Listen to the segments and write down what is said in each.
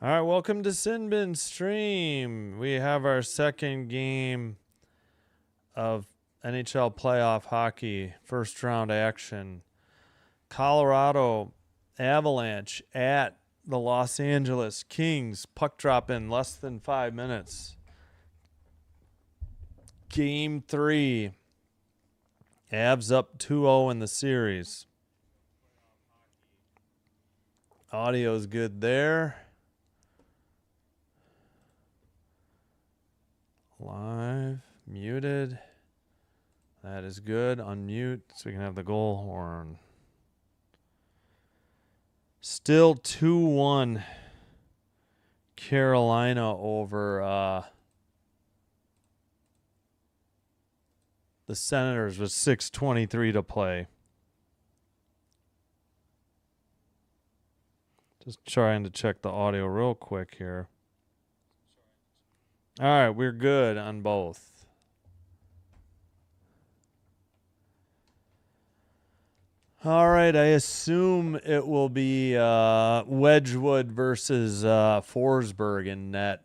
All right, welcome to Sinbin Stream. We have our second game of NHL playoff hockey, first round action. Colorado Avalanche at the Los Angeles Kings. Puck drop in less than 5 minutes. Game 3. Avs up 2-0 in the series. Audio's good there. Live, muted. That is good. Unmute so we can have the goal horn. Still 2-1 Carolina over the Senators with 6:23 to play. Just trying to check the audio real quick here. All right, we're good on both. All right, I assume it will be Wedgwood versus Forsberg in net.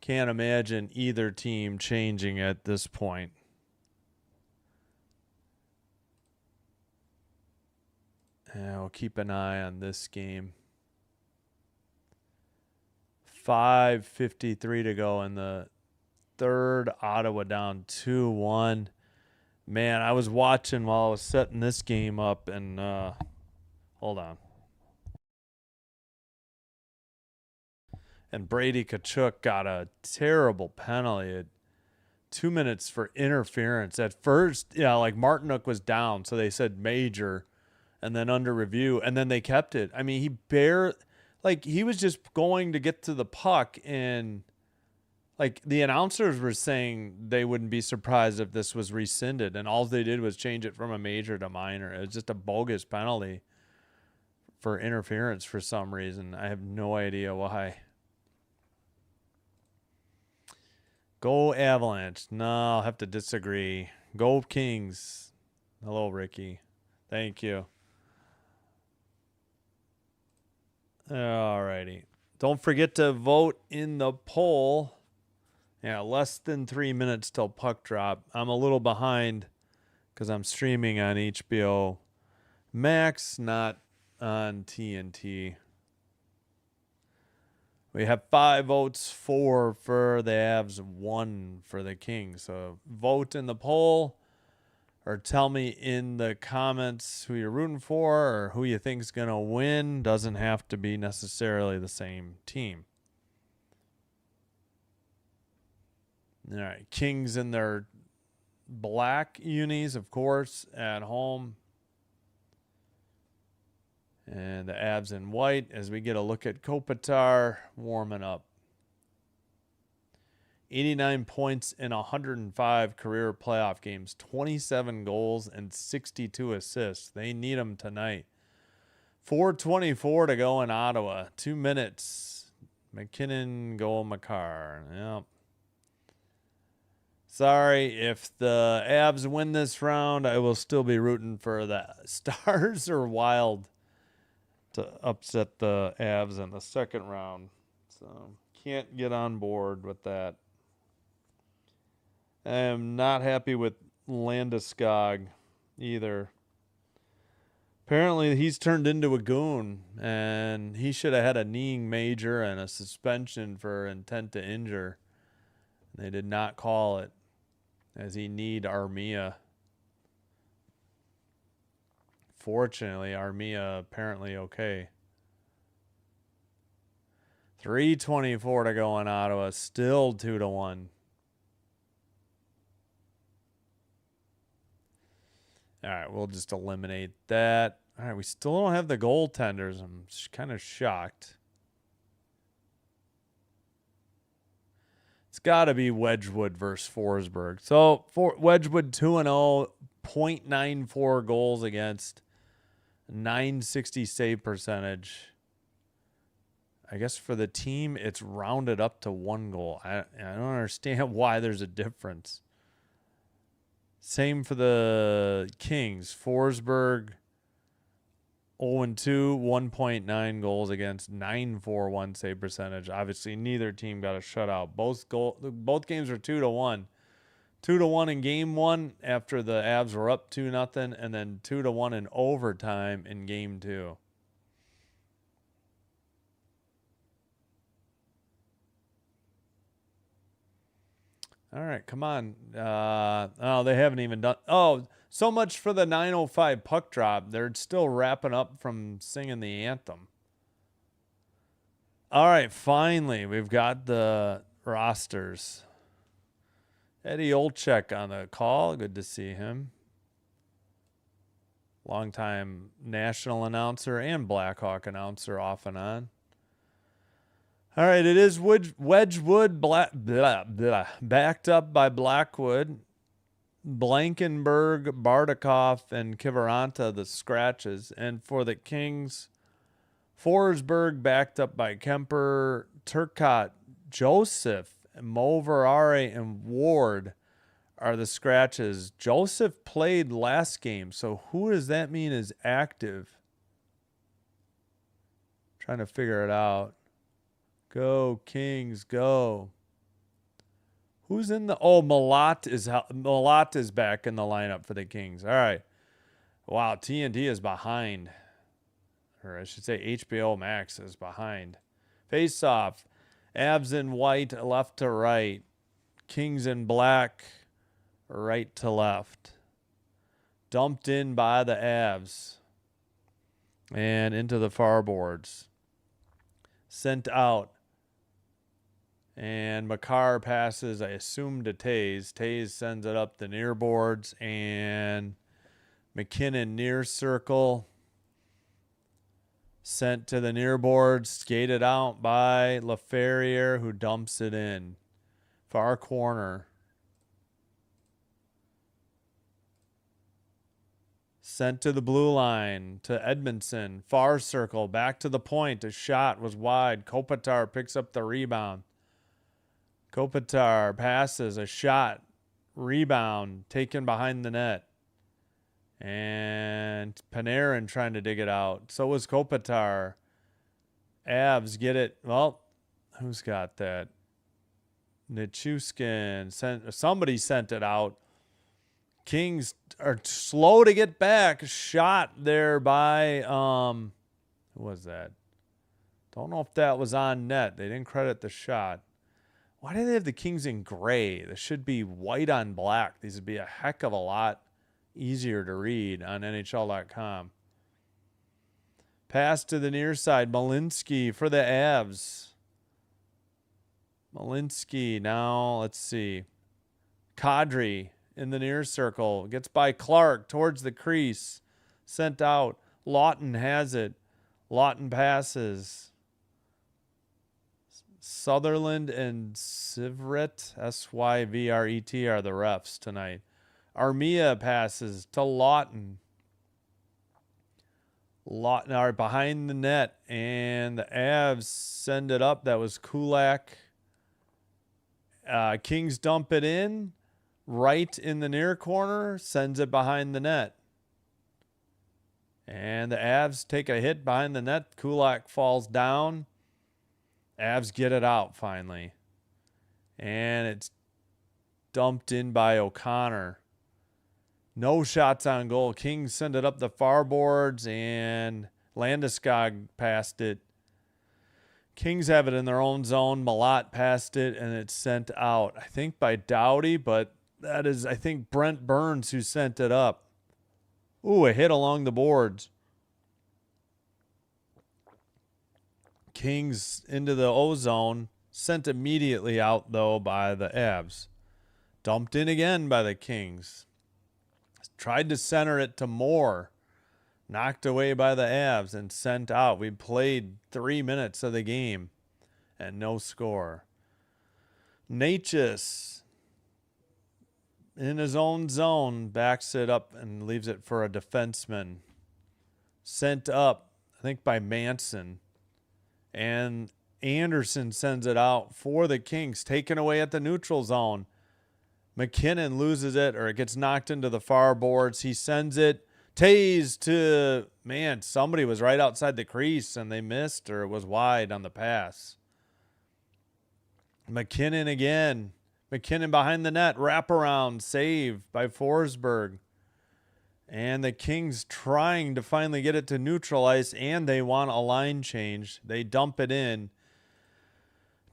Can't imagine either team changing at this point. And I'll keep an eye on this game. 5:53 to go in the third. Ottawa down 2-1. Man, I was watching while I was setting this game up, and hold on. And Brady Tkachuk got a terrible penalty at 2 minutes for interference. At first, like Martinook was down, so they said major, and then under review, and then they kept it. I mean, he was just going to get to the puck, and like the announcers were saying they wouldn't be surprised if this was rescinded, and all they did was change it from a major to minor. It was just a bogus penalty for interference for some reason. I have no idea why. Go Avalanche. No, I'll have to disagree. Go Kings. Hello, Ricky. Thank you. Alrighty. Don't forget to vote in the poll. Yeah, less than 3 minutes till puck drop. I'm a little behind because I'm streaming on HBO Max, not on TNT. We have 5 votes, 4 for the Avs, 1 for the Kings. So vote in the poll or tell me in the comments who you're rooting for or who you think's going to win. Doesn't have to be necessarily the same team. All right, Kings in their black unis, of course, at home. And the Avs in white as we get a look at Kopitar warming up. 89 points in 105 career playoff games, 27 goals and 62 assists. They need them tonight. 4:24 to go in Ottawa. 2 minutes. McKinnon, goal, Makar. Yep. Sorry, if the Avs win this round, I will still be rooting for the Stars or Wild to upset the Avs in the second round. So can't get on board with that. I am not happy with Landeskog either. Apparently he's turned into a goon, and he should have had a kneeing major and a suspension for intent to injure. They did not call it, as he kneed Armia. Fortunately, Armia apparently okay. 3:24 to go in Ottawa. Still 2-1. All right, we'll just eliminate that. All right, we still don't have the goaltenders. I'm kind of shocked. It's got to be Wedgwood versus Forsberg. So for Wedgwood 2-0, 0.94 goals against, 960 save percentage. I guess for the team, it's rounded up to 1 goal. I don't understand why there's a difference. Same for the Kings. Forsberg 0-2, 1.9 goals against, 9.41 save percentage. Obviously, neither team got a shutout. Both games were 2-1. 2-1 in game one after the Avs were up 2-0, and then 2-1 in overtime in game two. All right, come on. Oh, they haven't even done. Oh, so much for the 9:05 puck drop. They're still wrapping up from singing the anthem. All right, finally, we've got the rosters. Eddie Olczyk on the call. Good to see him. Longtime national announcer and Blackhawk announcer off and on. All right, it is Wedgwood backed up by Blackwood, Blankenberg, Bardakoff, and Kivaranta, the scratches. And for the Kings, Forsberg backed up by Kemper, Turcotte, Joseph, Moverare, and Ward are the scratches. Joseph played last game, so who does that mean is active? Trying to figure it out. Go, Kings, go. Who's in the... Oh, Malat is back in the lineup for the Kings. All right. Wow, TNT is behind. Or I should say HBO Max is behind. Face-off. Avs in white, left to right. Kings in black, right to left. Dumped in by the Avs. And into the far boards. Sent out. And Makar passes, I assume, to Taze. Taze sends it up the near boards. And McKinnon near circle. Sent to the near boards. Skated out by LaFerriere, who dumps it in. Far corner. Sent to the blue line to Edmondson. Far circle. Back to the point. A shot was wide. Kopitar picks up the rebound. Kopitar passes, a shot, rebound, taken behind the net. And Panarin trying to dig it out. So was Kopitar. Avs get it. Well, who's got that? Nichushkin. Somebody sent it out. Kings are slow to get back. Shot there by, who was that? Don't know if that was on net. They didn't credit the shot. Why do they have the Kings in gray? This should be white on black. These would be a heck of a lot easier to read on NHL.com. Pass to the near side. Malinsky for the Avs. Malinsky now, let's see. Kadri in the near circle. Gets by Clark towards the crease. Sent out. Lawton has it. Lawton passes. Sutherland and Sivret, Syvret, are the refs tonight. Armia passes to Lawton. Lawton are behind the net, and the Avs send it up. That was Kulak. Kings dump it in. Right in the near corner, sends it behind the net. And the Avs take a hit behind the net. Kulak falls down. Avs get it out finally. And it's dumped in by O'Connor. No shots on goal. Kings send it up the far boards, and Landeskog passed it. Kings have it in their own zone. Malat passed it, and it's sent out, I think, by Doughty, but that is, I think, Brent Burns who sent it up. Ooh, a hit along the boards. Kings into the O-zone. Sent immediately out, though, by the Avs. Dumped in again by the Kings. Tried to center it to Moore. Knocked away by the Avs and sent out. We played 3 minutes of the game and no score. Natchez in his own zone backs it up and leaves it for a defenseman. Sent up, I think, by Manson. And Anderson sends it out for the Kings. Taken away at the neutral zone. McKinnon loses it, or it gets knocked into the far boards. He sends it Taze to, man, somebody was right outside the crease and they missed, or it was wide on the pass. McKinnon again. McKinnon behind the net. Wraparound save by Forsberg. And the Kings trying to finally get it to neutral ice, and they want a line change. They dump it in.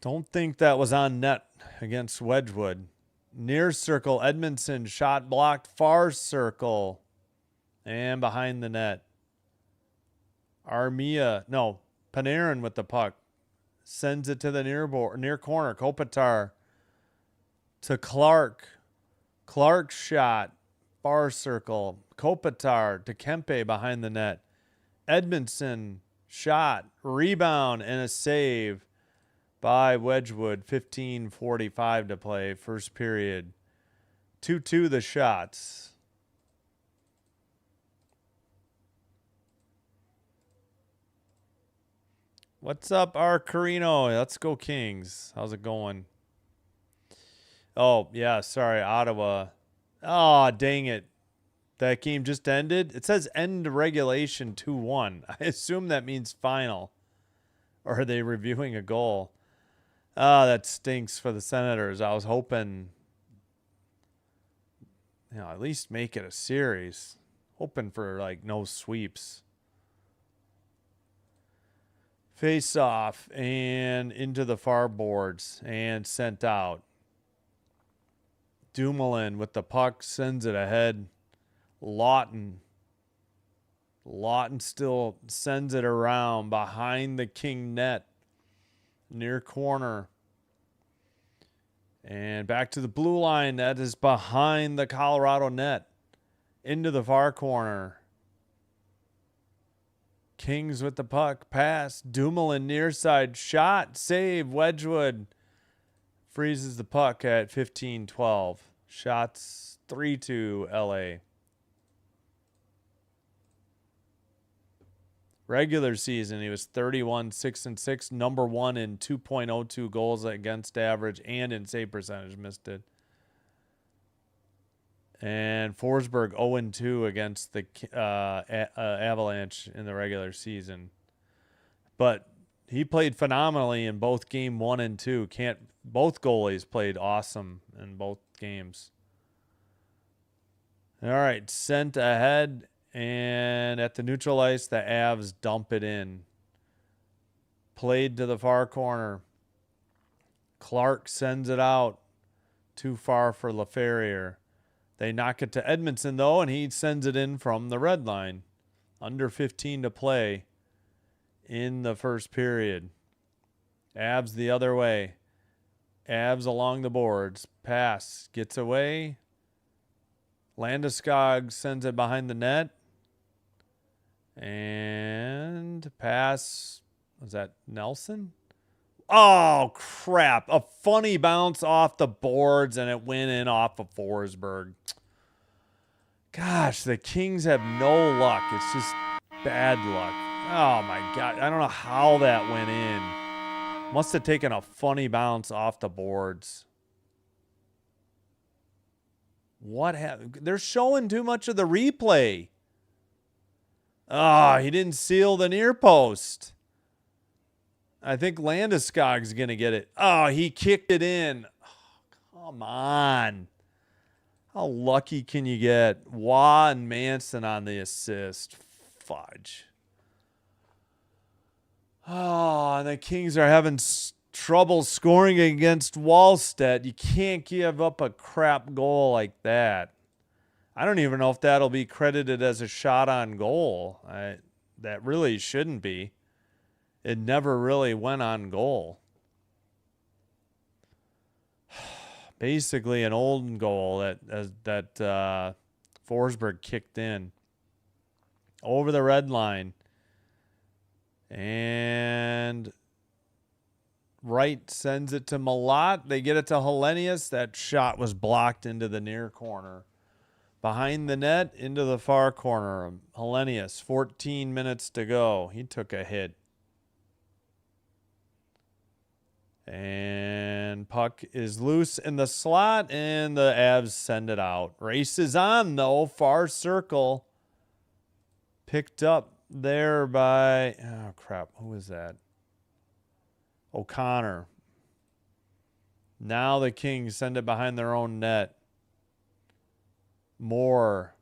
Don't think that was on net against Wedgwood. Near circle, Edmondson, shot blocked, far circle, and behind the net. Panarin with the puck. Sends it to the near corner. Kopitar to Clark. Clark shot, far circle. Kopitar to Kempe behind the net. Edmondson shot, rebound, and a save by Wedgwood. 15:45 to play, first period. 2-2 the shots. What's up, Carino? Let's go Kings. How's it going? Oh, yeah, sorry, Ottawa. Oh, dang it. That game just ended? It says end regulation 2-1. I assume that means final. Or are they reviewing a goal? Oh, that stinks for the Senators. I was hoping, at least make it a series. Hoping for, no sweeps. Face off and into the far boards and sent out. Dumoulin with the puck sends it ahead. Lawton still sends it around behind the King net. Near corner. And back to the blue line. That is behind the Colorado net. Into the far corner. Kings with the puck. Pass. Dumoulin near side. Shot. Save. Wedgwood freezes the puck at 15-12. Shots 3-2 LA. Regular season, he was 31, 6-6, number 1 in 2.02 goals against average and in save percentage. Missed it. And Forsberg 0-2 against the Avalanche in the regular season. But he played phenomenally in both game 1 and 2. Both goalies played awesome in both games. All right, sent ahead, and at the neutral ice, the Avs dump it in. Played to the far corner. Clark sends it out. Too far for LaFerriere. They knock it to Edmondson, though, and he sends it in from the red line. Under 15 to play in the first period. Avs the other way. Avs along the boards. Pass. Gets away. Landeskog sends it behind the net. And pass. Was that Nelson? Oh, crap. A funny bounce off the boards, and it went in off of Forsberg. Gosh, the Kings have no luck. It's just bad luck. Oh, my God. I don't know how that went in. Must have taken a funny bounce off the boards. What happened? They're showing too much of the replay. Oh, he didn't seal the near post. I think Landeskog's going to get it. Oh, he kicked it in. Oh, come on. How lucky can you get? Waugh and Manson on the assist. Fudge. Oh, and the Kings are having trouble scoring against Wallstedt. You can't give up a crap goal like that. I don't even know if that'll be credited as a shot on goal. That really shouldn't be. It never really went on goal. Basically an old goal that Forsberg kicked in. Over the red line. And Wright sends it to Malott. They get it to Hellenius. That shot was blocked into the near corner. Behind the net, into the far corner. Hellenius, 14 minutes to go. He took a hit. And puck is loose in the slot, and the Avs send it out. Race is on, though. Far circle. Picked up there by, oh crap, who was that? O'Connor. Now the Kings send it behind their own net. Moore.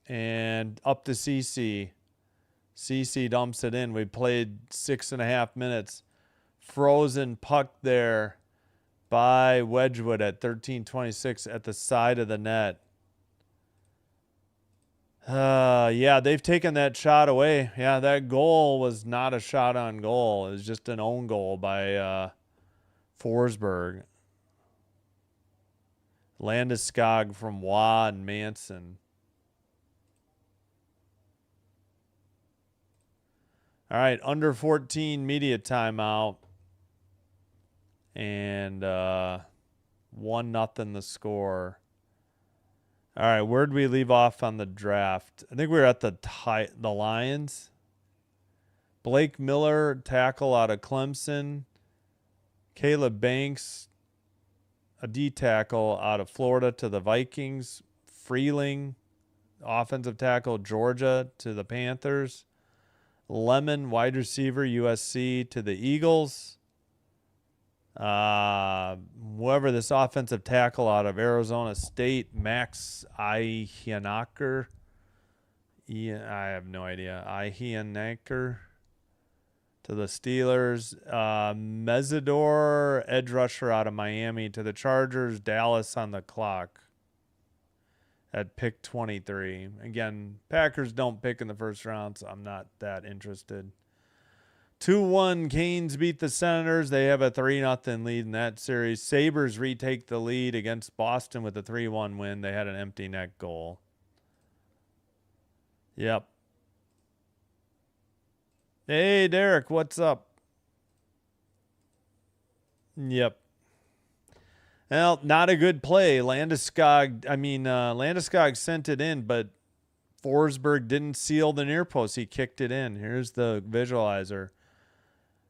And up to CC. CC dumps it in. We played 6.5 minutes. Frozen puck there by Wedgwood at 13:26 at the side of the net. Yeah, they've taken that shot away. Yeah, that goal was not a shot on goal. It was just an own goal by Forsberg. Landeskog from Waugh and Manson. All right, under 14 media timeout. And 1-0 the score. All right, where'd we leave off on the draft? I think we were at the Lions. Blake Miller, tackle out of Clemson. Caleb Banks, a D tackle out of Florida to the Vikings. Freeling, offensive tackle, Georgia to the Panthers. Lemon, wide receiver, USC to the Eagles. Whoever this offensive tackle out of Arizona State, Max Iheanacker. I have no idea. Iheanacker to the Steelers. Mesidor, edge rusher out of Miami to the Chargers. Dallas on the clock at pick 23. Again, Packers don't pick in the first round, so I'm not that interested. 2-1, Canes beat the Senators. They have a 3-0 lead in that series. Sabres retake the lead against Boston with a 3-1 win. They had an empty net goal. Yep. Hey, Derek, what's up? Yep. Well, not a good play. Landeskog sent it in, but Forsberg didn't seal the near post. He kicked it in. Here's the visualizer.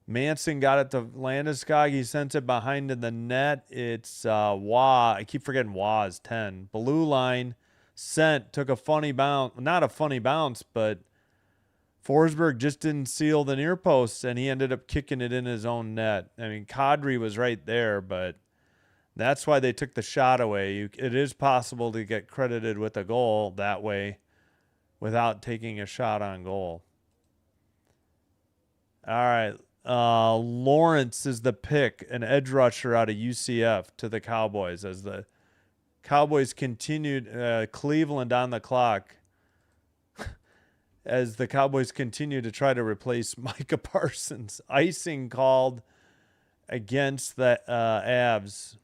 Manson got it to Landeskog. He sent it behind in the net. It's Waugh. I keep forgetting Waugh's 10. Blue line sent. Took a funny bounce. Not a funny bounce, but Forsberg just didn't seal the near post, and he ended up kicking it in his own net. I mean, Kadri was right there, but that's why they took the shot away. It is possible to get credited with a goal that way without taking a shot on goal. All right. Lawrence is the pick, an edge rusher out of UCF to the Cowboys as the Cowboys continued, Cleveland on the clock as the Cowboys continue to try to replace Micah Parsons. Icing called against the Avs.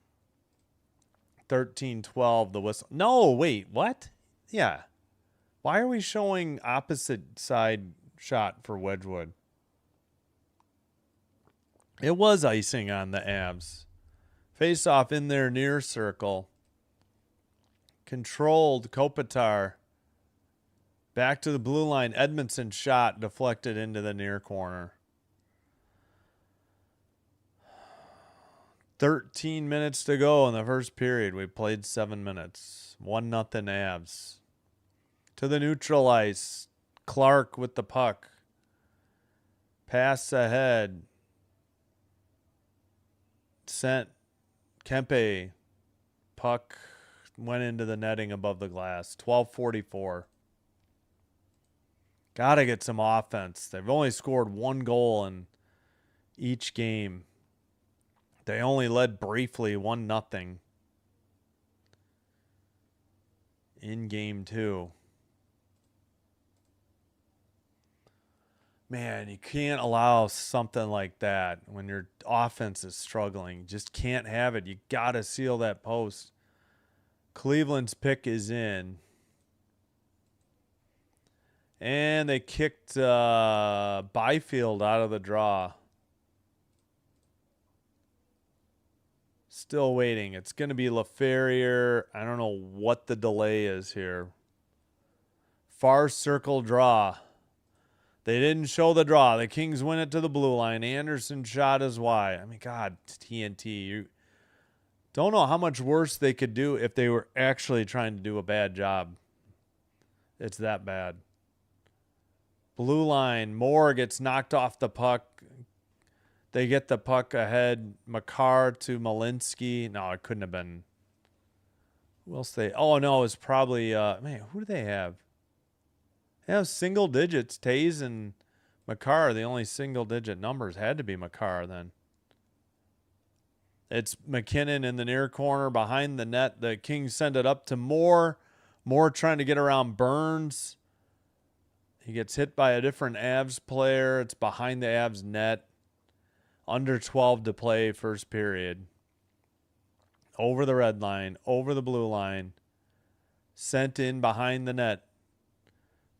13-12, the whistle. No, wait, what? Yeah. Why are we showing opposite side shot for Wedgwood? It was icing on the Avs. Face off in their near circle. Controlled Kopitar. Back to the blue line. Edmondson shot deflected into the near corner. 13 minutes to go in the first period. We played 7 minutes. 1-0 Avs. To the neutral ice. Clark with the puck. Pass ahead. Sent Kempe. Puck went into the netting above the glass. 12:44. Got to get some offense. They've only scored 1 goal in each game. They only led briefly 1-0 in game 2. Man, you can't allow something like that when your offense is struggling. Just can't have it. You got to seal that post. Cleveland's pick is in. And they kicked Byfield out of the draw. Still waiting. It's going to be LaFerriere. I don't know what the delay is here. Far circle draw. They didn't show the draw. The Kings win it to the blue line. Anderson shot is wide. I mean, God, TNT. You don't know how much worse they could do if they were actually trying to do a bad job. It's that bad. Blue line, Moore gets knocked off the puck. They get the puck ahead. Makar to Malinsky. No, it couldn't have been. Who else oh, no, it was probably, man, who do they have? They have single digits. Taze and Makar, the only single digit numbers. Had to be Makar then. It's McKinnon in the near corner behind the net. The Kings send it up to Moore. Moore trying to get around Burns. He gets hit by a different Avs player. It's behind the Avs net. Under 12 to play, first period. Over the red line, over the blue line. Sent in behind the net.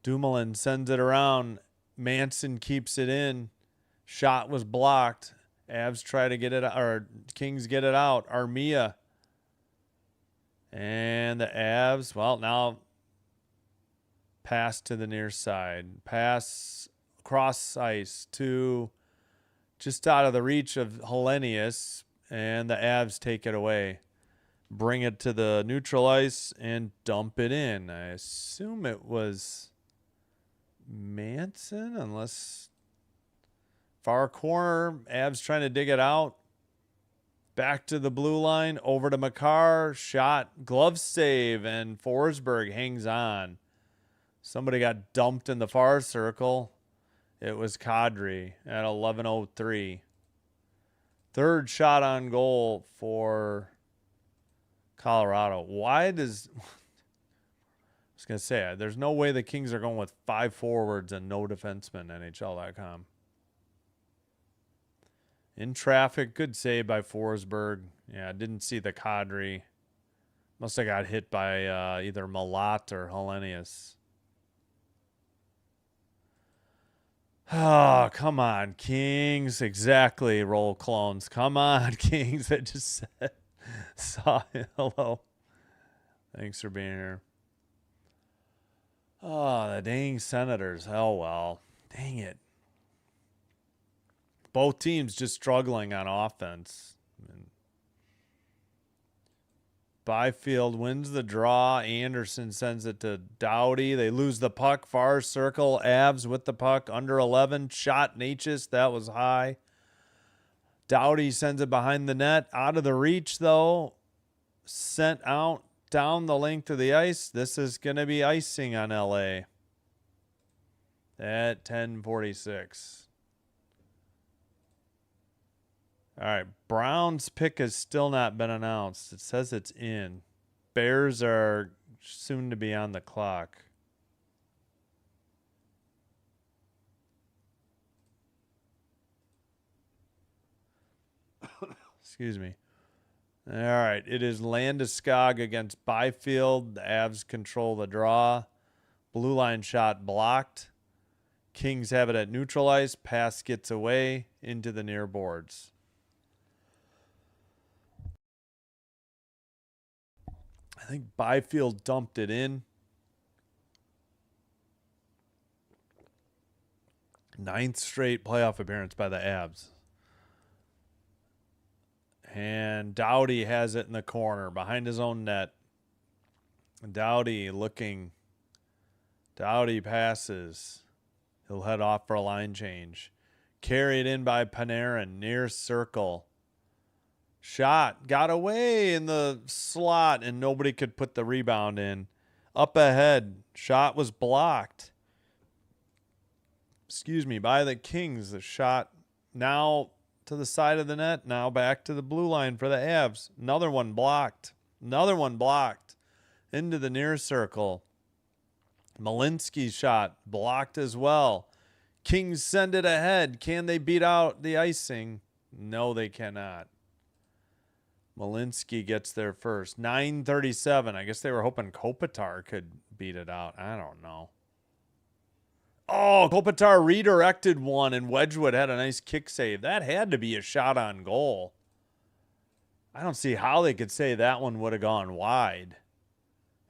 Dumoulin sends it around. Manson keeps it in. Shot was blocked. Avs try to get it, or Kings get it out. Armia. And the Avs, well, now pass to the near side. Pass cross ice to just out of the reach of Hellenius, and the Avs take it away. Bring it to the neutral ice and dump it in. I assume it was Manson, unless far corner, Avs trying to dig it out. Back to the blue line, over to Makar, shot, glove save, and Forsberg hangs on. Somebody got dumped in the far circle. It was Kadri at 11:03. Third shot on goal for Colorado. Why does... I was going to say, there's no way the Kings are going with 5 forwards and no defensemen, NHL.com. In traffic, good save by Forsberg. Yeah, didn't see the Kadri. Must have got hit by either Malat or Hellenius. Oh, come on, Kings. Exactly, roll clones. Come on, Kings. I just said, saw it. Hello. Thanks for being here. Oh, the dang Senators. Oh, well. Dang it. Both teams just struggling on offense. Byfield wins the draw. Anderson sends it to Doughty. They lose the puck. Far circle. Avs with the puck. Under 11. Shot Natchez. That was high. Doughty sends it behind the net. Out of the reach, though. Sent out down the length of the ice. This is going to be icing on LA at 10:46. All right, Brown's pick has still not been announced. It says it's in. Bears are soon to be on the clock. Excuse me. All right, it is Landeskog against Byfield. The Avs control the draw. Blue line shot blocked. Kings have it at neutral ice. Pass gets away into the near boards. I think Byfield dumped it in. 9th straight playoff appearance by the Avs. And Doughty has it in the corner behind his own net. Doughty looking. Doughty passes. He'll head off for a line change. Carried in by Panarin near circle. Shot got away in the slot and nobody could put the rebound in. Up ahead. Shot was blocked. Excuse me, by the Kings. The shot now to the side of the net. Now back to the blue line for the Avs. Another one blocked. Another one blocked. Into the near circle. Malinsky's shot blocked as well. Kings send it ahead. Can they beat out the icing? No, they cannot. Malinsky gets there first. 9:37. I guess they were hoping Kopitar could beat it out. I don't know. Oh, Kopitar redirected one, and Wedgwood had a nice kick save. That had to be a shot on goal. I don't see how they could say that one would have gone wide.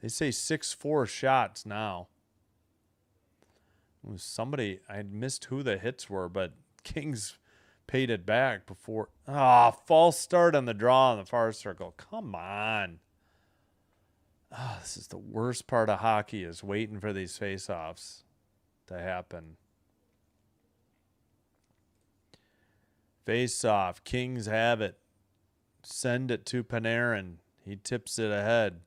They say 6-4 shots now. It was somebody, I missed who the hits were, but Kings paid it back before. Ah, false start on the draw on the far circle. Come on. This is the worst part of hockey, is waiting for these faceoffs to happen. Face off. Kings have it. Send it to Panarin. He tips it ahead.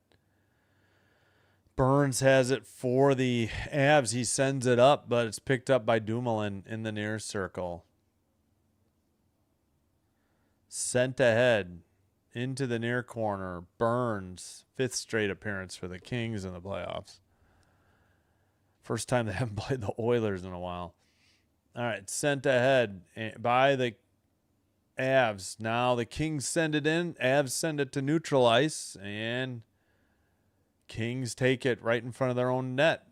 Burns has it for the Avs. He sends it up, but it's picked up by Dumoulin in the near circle. Sent ahead into the near corner. Burns, 5th straight appearance for the Kings in the playoffs. First time they haven't played the Oilers in a while. All right, sent ahead by the Avs. Now the Kings send it in. Avs send it to neutral ice, and Kings take it right in front of their own net.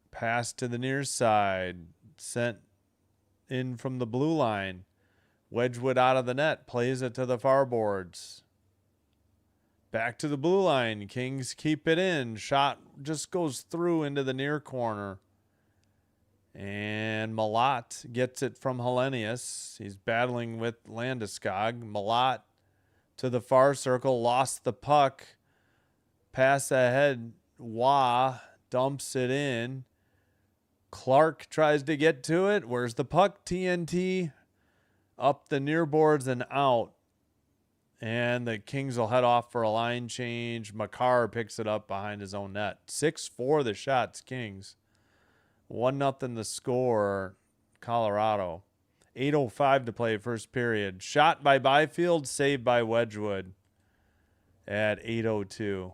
Pass to the near side. Sent in from the blue line. Wedgwood out of the net. Plays it to the far boards. Back to the blue line. Kings keep it in. Shot just goes through into the near corner. And Malat gets it from Hellenius. He's battling with Landeskog. Malat to the far circle. Lost the puck. Pass ahead. Wah dumps it in. Clark tries to get to it. Where's the puck? TNT up the near boards and out. And the Kings will head off for a line change. Makar picks it up behind his own net. 6-4 the shots, Kings. 1-0 the score, Colorado. 8:05 to play first period. Shot by Byfield, saved by Wedgwood at 8:02.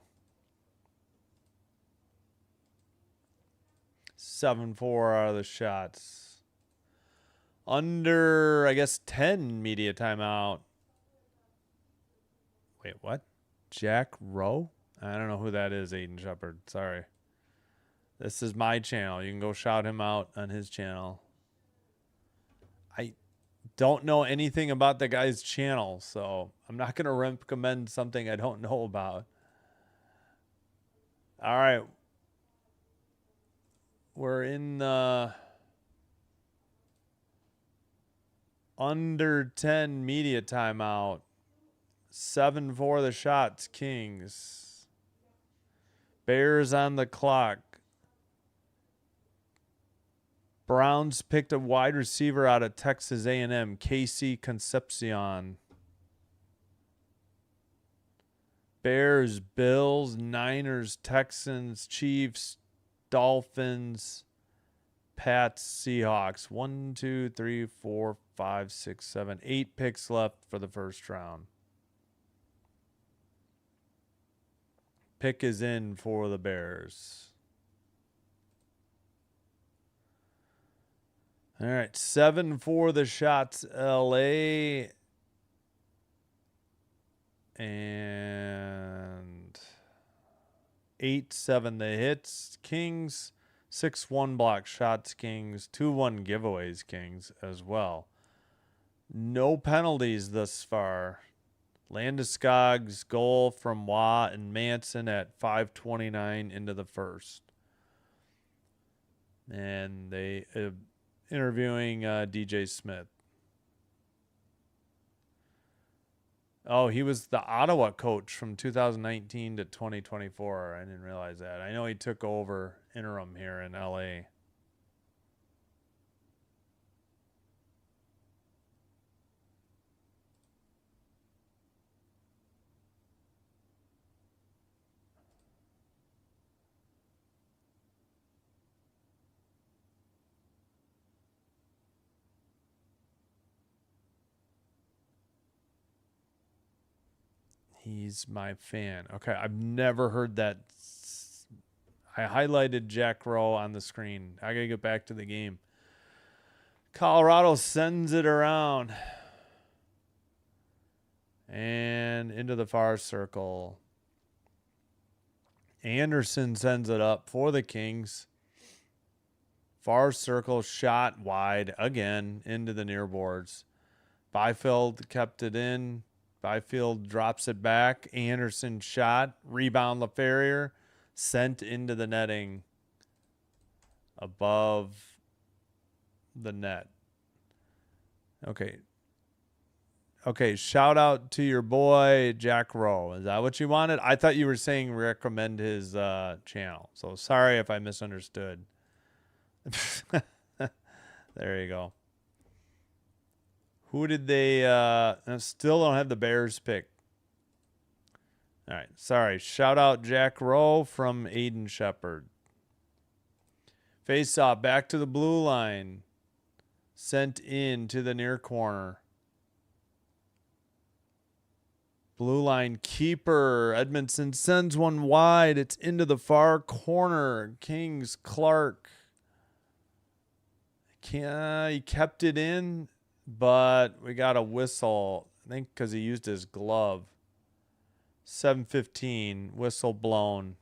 7-4 out of the shots. Under, I guess, 10 media timeout. Wait, what? Jack Rowe? I don't know who that is, Aiden Shepard. Sorry. This is my channel. You can go shout him out on his channel. I don't know anything about the guy's channel, so I'm not going to recommend something I don't know about. All right. We're in the under 10 media timeout. 7-4 the shots, Kings. Bears on the clock. Browns picked a wide receiver out of Texas A&M, Casey Concepcion. Bears, Bills, Niners, Texans, Chiefs, Dolphins, Pats, Seahawks. 1, 2, 3, 4, 5, 6, 7, 8 picks left for the first round. Pick is in for the Bears. All right, 7-4 the shots, LA. And 8-7 the hits, Kings. 6-1 block shots, Kings. 2-1 giveaways, Kings, as well. No penalties thus far. Landeskog's goal from Wah and Manson at 5:29 into the first. And they interviewing DJ Smith. Oh, he was the Ottawa coach from 2019 to 2024. I didn't realize that. I know he took over interim here in LA. He's my fan. Okay, I've never heard that. I highlighted Jack Rowe on the screen. I got to get back to the game. Colorado sends it around. And into the far circle. Anderson sends it up for the Kings. Far circle shot wide again into the near boards. Byfield kept it in. Byfield drops it back. Anderson shot. Rebound LaFerrier. Sent into the netting above the net. Okay. Okay, shout out to your boy, Jack Rowe. Is that what you wanted? I thought you were saying recommend his channel. So sorry if I misunderstood. There you go. Who did they still don't have the Bears pick. All right, sorry. Shout out Jack Rowe from Aiden Shepard. Face off back to the blue line. Sent in to the near corner. Blue line keeper. Edmondson sends one wide. It's into the far corner. Kings Clark. He kept it in, but we got a whistle. I think because he used his glove. 7:15, whistle blown.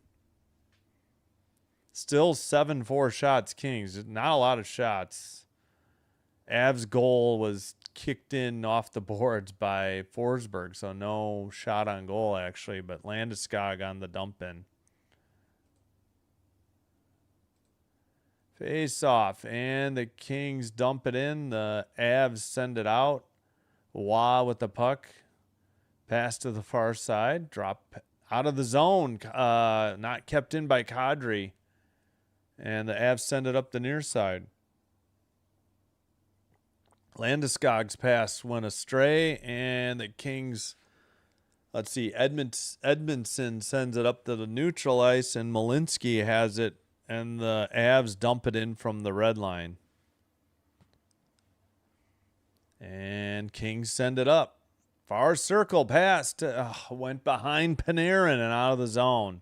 Still 7-4 shots, Kings. Not a lot of shots. Avs' goal was kicked in off the boards by Forsberg, so no shot on goal, actually, but Landeskog on the dump in. Face off, and the Kings dump it in. The Avs send it out. Wah with the puck. Pass to the far side. Drop out of the zone. Not kept in by Kadri. And the Avs send it up the near side. Landeskog's pass went astray. And the Kings, let's see, Edmondson sends it up to the neutral ice. And Malinsky has it. And the Avs dump it in from the red line. And Kings send it up. Far circle passed. Went behind Panarin and out of the zone.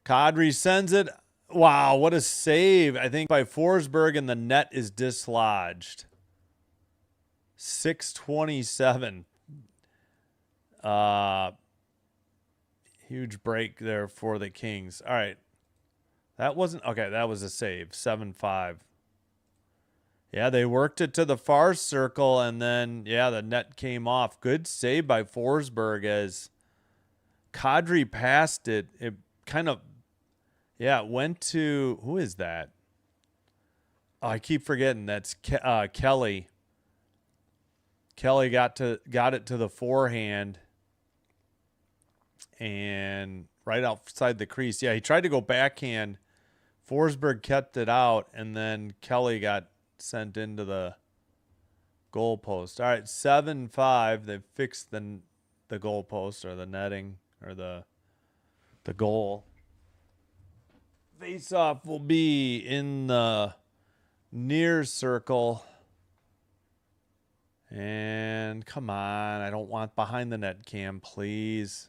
Kadri sends it. Wow, what a save. I think by Forsberg, and the net is dislodged. 6:27. Huge break there for the Kings. All right. That wasn't... Okay, that was a save. 7-5. Yeah, they worked it to the far circle, and then, yeah, the net came off. Good save by Forsberg as Kadri passed it. It kind of, yeah, it went to... Who is that? Oh, I keep forgetting. That's Kelly. Kelly got it to the forehand. And right outside the crease. Yeah, he tried to go backhand. Forsberg kept it out, and then Kelly got sent into the goal post. All right, 7-5. They fixed the goal post, or the netting, or the goal. Face-off will be in the near circle. And come on, I don't want behind the net cam, please.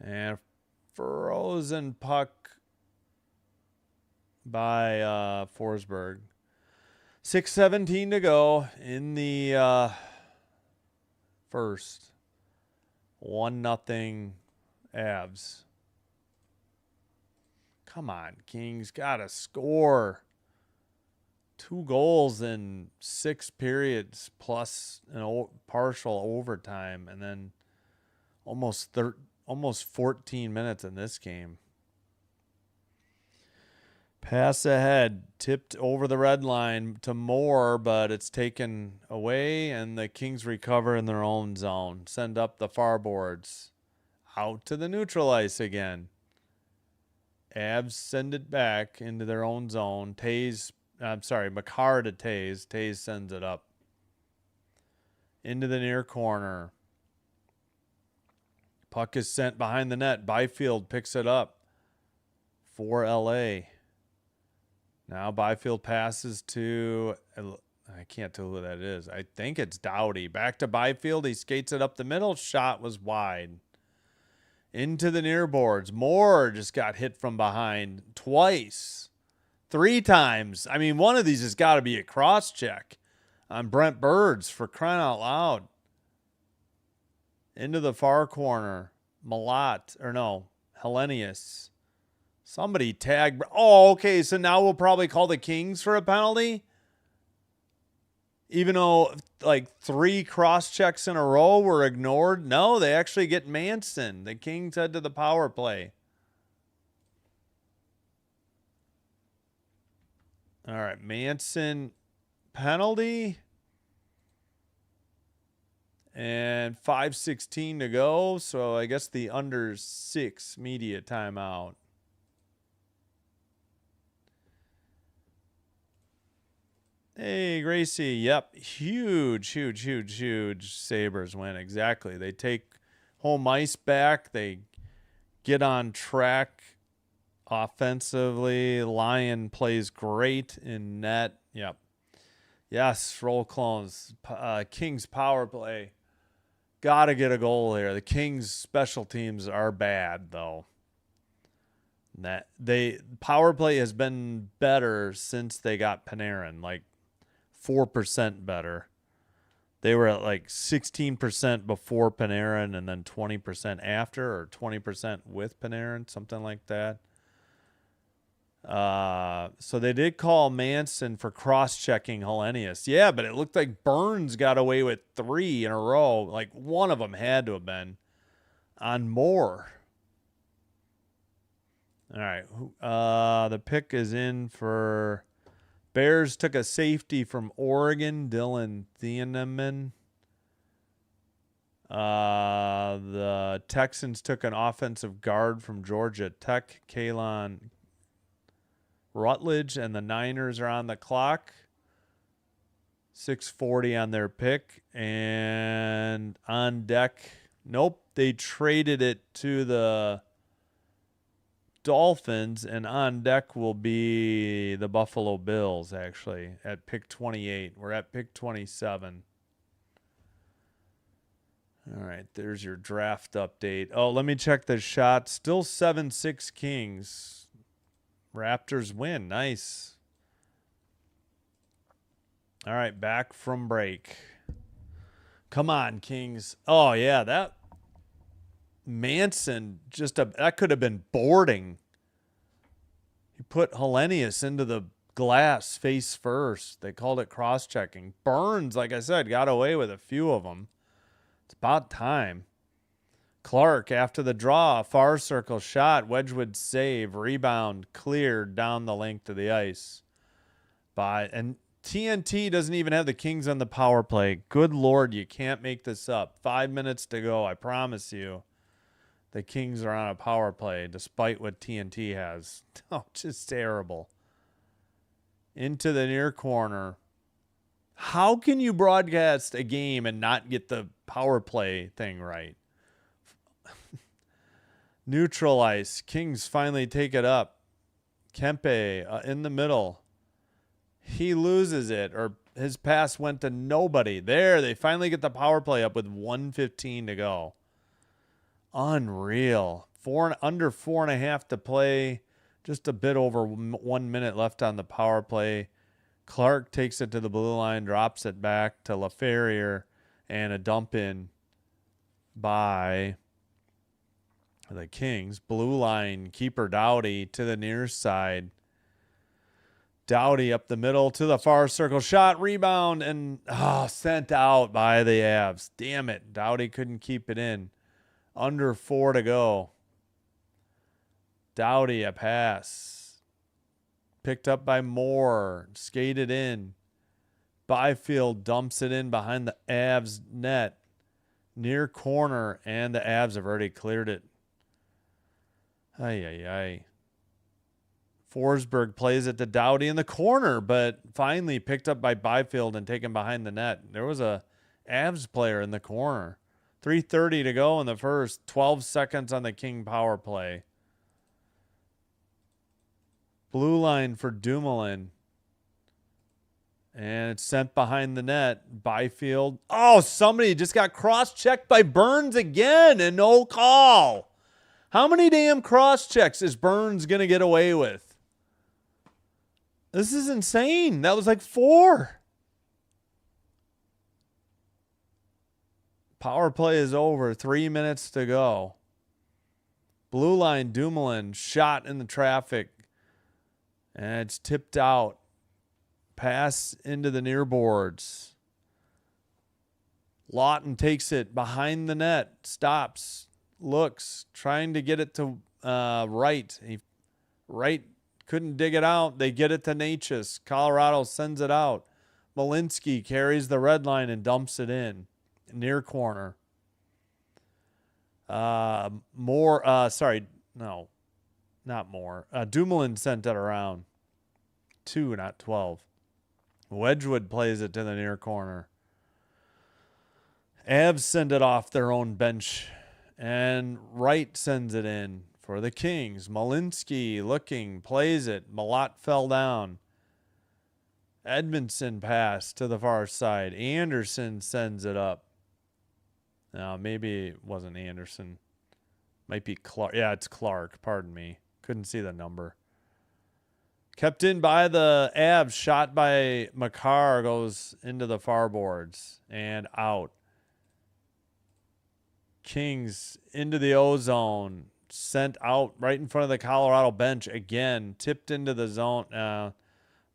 And frozen puck by Forsberg. 6:17 to go in the first. 1-0 Avs. Come on, Kings. Gotta score. 2 goals in 6 periods plus an partial overtime, and then almost 14 minutes in this game. Pass ahead, tipped over the red line to Moore, but it's taken away, and the Kings recover in their own zone. Send up the far boards. Out to the neutral ice again. Avs send it back into their own zone. Makar to Taze. Taze sends it up. Into the near corner. Puck is sent behind the net. Byfield picks it up for LA. Now Byfield passes to, I can't tell who that is. I think it's Doughty. Back to Byfield. He skates it up the middle. Shot was wide. Into the near boards. Moore just got hit from behind twice. 3 times. I mean, one of these has got to be a cross check on Brent Birds, for crying out loud. Into the far corner. Hellenius. Somebody tagged. Oh, okay. So now we'll probably call the Kings for a penalty. Even though like 3 cross checks in a row were ignored. No, they actually get Manson. The Kings head to the power play. All right. Manson penalty. And 5:16 to go. So I guess the under 6 media timeout. Hey, Gracie. Yep. Huge, huge, huge, huge Sabres win. Exactly. They take home ice back. They get on track offensively. Lyon plays great in net. Yep. Yes, roll clones. Kings power play. Got to get a goal here. The Kings special teams are bad though. That they power play has been better since they got Panarin, like 4% better. They were at like 16% before Panarin and then 20% after, or 20% with Panarin, something like that. So they did call Manson for cross-checking Hellenius. Yeah, but it looked like Burns got away with 3 in a row. Like one of them had to have been on Moore. All right. The pick is in for Bears. Took a safety from Oregon, Dylan Thieneman. The Texans took an offensive guard from Georgia Tech, Kalon Rutledge, and the Niners are on the clock. 6:40 on their pick, and on deck. Nope, they traded it to the Dolphins, and on deck will be the Buffalo Bills, actually, at pick 28. We're at pick 27. All right, there's your draft update. Oh, let me check the shot. Still 7-6 Kings. Raptors win. Nice. All right, back from break. Come on, Kings. Oh, yeah, that Manson that could have been boarding. He put Hellenius into the glass face first. They called it cross-checking. Burns, like I said, got away with a few of them. It's about time. Clark, after the draw, far circle shot, Wedgwood save, rebound, cleared down the length of the ice. And TNT doesn't even have the Kings on the power play. Good Lord, you can't make this up. 5 minutes to go, I promise you. The Kings are on a power play, despite what TNT has. Oh, just terrible. Into the near corner. How can you broadcast a game and not get the power play thing right? Neutral ice. Kings finally take it up. Kempe in the middle. He loses it, or his pass went to nobody. There, they finally get the power play up with 1:15 to go. Unreal. Under 4.5 to play. Just a bit over 1 minute left on the power play. Clark takes it to the blue line, drops it back to LaFerriere, and a dump in by the Kings. Blue line, keeper Doughty to the near side. Doughty up the middle to the far circle. Shot, rebound, and sent out by the Avs. Damn it. Doughty couldn't keep it in. Under 4 to go. Doughty, a pass. Picked up by Moore. Skated in. Byfield dumps it in behind the Avs net. Near corner, and the Avs have already cleared it. Ay. Forsberg plays it to Doughty in the corner, but finally picked up by Byfield and taken behind the net. There was a Avs player in the corner. 3:30 to go in the first. 12 seconds on the King power play. Blue line for Dumoulin. And it's sent behind the net. Byfield. Oh, somebody just got cross-checked by Burns again and no call. How many damn cross-checks is Burns going to get away with? This is insane. That was like 4. Power play is over. 3 minutes to go. Blue line, Dumoulin, shot in the traffic. And it's tipped out. Pass into the near boards. Lawton takes it behind the net. Stops. Looks. Trying to get it to Wright. Wright couldn't dig it out. They get it to Natchez. Colorado sends it out. Malinsky carries the red line and dumps it in. Near corner. Not Moore. Dumoulin sent it around. 2, not 12. Wedgwood plays it to the near corner. Avs send it off their own bench, and Wright sends it in for the Kings. Malinsky looking, plays it. Malott fell down. Edmondson pass to the far side. Anderson sends it up. No, maybe it wasn't Anderson. Might be Clark. Yeah, it's Clark. Pardon me. Couldn't see the number. Kept in by the Avs. Shot by Makar goes into the far boards and out. Kings into the O-zone. Sent out right in front of the Colorado bench again. Tipped into the zone.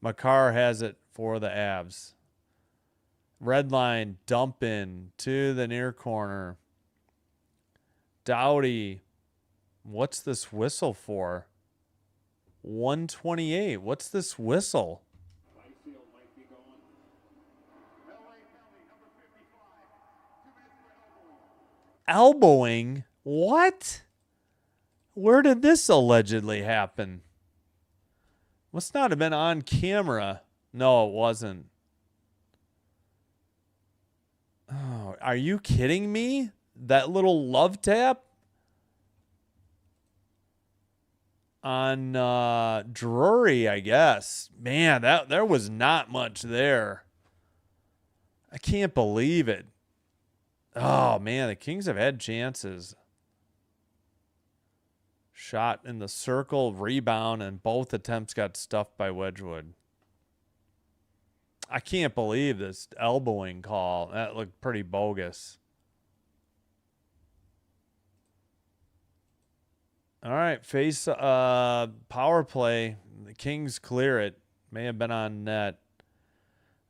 Makar has it for the Avs. Red line dump in to the near corner. Doughty. What's this whistle for? 128. What's this whistle? Elbowing? What? Where did this allegedly happen? Must not have been on camera. No, it wasn't. Oh, are you kidding me? That little love tap on Drury, I guess. Man, there was not much there. I can't believe it. Oh, man, the Kings have had chances. Shot in the circle, rebound, and both attempts got stuffed by Wedgwood. I can't believe this elbowing call. That looked pretty bogus. All right, face power play. The Kings clear it. May have been on net.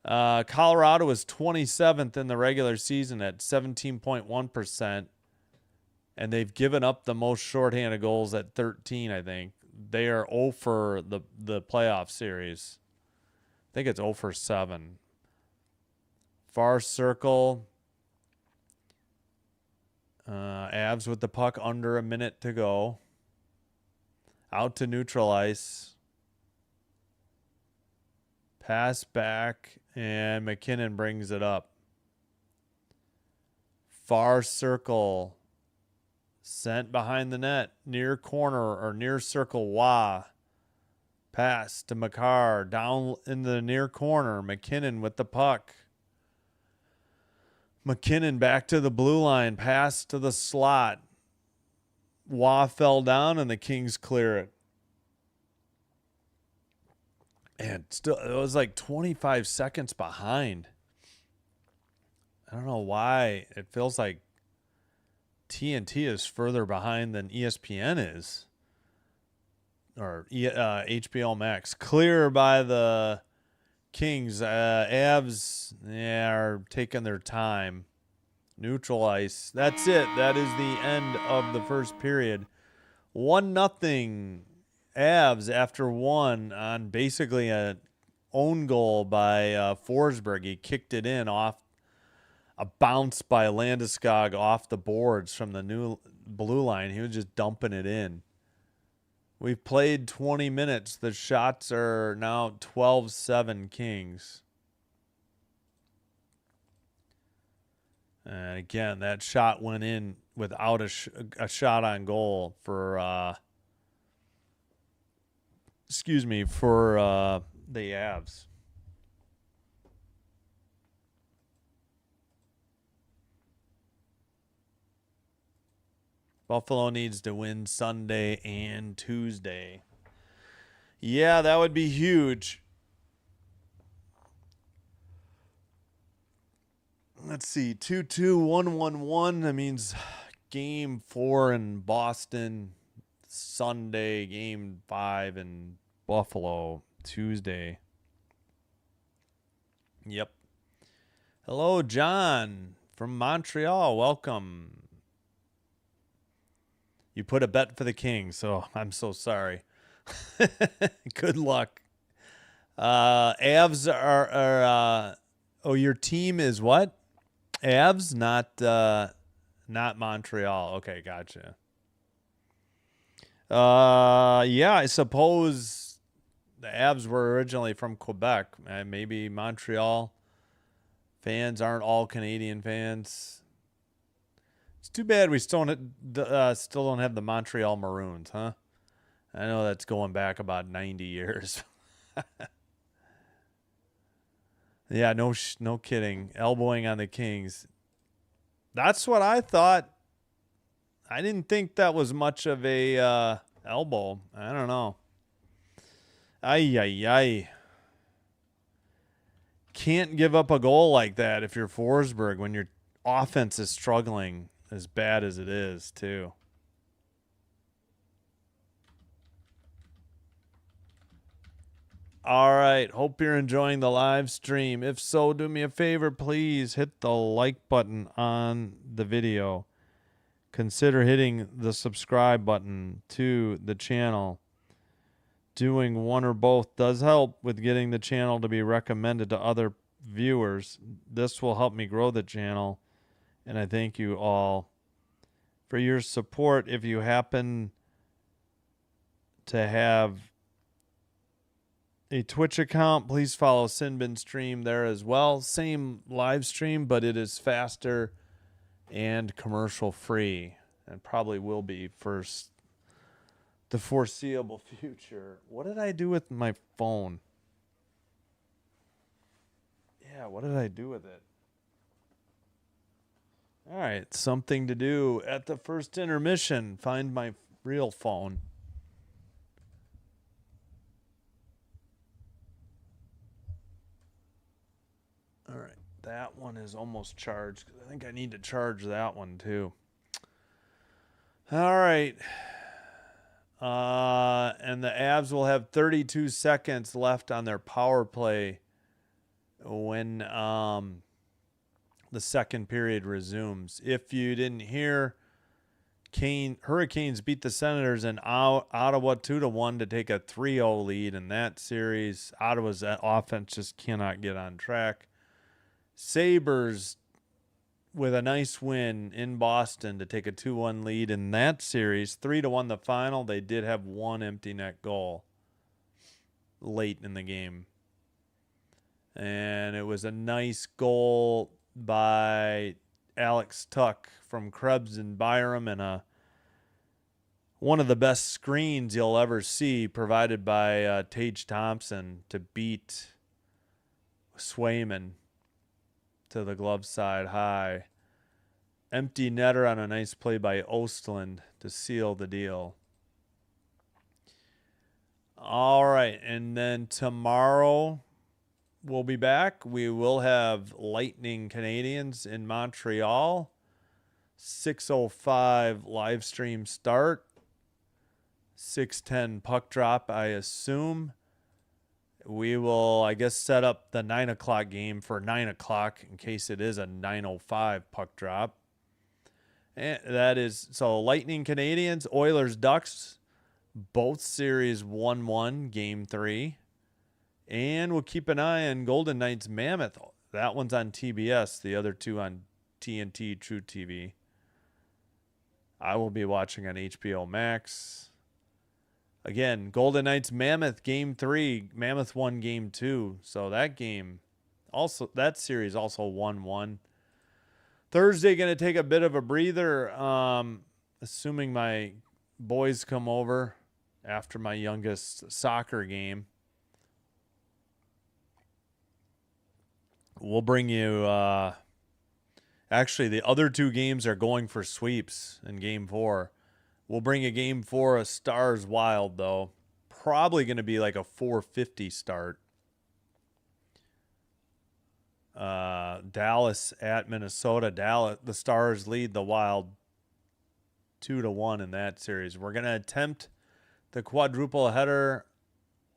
Colorado was 27th in the regular season at 17.1%. And they've given up the most shorthanded goals at 13, I think. They are 0 for the playoff series. I think it's 0 for 7. Far circle. Avs with the puck under a minute to go. Out to neutral ice. Pass back, and McKinnon brings it up. Far circle. Sent behind the net. Near corner or near circle. Wah. Pass to Makar. Down in the near corner. McKinnon with the puck. McKinnon back to the blue line. Pass to the slot. Wah fell down and the Kings clear it. And still, it was like 25 seconds behind. I don't know why. It feels like TNT is further behind than ESPN is. Or HBO Max. Clear by the Kings. Avs are taking their time. Neutral ice. That's it. That is the end of the first period. 1-0 Avs after one on basically an own goal by Forsberg. He kicked it in off a bounce by Landeskog off the boards from the new blue line. He was just dumping it in. We've played 20 minutes. The shots are now 12-7 Kings. And again, that shot went in without a shot on goal for the Avs. Buffalo needs to win Sunday and Tuesday. Yeah, that would be huge. Let's see, 2-2, 1-1-1. That means game 4 in Boston Sunday, game 5 in Buffalo Tuesday. Yep. Hello, John from Montreal. Welcome. You put a bet for the Kings, so I'm so sorry. Good luck. Avs are your team is what? Avs, not Montreal. Okay, gotcha. Yeah, I suppose the Avs were originally from Quebec. Maybe Montreal fans aren't all Canadian fans. It's too bad we still don't have the Montreal Maroons, huh? I know that's going back about 90 years. Yeah, no kidding. Elbowing on the Kings. That's what I thought. I didn't think that was much of a elbow. I don't know. Ay, ay, ay. Can't give up a goal like that if you're Forsberg when your offense is struggling as bad as it is, too. All right. Hope you're enjoying the live stream. If so, do me a favor, please hit the like button on the video. Consider hitting the subscribe button to the channel. Doing one or both does help with getting the channel to be recommended to other viewers. This will help me grow the channel, and I thank you all for your support. If you happen to have a Twitch account, please follow Sinbin Stream there as well. Same live stream, but it is faster and commercial free, and probably will be for the foreseeable future. What did I do with my phone? Yeah, what did I do with it? All right, something to do at the first intermission. Find my real phone. All right, that one is almost charged. I think I need to charge that one too. All right. And the Avs will have 32 seconds left on their power play when the second period resumes. If you didn't hear, Hurricanes beat the Senators in Ottawa 2-1 to take a 3-0 lead in that series. Ottawa's offense just cannot get on track. Sabres with a nice win in Boston to take a 2-1 lead in that series. 3-1 the final. They did have one empty net goal late in the game. And it was a nice goal by Alex Tuck from Krebs and Byram, and one of the best screens you'll ever see provided by Tage Thompson to beat Swayman to the glove side high. Empty netter on a nice play by Ostland to seal the deal. All right, and then tomorrow we'll be back. We will have Lightning Canadians in Montreal. 6:05 live stream start. 6:10 puck drop, I assume. We will, I guess, set up the 9 o'clock game for 9 o'clock in case it is a 9:05 puck drop. And that is, so Lightning Canadians, Oilers Ducks, both series 1-1, game 3. And we'll keep an eye on Golden Knights Mammoth. That one's on TBS, the other two on TNT True TV. I will be watching on HBO Max. Again, Golden Knights Mammoth game 3. Mammoth won game 2. So that game, also that series also 1-1. Thursday going to take a bit of a breather. Assuming my boys come over after my youngest soccer game. We'll bring you actually the other two games are going for sweeps in game 4. We'll bring a game 4, a Stars Wild, though. Probably going to be like a 4:50 start. Dallas at Minnesota. Dallas, the Stars lead the Wild 2-1 in that series. We're going to attempt the quadruple header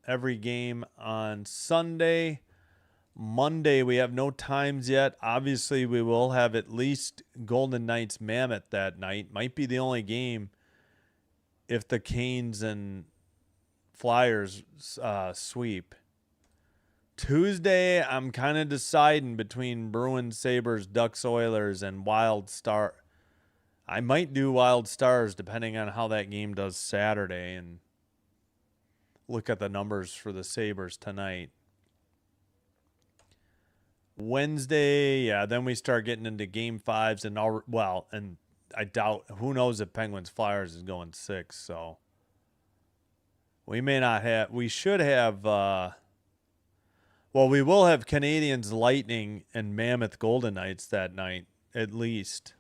every game on Sunday. Monday, we have no times yet. Obviously, we will have at least Golden Knights Mammoth that night. Might be the only game if the Canes and Flyers sweep. Tuesday, I'm kind of deciding between Bruins, Sabres, Ducks, Oilers, and Wild Star. I might do Wild Stars depending on how that game does Saturday. And look at the numbers for the Sabres tonight. Wednesday, yeah, then we start getting into game 5s and and I doubt, who knows if Penguins Flyers is going 6, so we may not have, we should have, we will have Canadiens Lightning and Mammoth Golden Knights that night, at least.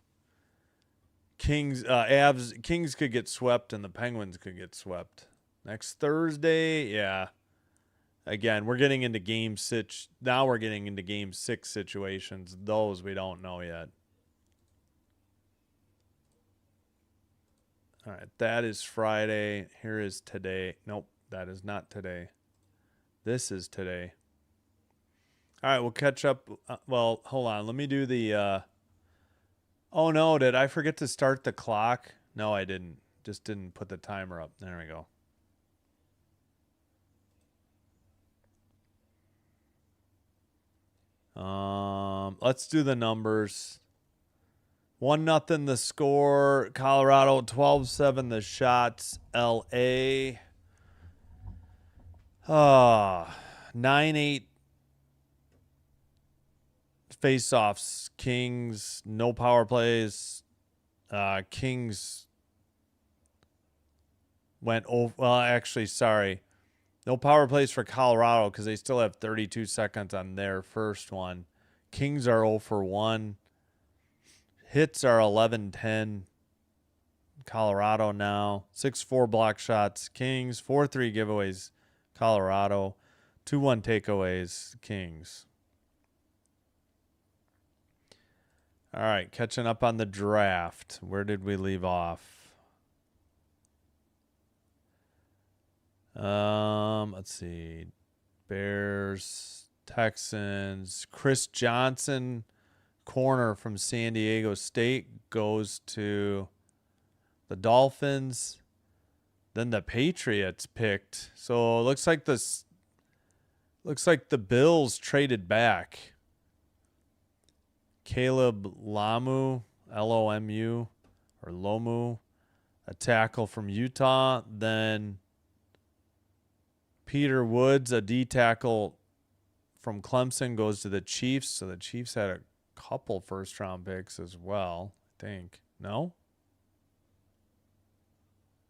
Kings could get swept and the Penguins could get swept. Next Thursday, yeah. Again, we're getting into game 6. Now we're getting into game 6 situations. Those we don't know yet. All right, that is Friday. Here is today. Nope, that is not today. This is today. All right, we'll catch up. Well, hold on. Let me do the... Oh, no, did I forget to start the clock? No, I didn't. Just didn't put the timer up. There we go. Let's do the numbers. 1-0 the score. Colorado 12-7 the shots. LA 9-8 face-offs. Kings no power plays. Kings went over. Well, actually, sorry. No power plays for Colorado because they still have 32 seconds on their first one. Kings are 0 for 1. Hits are 11-10. Colorado now. 6-4 block shots. Kings. 4-3 giveaways. Colorado. 2-1 takeaways. Kings. All right, catching up on the draft. Where did we leave off? Let's see. Bears, Texans. Chris Johnson, corner from San Diego State, goes to the Dolphins. Then the Patriots picked. So it looks like the Bills traded back. Caleb Lamu, Lomu, or Lomu, a tackle from Utah. Then Peter Woods, a D tackle from Clemson, goes to the Chiefs. So the Chiefs had a couple first-round picks as well, I think. No?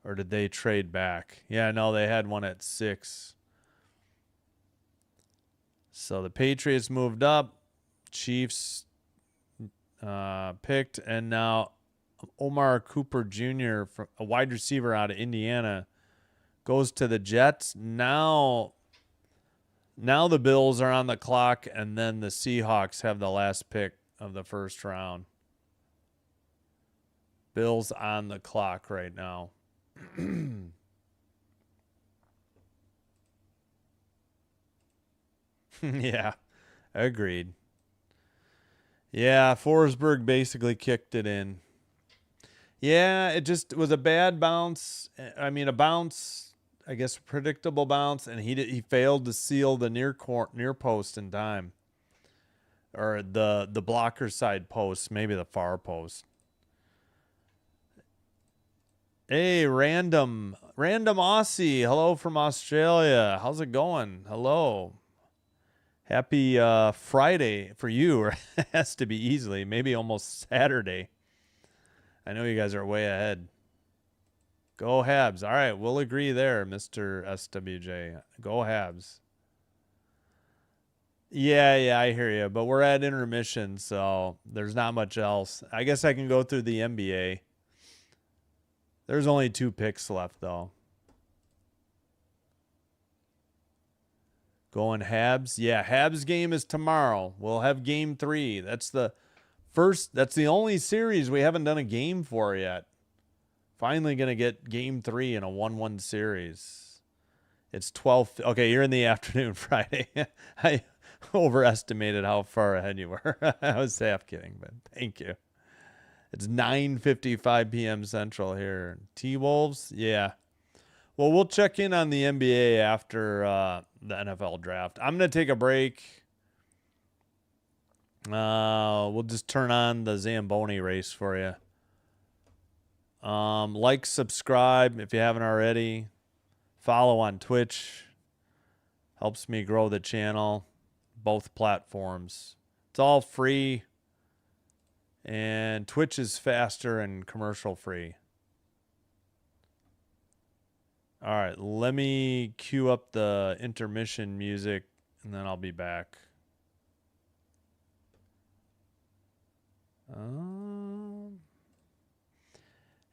Or did they trade back? Yeah, no, they had one at 6. So the Patriots moved up. Chiefs picked. And now Omar Cooper Jr., a wide receiver out of Indiana, goes to the Jets. Now the Bills are on the clock, and then the Seahawks have the last pick of the first round. Bills on the clock right now. Yeah, agreed. Yeah, Forsberg basically kicked it in. Yeah, it just was a bad bounce. I mean, a bounce, I guess, a predictable bounce, and he failed to seal the near post in time, or the blocker side post, maybe the far post. Hey, random Aussie, hello from Australia. How's it going? Hello. Happy Friday for you. It has to be easily, maybe almost Saturday. I know you guys are way ahead. Go Habs. All right, we'll agree there, Mr. SWJ. Go Habs. Yeah, I hear you. But we're at intermission, so there's not much else. I guess I can go through the NBA. There's only 2 picks left, though. Going Habs. Yeah, Habs game is tomorrow. We'll have game 3. That's the only series we haven't done a game for yet. Finally going to get game 3 in a 1-1 series. It's 12. Okay, you're in the afternoon Friday. I overestimated how far ahead you were. I was half kidding, but thank you. It's 9:55 p.m. Central here. T-Wolves, yeah. Well, we'll check in on the NBA after the NFL draft. I'm going to take a break. We'll just turn on the Zamboni race for you. Like, subscribe if you haven't already. Follow on Twitch. Helps me grow the channel. Both platforms. It's all free. And Twitch is faster and commercial free. All right, let me cue up the intermission music, and then I'll be back.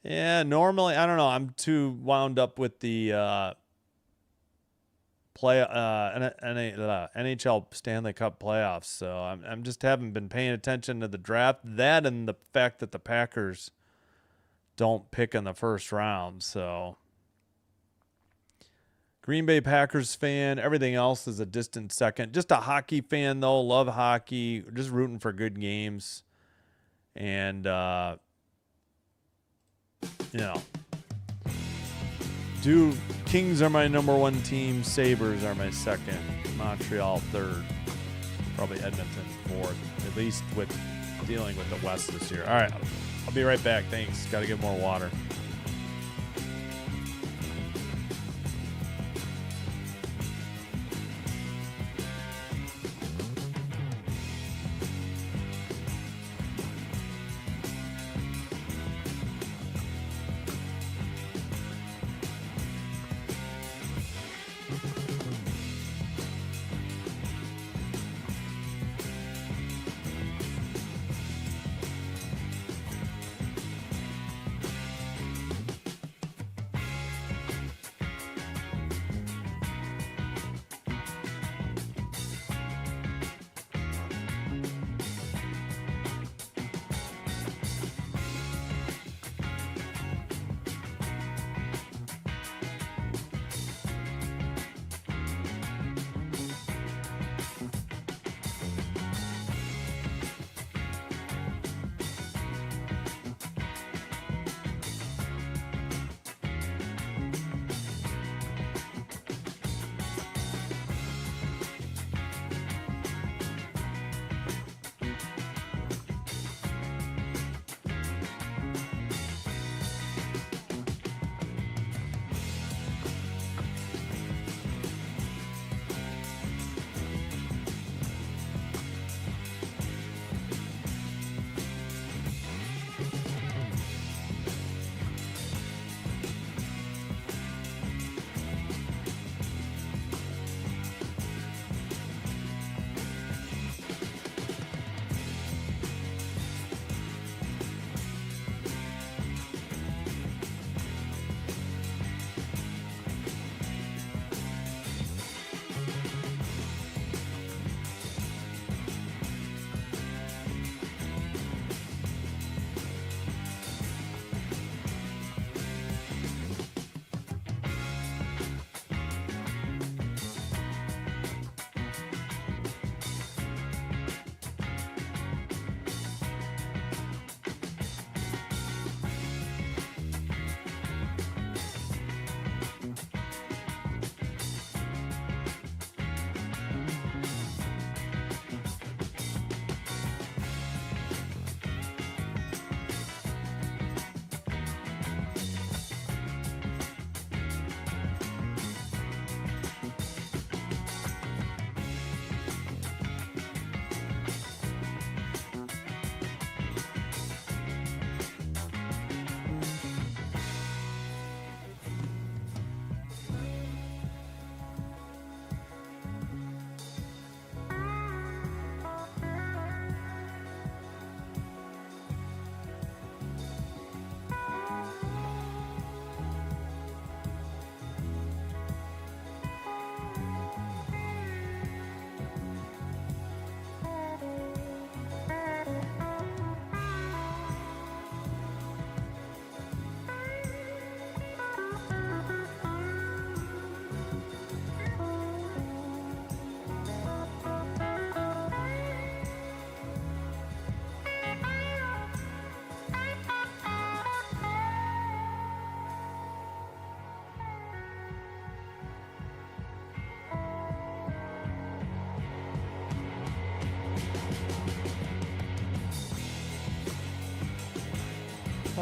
Yeah, normally, I don't know. I'm too wound up with the NHL Stanley Cup playoffs, so I'm just haven't been paying attention to the draft. That and the fact that the Packers don't pick in the first round, so... Green Bay Packers fan. Everything else is a distant second. Just a hockey fan, though. Love hockey. Just rooting for good games. And, Kings are my number one team. Sabres are my second. Montreal third. Probably Edmonton fourth. At least with dealing with the West this year. All right. I'll be right back. Thanks. Got to get more water.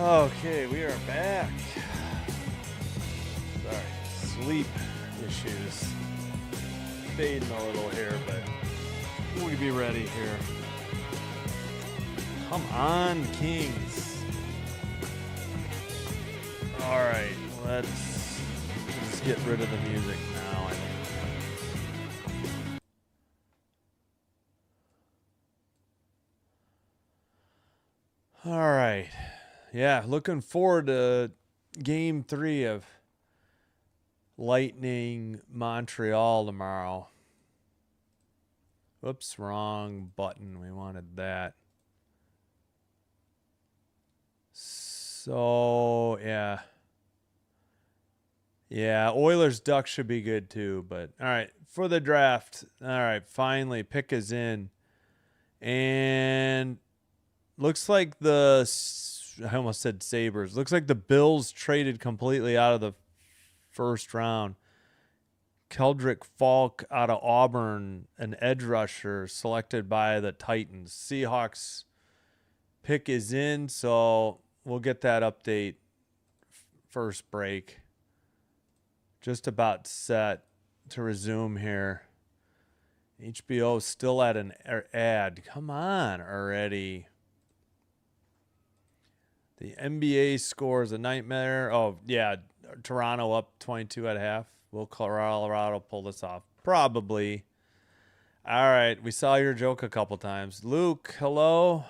Okay, we are back. Sorry, sleep issues. Fading a little here, but we'll be ready here. Come on, Kings. All right, let's just get rid of the music now, I think. All right. Yeah, looking forward to Game 3 of Lightning Montreal tomorrow. Whoops, wrong button. We wanted that. So, yeah. Yeah, Oilers Ducks should be good too. But, all right, for the draft. All right, finally, pick is in. And looks like I almost said Sabres. Looks like the Bills traded completely out of the first round. Keldrick Falk out of Auburn, an edge rusher selected by the Titans. Seahawks pick is in, so we'll get that update first break. Just about set to resume here. HBO still at an ad. Come on already. The NBA score is a nightmare. Oh, yeah. Toronto up 22 at half. Will Colorado pull this off? Probably. All right. We saw your joke a couple times. Luke, hello.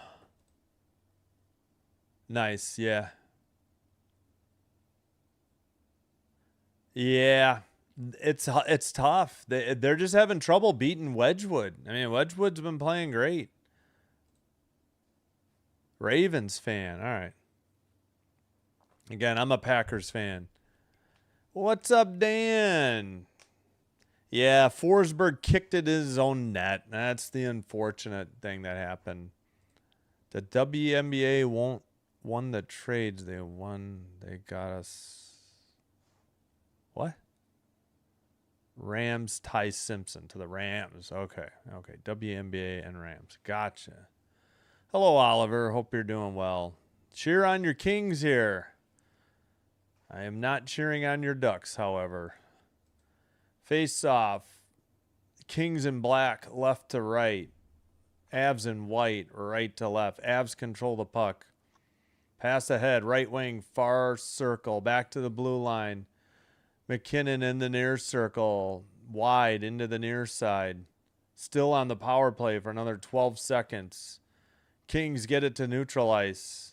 Nice. Yeah. Yeah. It's tough. They're just having trouble beating Wedgwood. I mean, Wedgwood's been playing great. Ravens fan. All right. Again, I'm a Packers fan. What's up, Dan? Yeah, Forsberg kicked it in his own net. That's the unfortunate thing that happened. The WNBA won the trades. They got us. What? Rams, Ty Simpson to the Rams. Okay. WNBA and Rams. Gotcha. Hello, Oliver. Hope you're doing well. Cheer on your Kings here. I am not cheering on your Ducks, however. Face off. Kings in black, left to right. Avs in white, right to left. Avs control the puck. Pass ahead, right wing, far circle, back to the blue line. McKinnon in the near circle, wide into the near side. Still on the power play for another 12 seconds. Kings get it to neutral ice.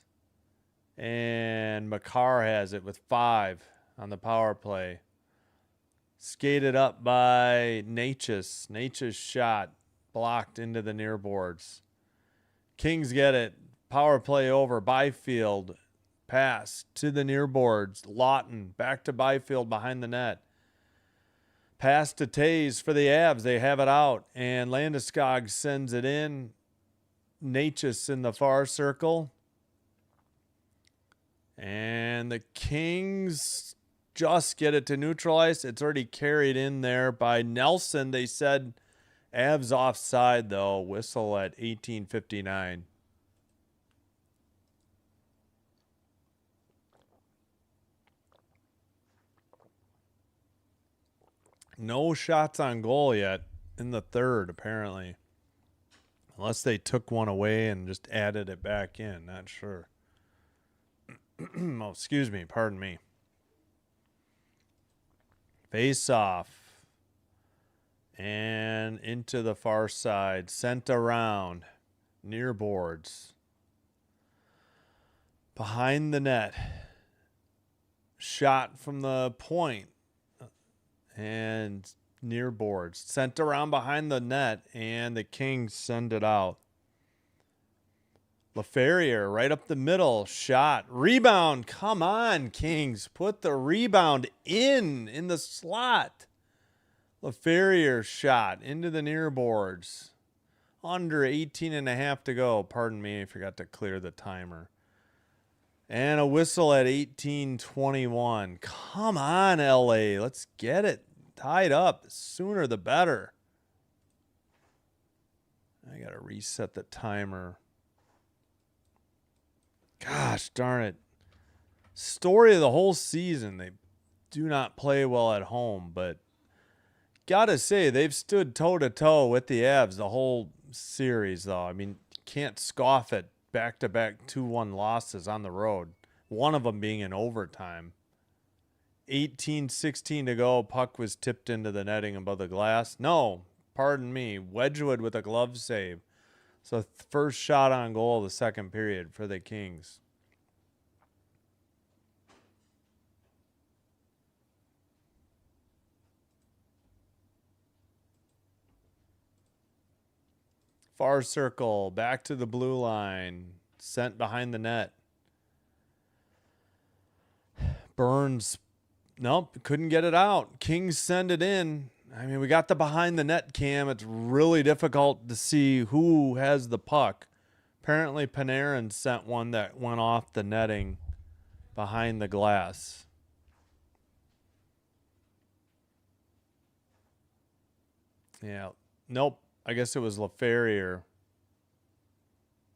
And Makar has it with 5 on the power play. Skated up by Natchez. Natchez shot blocked into the near boards. Kings get it. Power play over. Byfield. Pass to the near boards. Lawton back to Byfield behind the net. Pass to Tays for the Avs. They have it out. And Landeskog sends it in. Natchez in the far circle. And the Kings just get it to neutral ice. It's already carried in there by Nelson. They said Avs offside, though. Whistle at 18:59. No shots on goal yet in the third, apparently. Unless they took one away and just added it back in. Not sure. Oh, excuse me. Pardon me. Face off. And into the far side. Sent around. Near boards. Behind the net. Shot from the point. And near boards. Sent around behind the net. And the Kings send it out. LaFerriere right up the middle. Shot. Rebound. Come on, Kings. Put the rebound in the slot. LaFerriere shot into the near boards. Under 18.5 to go. Pardon me, I forgot to clear the timer. And a whistle at 18:21. Come on, LA. Let's get it tied up. The sooner the better. I got to reset the timer. Gosh darn it. Story of the whole season. They do not play well at home, but gotta say they've stood toe to toe with the Avs the whole series, though. I mean, can't scoff at back-to-back 2-1 losses on the road. One of them being in overtime. 18:16 to go. Puck was tipped into the netting above the glass. No, pardon me. Wedgwood with a glove save. So first shot on goal of the second period for the Kings. Far circle, back to the blue line, sent behind the net. Burns, nope, couldn't get it out. Kings send it in. I mean, we got the behind the net cam. It's really difficult to see who has the puck. Apparently, Panarin sent one that went off the netting behind the glass. Yeah, nope. I guess it was LaFerrier.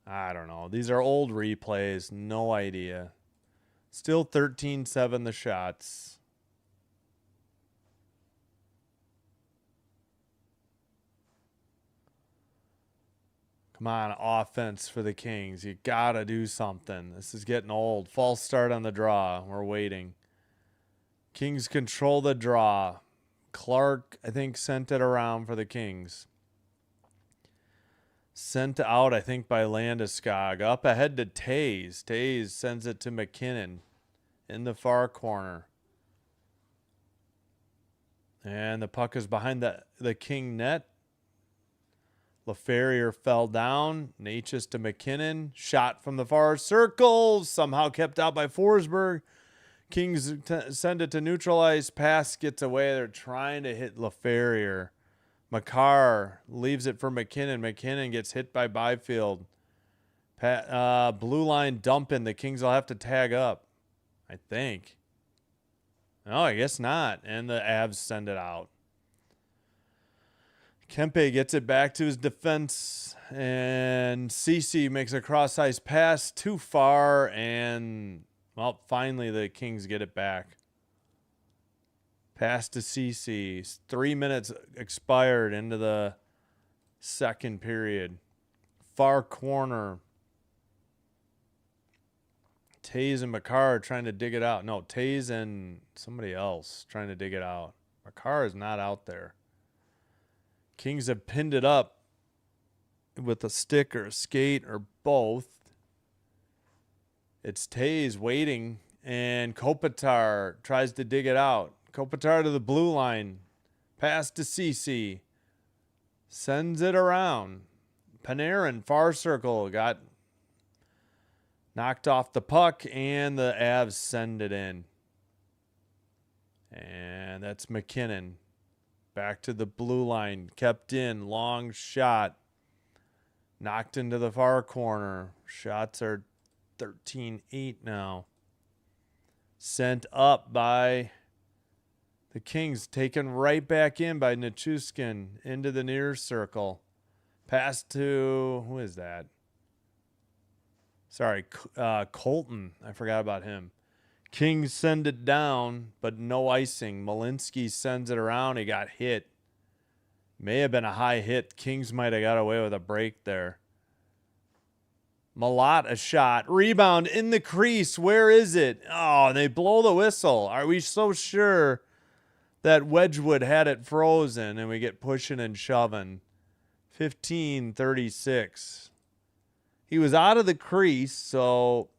I don't know. These are old replays. No idea. Still 13-7 the shots. Come on, offense for the Kings. You got to do something. This is getting old. False start on the draw. We're waiting. Kings control the draw. Clark, I think, sent it around for the Kings. Sent out, I think, by Landeskog. Up ahead to Tays. Tays sends it to McKinnon in the far corner. And the puck is behind the King net. LaFerrier fell down. Natchez to McKinnon. Shot from the far circle. Somehow kept out by Forsberg. Kings send it to neutralize. Pass gets away. They're trying to hit LaFerrier. Makar leaves it for McKinnon. McKinnon gets hit by Byfield. Blue line dumping. The Kings will have to tag up, I think. No, I guess not. And the Avs send it out. Kempe gets it back to his defense. And Ceci makes a cross-ice pass too far. And, well, finally the Kings get it back. Pass to Ceci. 3 minutes expired into the second period. Far corner. Tays and Makar trying to dig it out. No, Tays and somebody else trying to dig it out. Makar is not out there. Kings have pinned it up with a stick or a skate or both. It's Tays waiting, and Kopitar tries to dig it out. Kopitar to the blue line. Pass to Ceci. Sends it around. Panarin, far circle, got knocked off the puck, and the Avs send it in. And that's McKinnon. Back to the blue line. Kept in. Long shot. Knocked into the far corner. Shots are 13-8 now. Sent up by the Kings, taken right back in by Nichushkin into the near circle. Pass to, who is that? Sorry, Colton. I forgot about him. Kings send it down, but no icing. Malinsky sends it around. He got hit. May have been a high hit. Kings might have got away with a break there. Malott, a shot. Rebound in the crease. Where is it? Oh, they blow the whistle. Are we so sure that Wedgwood had it frozen and we get pushing and shoving? 15-36. He was out of the crease, so,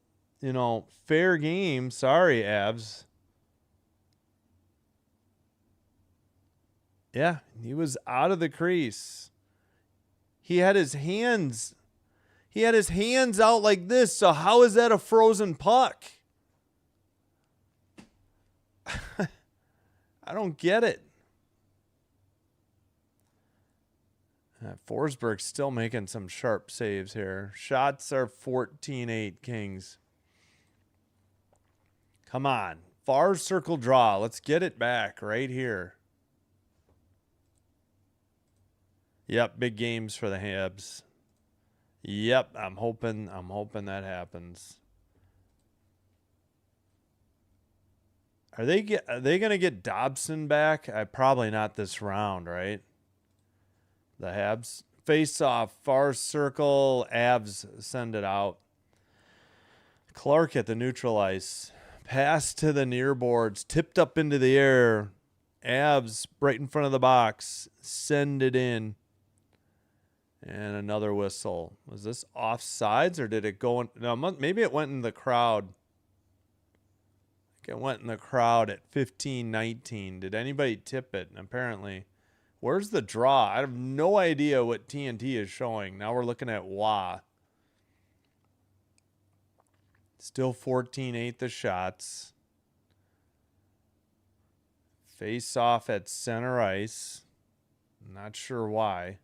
you know, fair game. Sorry, Avs. Yeah, he was out of the crease. He had his hands out like this, so how is that a frozen puck? I don't get it. Forsberg's still making some sharp saves here. Shots are 14-8 Kings. Come on. Far circle draw. Let's get it back right here. Yep, big games for the Habs. Yep, I'm hoping that happens. Are they going to get Dobson back? Probably not this round, right? The Habs face off, far circle, Avs send it out. Clark at the neutral ice. Pass to the near boards, tipped up into the air. Avs right in front of the box. Send it in. And another whistle. Was this offsides or did it go in? No, maybe it went in the crowd. I think it went in the crowd at 15-19. Did anybody tip it? Apparently. Where's the draw? I have no idea what TNT is showing. Now we're looking at WA. Still 14-8 the shots. Face off at center ice. Not sure why.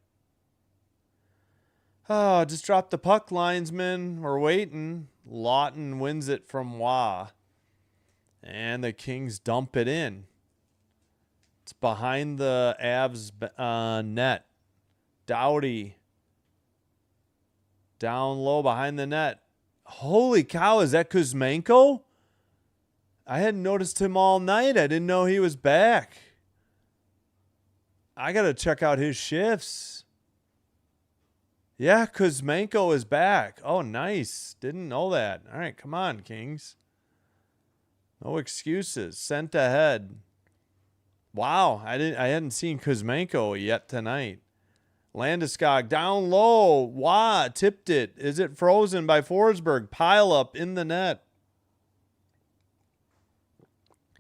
Oh, just dropped the puck, linesman. We're waiting. Lawton wins it from Wah. And the Kings dump it in. It's behind the Avs net. Doughty. Down low behind the net. Holy cow, is that Kuzmenko? I hadn't noticed him all night. I didn't know he was back. I got to check out his shifts. Yeah, Kuzmenko is back. Oh, nice. Didn't know that. All right, come on, Kings. No excuses. Sent ahead. Wow, I hadn't seen Kuzmenko yet tonight. Landeskog down low. Wah, tipped it. Is it frozen by Forsberg? Pile up in the net.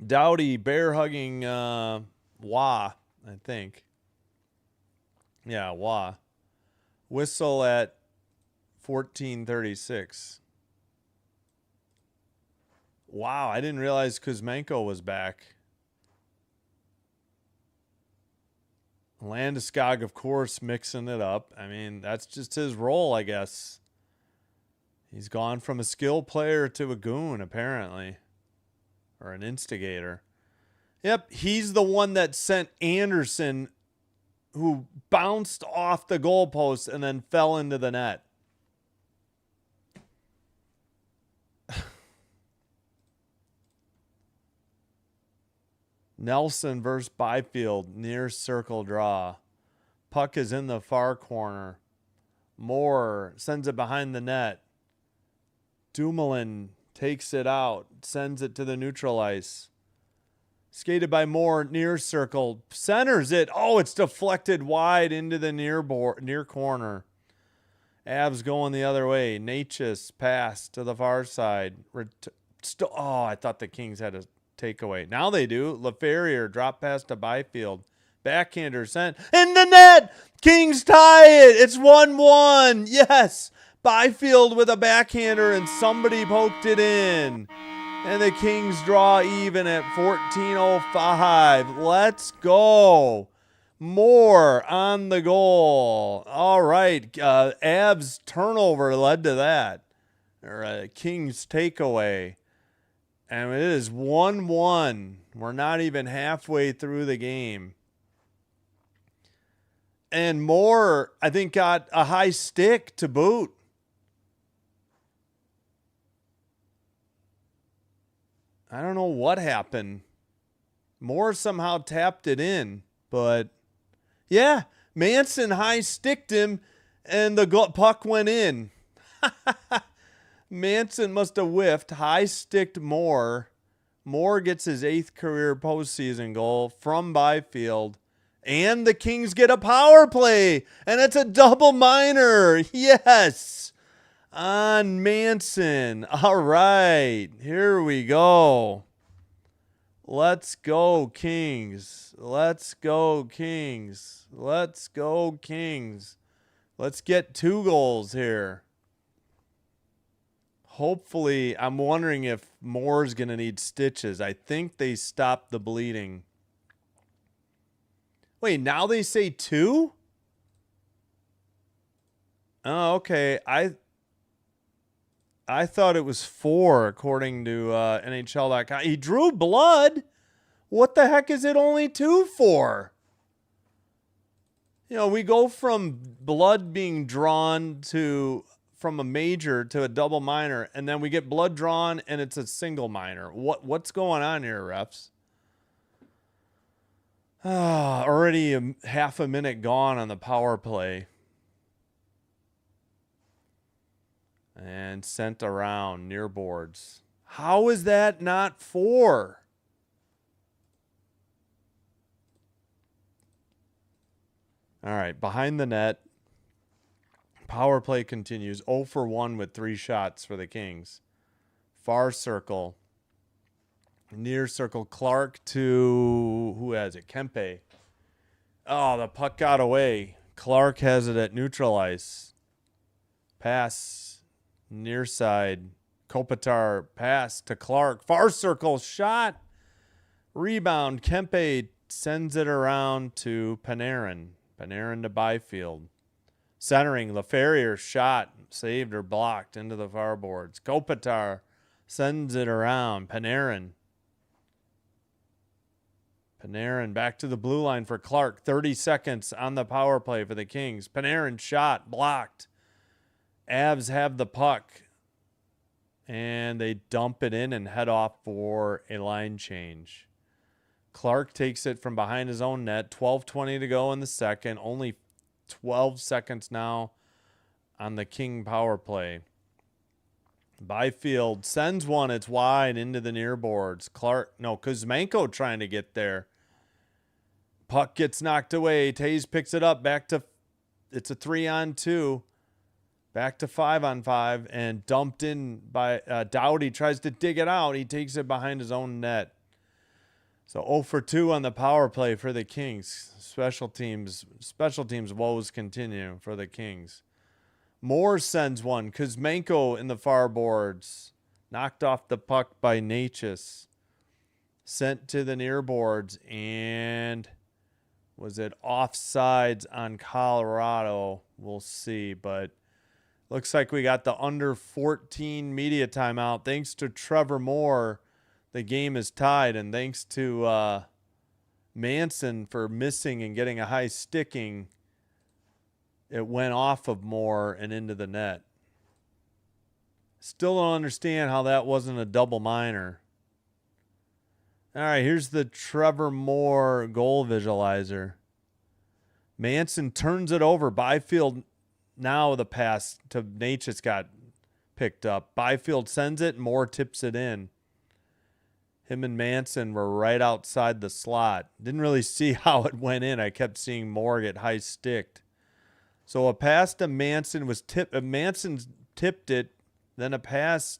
Doughty bear hugging Wah, I think. Yeah, Wah. Whistle at 14:36. Wow, I didn't realize Kuzmenko was back. Landeskog, of course, mixing it up. I mean, that's just his role, I guess. He's gone from a skill player to a goon, apparently. Or an instigator. Yep, he's the one that sent Anderson, who bounced off the goalpost and then fell into the net. Nelson versus Byfield, near circle draw. Puck is in the far corner. Moore sends it behind the net. Dumoulin takes it out, sends it to the neutral ice. Skated by Moore, near circle, centers it. Oh, it's deflected wide into the near corner. Avs going the other way. Natchez pass to the far side. Oh, I thought the Kings had a takeaway. Now they do. LaFerrier drop pass to Byfield. Backhander sent in the net. Kings tie it. It's 1-1. Yes. Byfield with a backhander and somebody poked it in. And the Kings draw even at 14:05. Let's go. Moore on the goal. All right. Avs turnover led to that. Or Kings takeaway. And it is 1-1. We're not even halfway through the game. And Moore, I think, got a high stick to boot. I don't know what happened. Moore somehow tapped it in. But, yeah, Manson high sticked him, and the puck went in. Manson must have whiffed, high-sticked Moore. Moore gets his 8th career postseason goal from Byfield. And the Kings get a power play. And it's a double minor. Yes. On Manson. All right. Here we go. Let's go, Kings. Let's go, Kings. Let's go, Kings. Let's get 2 goals here. Hopefully, I'm wondering if Moore's going to need stitches. I think they stopped the bleeding. Wait, now they say 2? Oh, okay. I thought it was 4, according to NHL.com. He drew blood. What the heck is it only 2 for? You know, we go from blood being drawn from from a major to a double minor, and then we get blood drawn and it's a single minor. What's going on here, refs? Already half a minute gone on the power play. And sent around near boards. How is that not 4? All right, behind the net. Power play continues. 0 for 1 with 3 shots for the Kings. Far circle. Near circle. Clark to, who has it? Kempe. Oh, the puck got away. Clark has it at neutral ice. Pass. Near side. Kopitar pass to Clark. Far circle shot. Rebound. Kempe sends it around to Panarin. Panarin to Byfield. Centering. LaFerrier shot. Saved or blocked into the far boards. Kopitar sends it around. Panarin. Panarin back to the blue line for Clark. 30 seconds on the power play for the Kings. Panarin shot. Blocked. Avs have the puck. And they dump it in and head off for a line change. Clark takes it from behind his own net. 12:20 to go in the second. Only 12 seconds now on the King power play. Byfield sends one. It's wide into the near boards. Kuzmenko trying to get there. Puck gets knocked away. Taves picks it up. It's a 3-on-2. Back to 5-on-5 and dumped in by Doughty. Tries to dig it out. He takes it behind his own net. So 0 for 2 on the power play for the Kings. Special teams woes continue for the Kings. Moore sends one. Kuzmenko in the far boards. Knocked off the puck by Natchez. Sent to the near boards. And was it offsides on Colorado? We'll see. But looks like we got the under 14 media timeout. Thanks to Trevor Moore, the game is tied. And thanks to Manson for missing and getting a high sticking. It went off of Moore and into the net. Still don't understand how that wasn't a double minor. All right, here's the Trevor Moore goal visualizer. Manson turns it over. Byfield, now the pass to Natchez got picked up. Byfield sends it. Moore tips it in. Him and Manson were right outside the slot. Didn't really see how it went in. I kept seeing Moore get high sticked. So a pass to Manson was tipped. Manson tipped it. Then a pass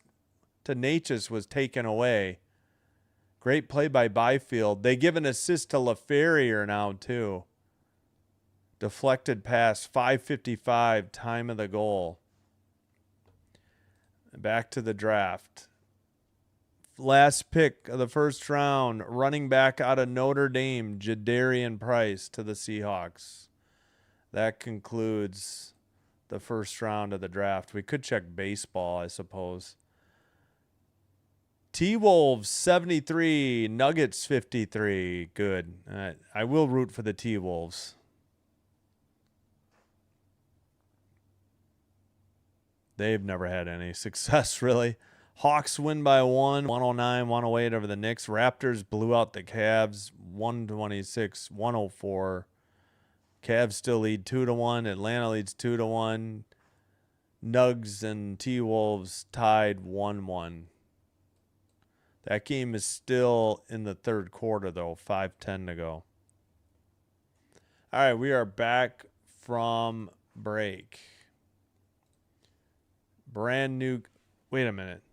to Natchez was taken away. Great play by Byfield. They give an assist to LaFerrier now too. Deflected pass, 5:55, time of the goal. Back to the draft. Last pick of the first round, running back out of Notre Dame, Jadarian Price to the Seahawks. That concludes the first round of the draft. We could check baseball, I suppose. T-Wolves 73, Nuggets 53. Good. I will root for the T-Wolves. They've never had any success, really. Hawks win by 109-108 over the Knicks. Raptors blew out the Cavs 126-104. Cavs still lead 2-1. Atlanta leads 2-1. Nugs and T-Wolves tied 1-1. That game is still in the third quarter, though. 5:10 to go. All right, we are back from break. Brand new. Wait a minute.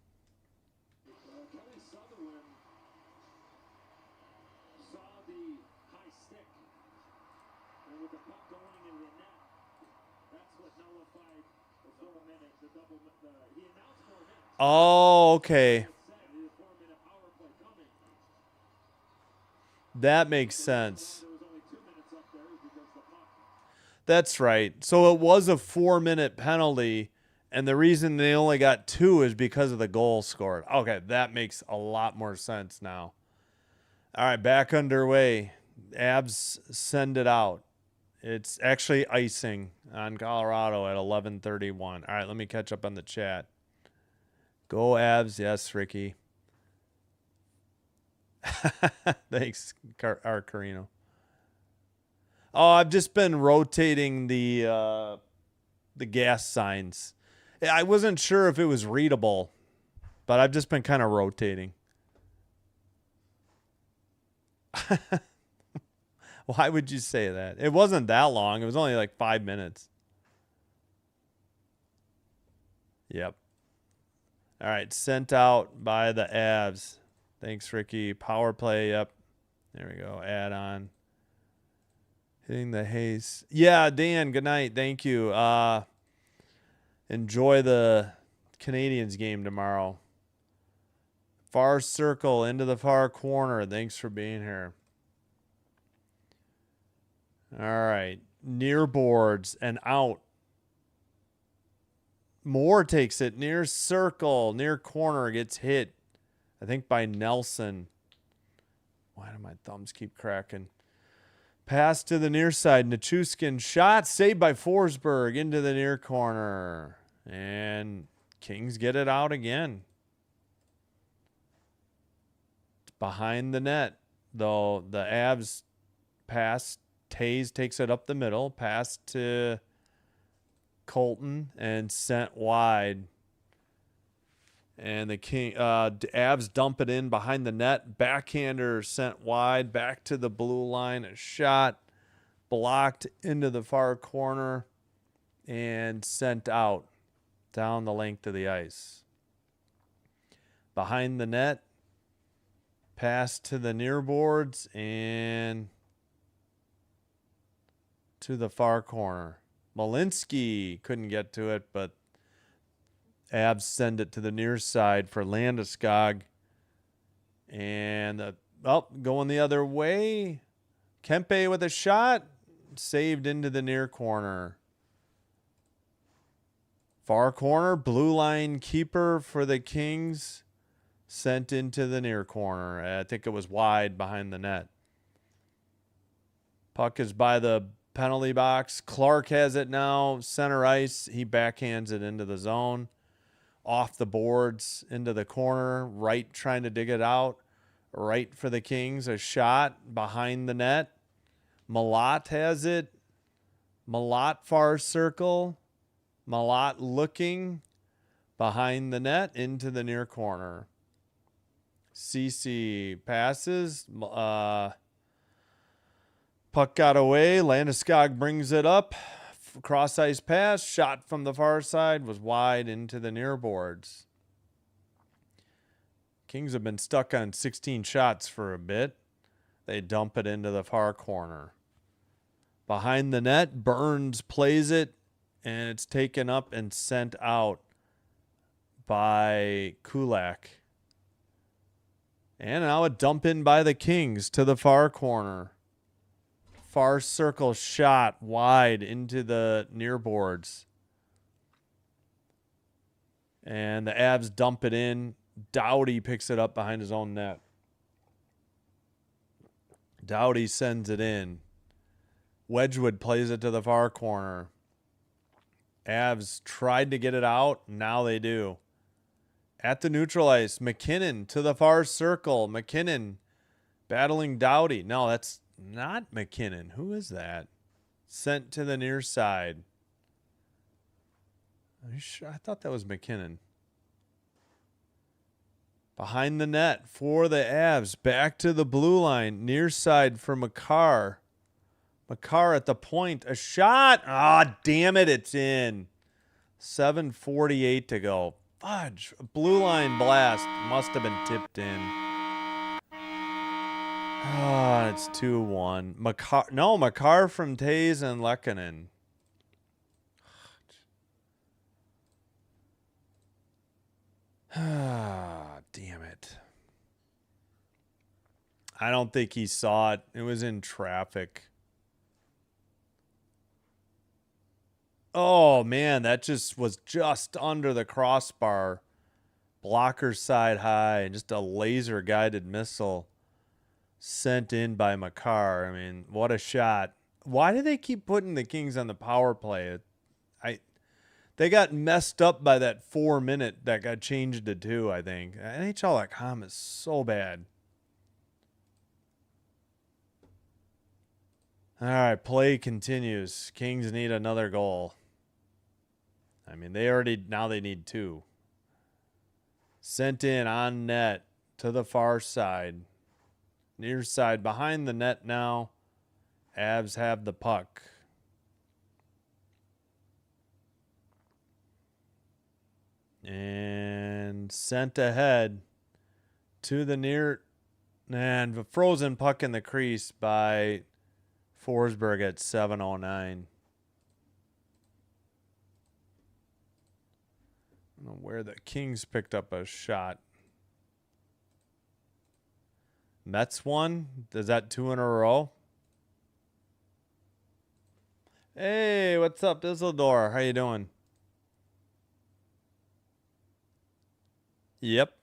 Oh, okay. That makes sense. That's right. So it was a 4-minute penalty, and the reason they only got 2 is because of the goal scored. Okay, that makes a lot more sense now. All right, back underway. Abs send it out. It's actually icing on Colorado at 11:31. All right, let me catch up on the chat. Go Avs. Yes, Ricky. Thanks, Carino. Oh, I've just been rotating the gas signs. I wasn't sure if it was readable, but I've just been kind of rotating. Why would you say that? It wasn't that long. It was only like 5 minutes. Yep. All right, sent out by the Avs. Thanks, Ricky. Power play. Yep. There we go. Add on. Hitting the haze. Yeah, Dan, good night. Thank you. Enjoy the Canadiens game tomorrow. Far circle into the far corner. Thanks for being here. All right. Near boards and out. Moore takes it. Near circle. Near corner. Gets hit. I think by Nelson. Why do my thumbs keep cracking? Pass to the near side. Nichushkin shot. Saved by Forsberg into the near corner. And Kings get it out again. It's behind the net. Though the Avs pass. Taze takes it up the middle. Pass to Colton and sent wide. And the Avs dump it in behind the net. Backhander sent wide. Back to the blue line. A shot blocked into the far corner and sent out down the length of the ice. Behind the net. Pass to the near boards and to the far corner. Malinsky couldn't get to it, but Avs send it to the near side for Landeskog. And going the other way. Kempe with a shot. Saved into the near corner. Far corner. Blue line keeper for the Kings. Sent into the near corner. I think it was wide behind the net. Puck is by the penalty box. Clark has it now. Center ice. He backhands it into the zone. Off the boards into the corner. Right trying to dig it out. Right for the Kings. A shot behind the net. Malott has it. Malott far circle. Malott looking behind the net into the near corner. CC passes. Puck got away. Landeskog brings it up. Cross ice pass. Shot from the far side was wide into the near boards. Kings have been stuck on 16 shots for a bit. They dump it into the far corner. Behind the net, Burns plays it, and it's taken up and sent out by Kulak. And now a dump in by the Kings to the far corner. Far circle shot wide into the near boards. And the Avs dump it in. Doughty picks it up behind his own net. Doughty sends it in. Wedgwood plays it to the far corner. Avs tried to get it out. Now they do. At the neutral ice, McKinnon to the far circle. McKinnon battling Doughty. No, that's not McKinnon. Who is that? Sent to the near side. Are you sure? I thought that was McKinnon. Behind the net for the Avs. Back to the blue line. Near side for Makar. Makar at the point. A shot. Ah, damn it. It's in. 7:48 to go. Fudge. Blue line blast. Must have been tipped in. Ah, it's 2-1. Makar from Taze and Lehkonen. Ah, damn it. I don't think he saw it. It was in traffic. Oh, man, that just was just under the crossbar. Blocker side high, and just a laser-guided missile sent in by Makar. I mean, what a shot. Why do they keep putting the Kings on the power play? They got messed up by that 4-minute that got changed to 2, I think. NHL.com is so bad. All right, play continues. Kings need another goal. I mean, now they need 2. Sent in on net to the far side. Near side behind the net now. Avs have the puck. And sent ahead to the near, and the frozen puck in the crease by Forsberg at 7:09. I don't know where the Kings picked up a shot. Mets won? Is that 2 in a row? Hey, what's up, Isildur? How you doing? Yep.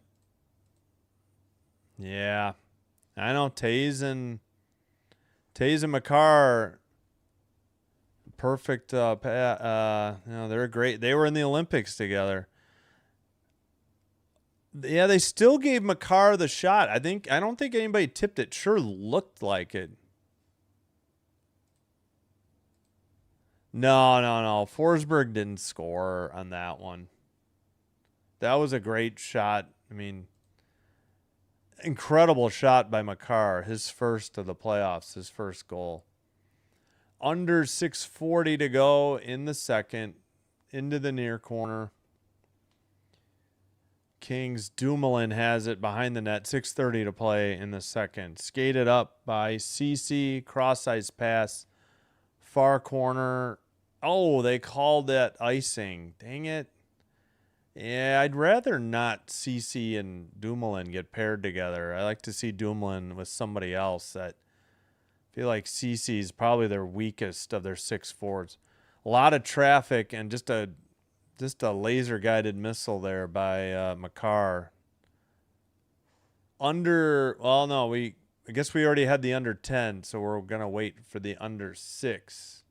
Yeah. I know Taze and Makar, perfect. They're great. They were in the Olympics together. Yeah, they still gave Makar the shot. I don't think anybody tipped it. Sure looked like it. No. Forsberg didn't score on that one. That was a great shot. I mean, incredible shot by Makar. His first of the playoffs, his first goal. Under 6:40 to go in the second. Into the near corner. Kings, Dumoulin has it behind the net. 6:30 to play in the second. Skated up by CC. Cross-ice pass. Far corner. Oh, they called that icing. Dang it. Yeah, I'd rather not CC and Dumoulin get paired together. I like to see Dumoulin with somebody else. I feel like CC is probably their weakest of their 6 forwards. A lot of traffic and just a laser-guided missile there by Makar. I guess we already had the under 10, so we're going to wait for the under 6.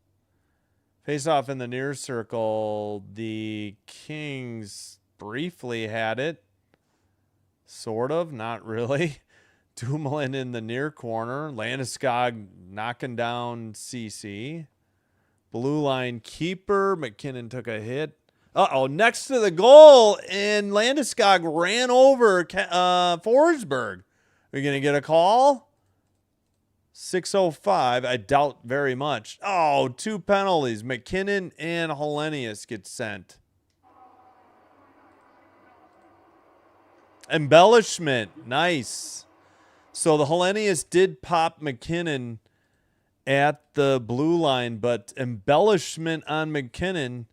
Face off in the near circle. The Kings briefly had it. Sort of, not really. Dumoulin in the near corner. Landeskog knocking down CC. Blue line keeper. McKinnon took a hit. Next to the goal, and Landeskog ran over Forsberg. Are we going to get a call? 6:05. I doubt very much. 2 penalties. McKinnon and Hellenius get sent. Embellishment. Nice. So the Hellenius did pop McKinnon at the blue line, but embellishment on McKinnon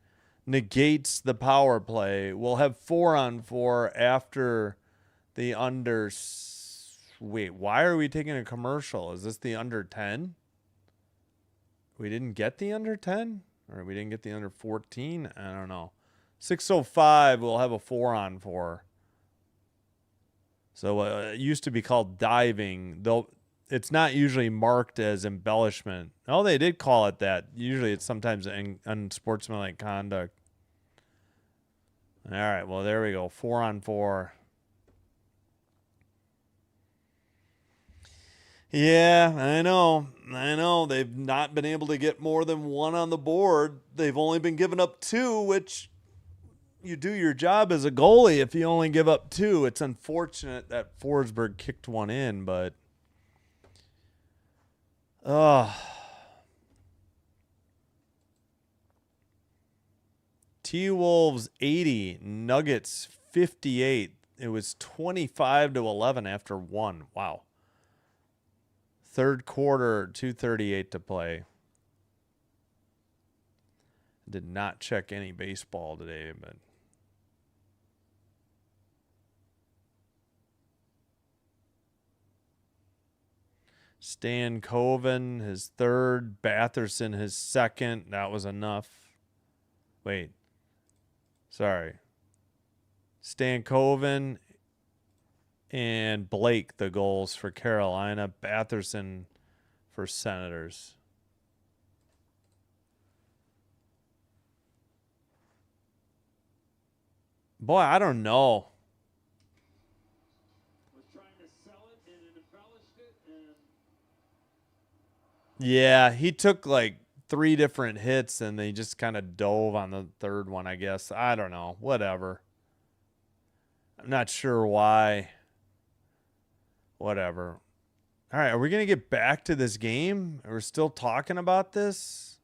negates the power play. We'll have 4-on-4 after the under. Wait, why are we taking a commercial? Is this the under 10? We didn't get the under 10? Or we didn't get the under 14? I don't know. 6:05, we'll have a 4-on-4. So it used to be called diving, though it's not usually marked as embellishment. Oh, they did call it that. Usually it's sometimes unsportsmanlike conduct. All right, well, there we go. 4-on-4. Yeah, I know. They've not been able to get more than 1 on the board. They've only been giving up 2, which you do your job as a goalie if you only give up 2. It's unfortunate that Forsberg kicked 1 in, but T-Wolves 80, Nuggets 58. It was 25-11 after 1. Wow. Third quarter, 2:38 to play. Did not check any baseball today, but Stan Coven, his third. Batherson, his second. That was enough. Wait. Sorry. Stan Coven and Blake, the goals for Carolina. Batherson for Senators. Boy, I don't know. Yeah, he took like 3 different hits and they just kind of dove on the third one, I guess. I don't know. Whatever. I'm not sure why. Whatever. All right, are we going to get back to this game? We're still talking about this?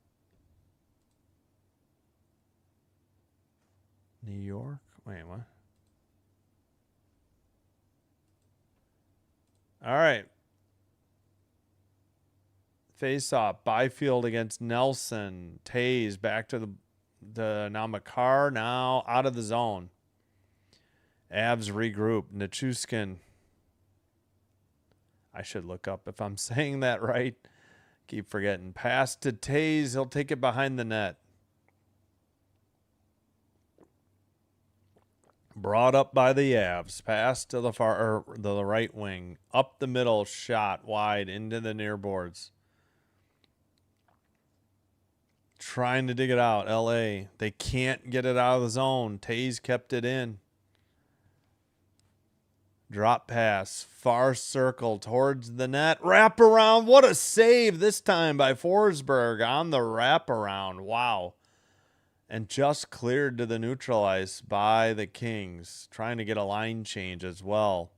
New York? Wait, what? All right. Face off. Byfield against Nelson. Tays back to the now Makar now out of the zone. Avs regroup. Nichushkin. I should look up if I'm saying that right. Keep forgetting. Pass to Tays. He'll take it behind the net. Brought up by the Avs. Pass to the the right wing. Up the middle. Shot wide into the near boards. Trying to dig it out. LA. They can't get it out of the zone. Tays kept it in. Drop pass. Far circle towards the net. Wrap around. What a save this time by Forsberg on the wraparound. Wow. And just cleared to the neutral ice by the Kings. Trying to get a line change as well.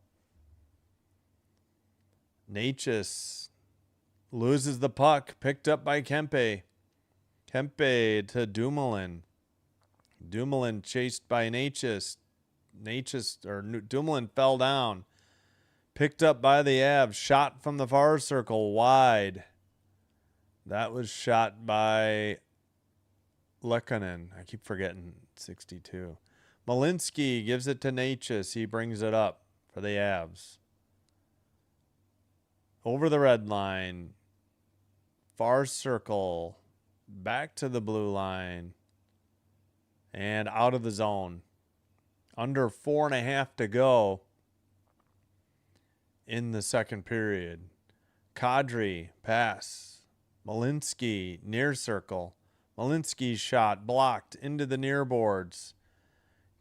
Natchez loses the puck. Picked up by Kempe. Kempe to Dumoulin. Dumoulin chased by Natchez. Dumoulin fell down. Picked up by the Avs. Shot from the far circle wide. That was shot by Lehkonen. I keep forgetting 62. Malinsky gives it to Natchez. He brings it up for the Avs. Over the red line. Far circle. Back to the blue line. And out of the zone. Under 4.5 to go in the second period. Kadri, pass. Malinsky, near circle. Malinsky's shot blocked into the near boards.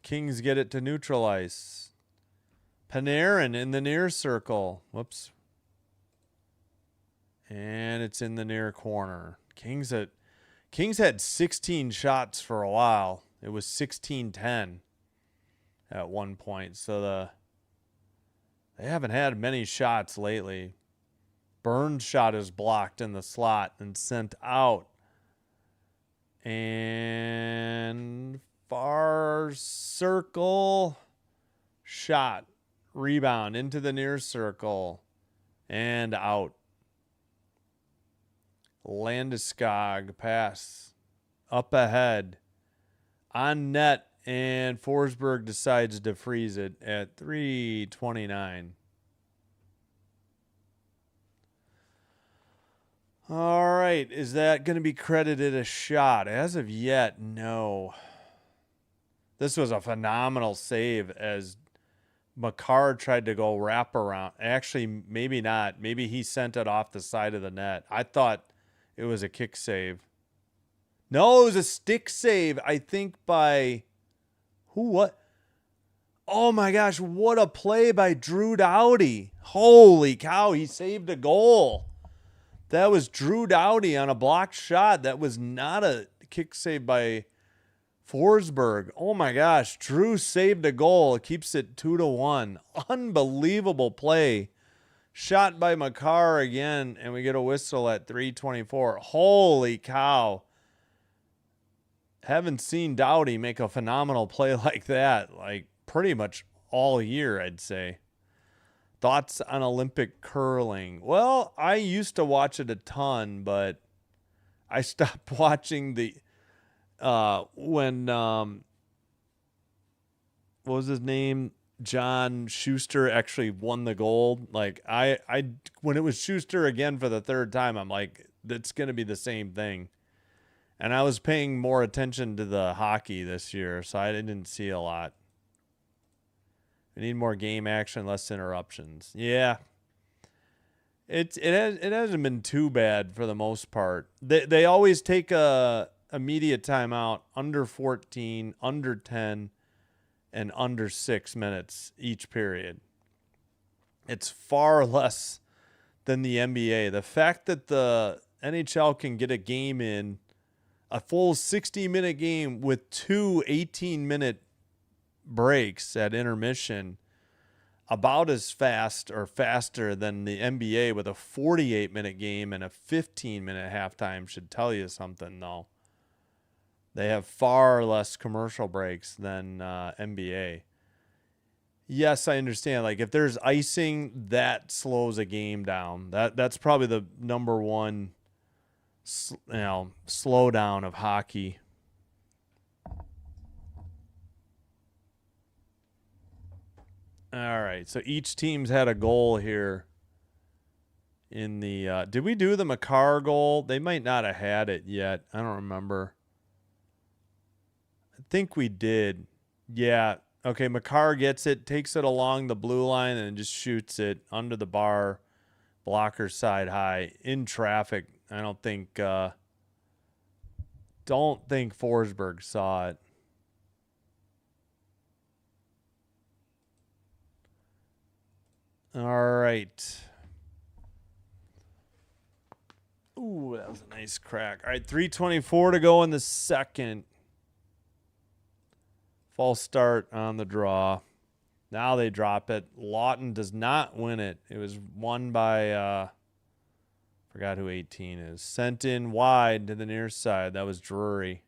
Kings get it to neutral ice. Panarin in the near circle. Whoops. And it's in the near corner. Kings had 16 shots for a while. It was 16-10 at one point. So they haven't had many shots lately. Burns' shot is blocked in the slot and sent out. And far circle shot. Rebound into the near circle and out. Landeskog pass up ahead on net, and Forsberg decides to freeze it at 3:29. All right, is that going to be credited a shot? As of yet, no. This was a phenomenal save as Makar tried to go wrap around. Actually, maybe not. Maybe he sent it off the side of the net. I thought it was a kick save. No, it was a stick save, I think, by who? What? Oh my gosh, what a play by Drew Doughty. Holy cow, he saved a goal. That was Drew Doughty on a blocked shot. That was not a kick save by Forsberg. Oh my gosh, Drew saved a goal. It keeps it 2-1. Unbelievable play. Shot by Makar again, and we get a whistle at 3:24. Holy cow. Haven't seen Doughty make a phenomenal play like that, like pretty much all year, I'd say. Thoughts on Olympic curling? Well, I used to watch it a ton, but I stopped watching the when what was his name? John Schuster actually won the gold. Like I when it was Schuster again for the third time, I'm like, that's gonna be the same thing. And I was paying more attention to the hockey this year, so I didn't see a lot. We need more game action, less interruptions. Yeah. It hasn't been too bad for the most part. They always take a immediate timeout under 14, under 10, and under 6 minutes each period. It's far less than the NBA. The fact that the NHL can get a game in, a full 60-minute game with 2 18-minute breaks at intermission, about as fast or faster than the NBA with a 48-minute game and a 15-minute halftime, should tell you something, though. They have far less commercial breaks than NBA. Yes, I understand. Like, if there's icing, that slows a game down. That's probably the number one, slowdown of hockey. All right, so each team's had a goal here in the did we do the Makar goal? They might not have had it yet. I don't remember. I think we did. Yeah. Okay, Makar gets it, takes it along the blue line, and just shoots it under the bar, blocker side high, in traffic. I don't think Forsberg saw it. All right. Ooh, that was a nice crack. All right, 3:24 to go in the second. False start on the draw. Now they drop it. Lawton does not win it. It was won by, forgot who 18 is. Sent in wide to the near side. That was Drury.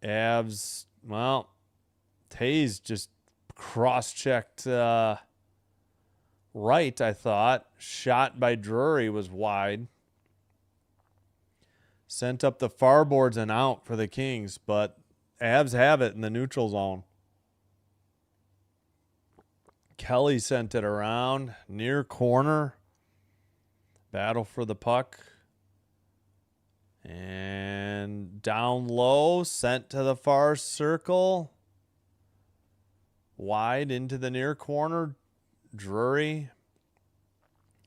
Avs, well, Tays just cross-checked right, I thought. Shot by Drury was wide. Sent up the far boards and out for the Kings, but Avs have it in the neutral zone. Kelly sent it around. Near corner. Battle for the puck. And down low. Sent to the far circle. Wide into the near corner. Drury.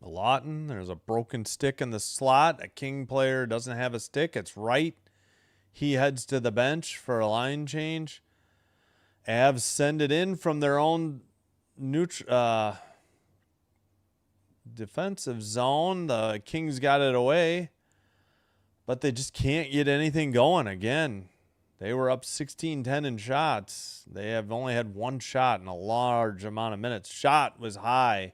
Lawton. There's a broken stick in the slot. A King player doesn't have a stick. It's right. He heads to the bench for a line change. Avs send it in from their own defensive zone. The Kings got it away, but they just can't get anything going again. They were up 16-10 in shots. They have only had one shot in a large amount of minutes. Shot was high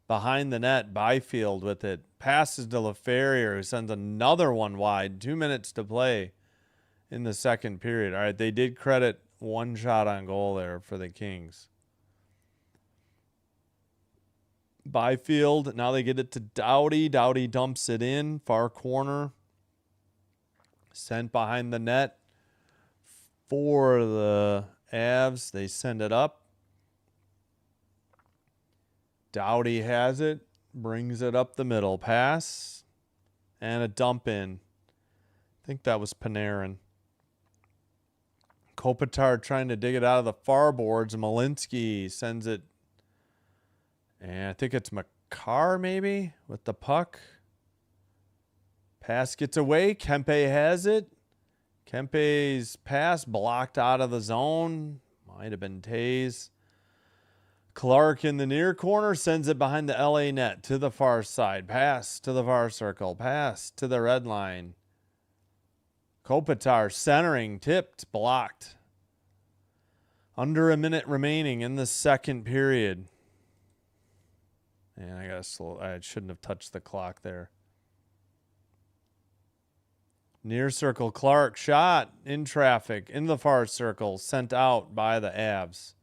behind the net. Byfield with it. Passes to LaFerrier, who sends another one wide. 2 minutes to play in the second period. All right, they did credit one shot on goal there for the Kings. Byfield, now they get it to Doughty. Doughty dumps it in, far corner. Sent behind the net for the Avs. They send it up. Doughty has it, brings it up the middle. Pass and a dump in. I think that was Panarin. Kopitar trying to dig it out of the far boards. Malinsky sends it. And I think it's Makar maybe with the puck. Pass gets away. Kempe has it. Kempe's pass blocked out of the zone. Might have been Tays. Clark in the near corner sends it behind the LA net to the far side. Pass to the far circle. Pass to the red line. Kopitar centering, tipped, blocked. Under a minute remaining in the second period. And I shouldn't have touched the clock there. Near circle, Clark shot in traffic in the far circle, sent out by the Avs.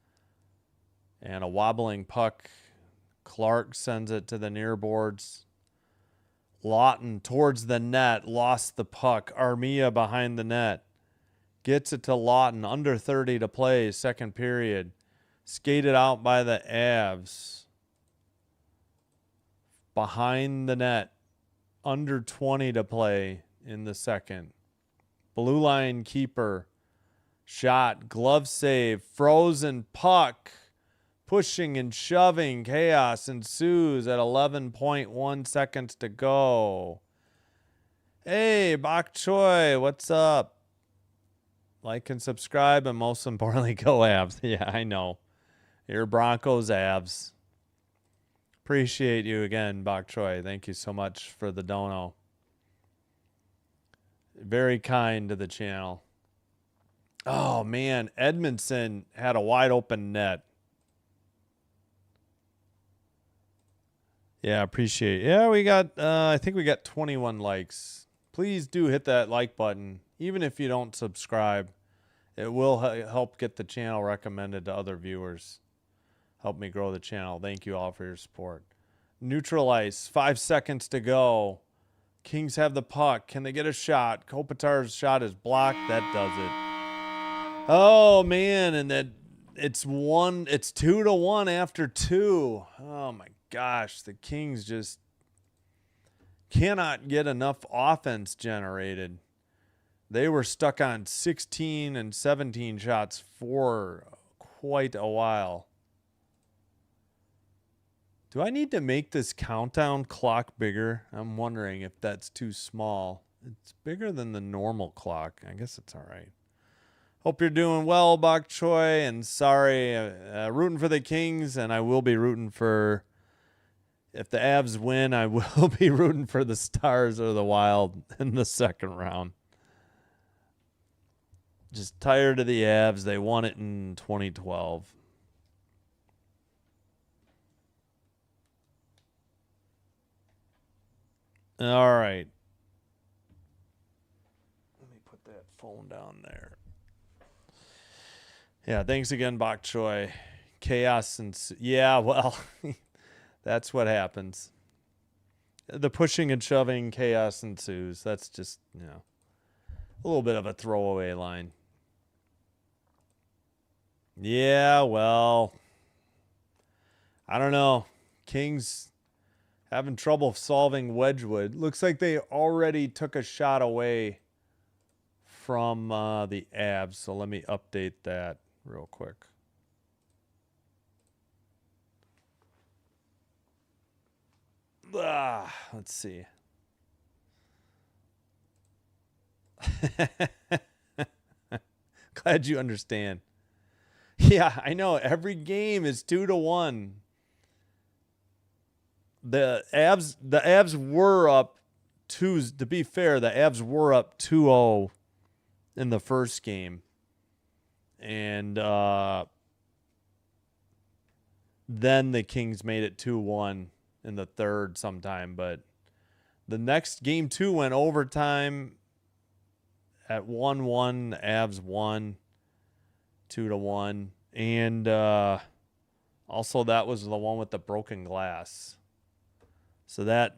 And a wobbling puck. Clark sends it to the near boards. Lawton towards the net, lost the puck. Armia behind the net. Gets it to Lawton, under 30 to play, second period. Skated out by the Avs. Behind the net, under 20 to play in the second. Blue line keeper. Shot, glove save, frozen puck. Pushing and shoving. Chaos ensues at 11.1 seconds to go. Hey, Bok Choy, what's up? Like and subscribe, and most importantly, go Avs. Yeah, I know. Your Broncos Avs. Appreciate you again, Bok Choy. Thank you so much for the dono. Very kind to the channel. Oh, man. Edmondson had a wide open net. Yeah, appreciate it. Yeah, we got, I think we got 21 likes. Please do hit that like button. Even if you don't subscribe, it will help get the channel recommended to other viewers. Help me grow the channel. Thank you all for your support. Neutral ice. 5 seconds to go. Kings have the puck. Can they get a shot? Kopitar's shot is blocked. That does it. Oh, man. And that it's 2-1 after 2. Oh, my gosh. The Kings just cannot get enough offense generated. They were stuck on 16 and 17 shots for quite a while. Do I need to make this countdown clock bigger? I'm wondering if that's too small. It's bigger than the normal clock. I guess it's all right. Hope you're doing well, Bok Choy, and sorry, rooting for the Kings, and I will be rooting for, if the Avs win, I will be rooting for the Stars or the Wild in the second round. Just tired of the Avs. They won it in 2012. All right. Let me put that phone down there. Yeah, thanks again, Bok Choy. Chaos and yeah, well, that's what happens. The pushing and shoving, chaos ensues. That's just, you know, a little bit of a throwaway line. Yeah, well, I don't know. Kings having trouble solving Wedgwood. Looks like they already took a shot away from the Avs. So let me update that real quick. Let's see. Glad you understand. Yeah, I know. Every game is 2-1. The Avs were up 2. To be fair, the Avs were up 2-0 in the first game. And then the Kings made it 2-1 in the third sometime. But the next game 2 went overtime at 1-1. The Avs won 2-1. And also that was the one with the broken glass. So that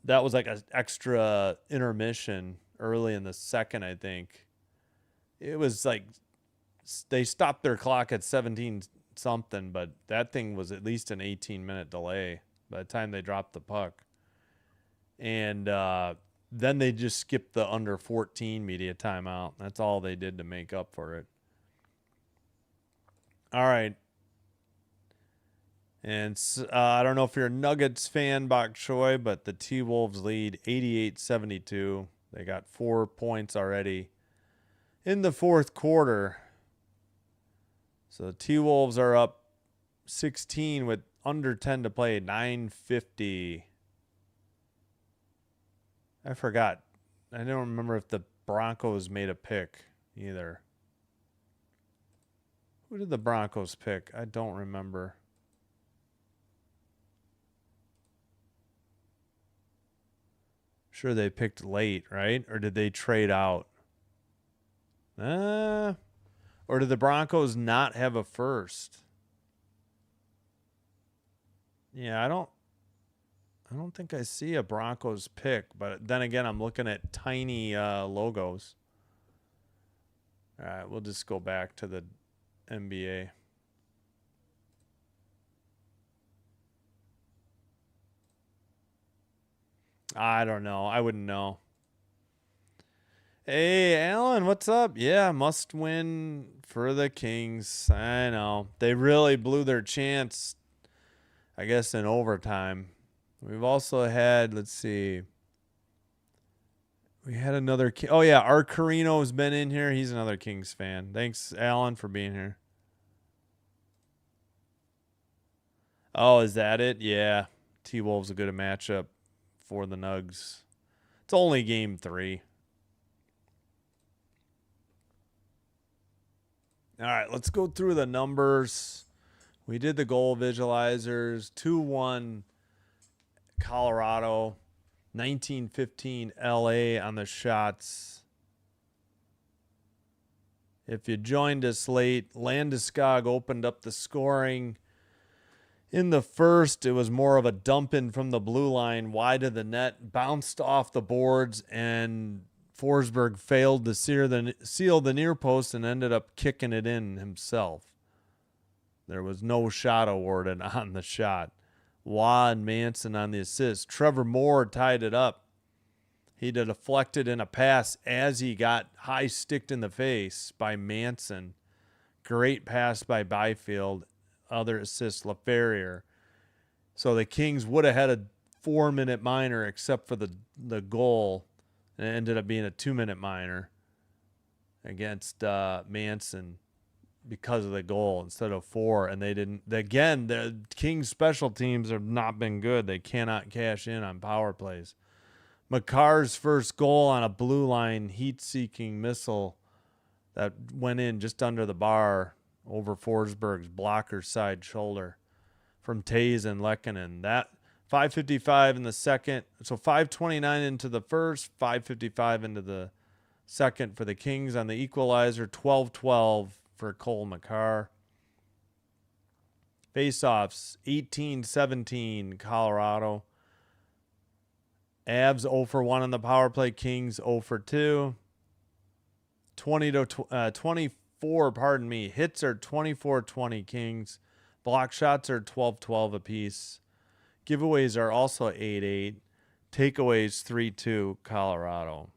was like an extra intermission early in the second, I think. It was like they stopped their clock at 17 something, but that thing was at least an 18-minute delay by the time they dropped the puck. And then they just skipped the under 14 media timeout. That's all they did to make up for it. All right. And I don't know if you're a Nuggets fan, Bok Choy, but the T-Wolves lead 88-72. They got 4 points already in the fourth quarter. So the T-Wolves are up 16 with under 10 to play, 9:50. I forgot. I don't remember if the Broncos made a pick either. Who did the Broncos pick? I don't remember. Sure, they picked late, right? Or did they trade out? Or did the Broncos not have a first? Yeah, I don't think I see a Broncos pick, but then again, I'm looking at tiny logos. All right, we'll just go back to the NBA. I don't know. I wouldn't know. Hey, Alan, what's up? Yeah, must win for the Kings. I know. They really blew their chance, I guess, in overtime. We've also had, let's see. We had another. Oh yeah, Art Carino has been in here. He's another Kings fan. Thanks, Alan, for being here. Oh, is that it? Yeah, T-Wolves a good matchup for the Nugs. It's only game 3. All right, let's go through the numbers. We did the goal visualizers. 2-1 Colorado. 19-15 LA on the shots. If you joined us late, Landeskog opened up the scoring. In the first, it was more of a dump in from the blue line, wide of the net, bounced off the boards, and Forsberg failed to seal the near post and ended up kicking it in himself. There was no shot awarded on the shot. Waugh and Manson on the assist. Trevor Moore tied it up. He deflected in a pass as he got high sticked in the face by Manson. Great pass by Byfield. Other assist, LaFerriere. So the Kings would have had a 4-minute minor except for the goal. And it ended up being a 2-minute minor against Manson because of the goal instead of 4. And they didn't. Again, the Kings special teams have not been good. They cannot cash in on power plays. Makar's first goal on a blue line heat-seeking missile that went in just under the bar over Forsberg's blocker side shoulder from Tays and Lehkonen. That 5:55 in the second. So 5:29 into the first, 5:55 into the second for the Kings on the equalizer, 12-12 for Cole Makar. Faceoffs, 18-17 Colorado. Avs 0 for 1 on the power play. Kings 0 for 2. 24, pardon me. Hits are 24-20 Kings. Block shots are 12-12 apiece. Giveaways are also 8-8. Takeaways 3-2 Colorado.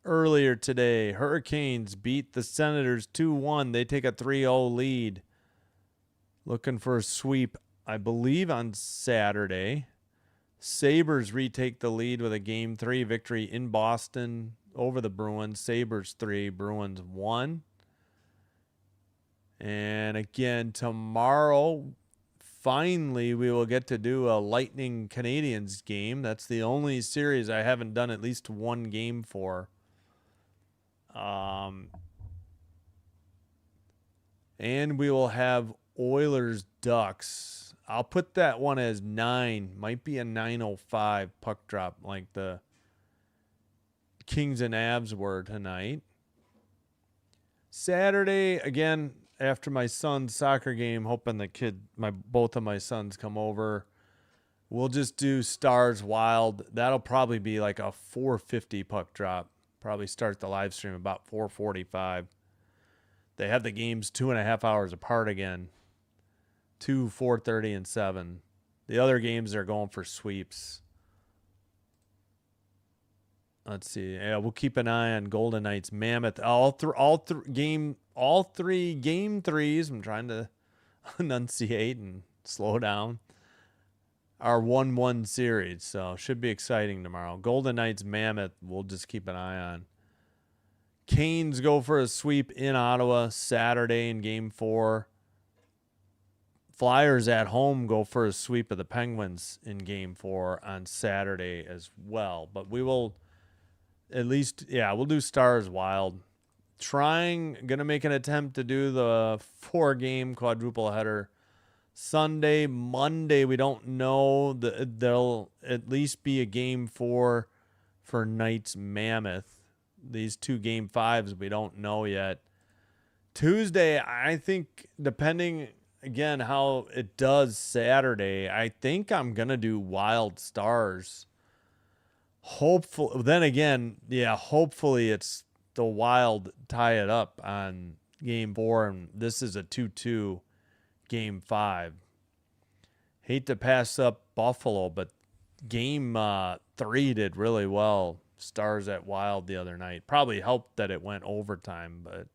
Earlier today, Hurricanes beat the Senators 2-1. They take a 3-0 lead. Looking for a sweep, I believe, on Saturday. Sabres retake the lead with a Game 3 victory in Boston over the Bruins. Sabres 3, Bruins 1. And again, tomorrow, finally, we will get to do a Lightning Canadiens game. That's the only series I haven't done at least one game for. And we will have Oilers Ducks. I'll put that one as 9. Might be a 9:05 puck drop like the Kings and Avs were tonight. Saturday, again, after my son's soccer game, hoping both of my sons come over. We'll just do Stars Wild. That'll probably be like a 4:50 puck drop. Probably start the live stream about 4:45. They have the games 2.5 hours apart again. 2, 4:30, and 7. The other games are going for sweeps. Let's see. Yeah, we'll keep an eye on Golden Knights, Mammoth. All three game 3s. I'm trying to enunciate and slow down. Our 1-1 series, so should be exciting tomorrow. Golden Knights, Mammoth, we'll just keep an eye on. Canes go for a sweep in Ottawa Saturday in Game 4. Flyers at home go for a sweep of the Penguins in Game 4 on Saturday as well. But we will at least, we'll do Stars Wild. Going to make an attempt to do the 4-game quadruple header. Sunday, Monday, we don't know. There'll at least be a Game 4 for Knights Mammoth. These 2 Game 5s we don't know yet. Tuesday, I think, depending, again, how it does Saturday, I think I'm going to do Wild Stars. Hopefully it's the Wild tie it up on Game 4, and this is a 2-2 Game 5. Hate to pass up Buffalo, but Game 3 did really well. Stars at Wild the other night. Probably helped that it went overtime, but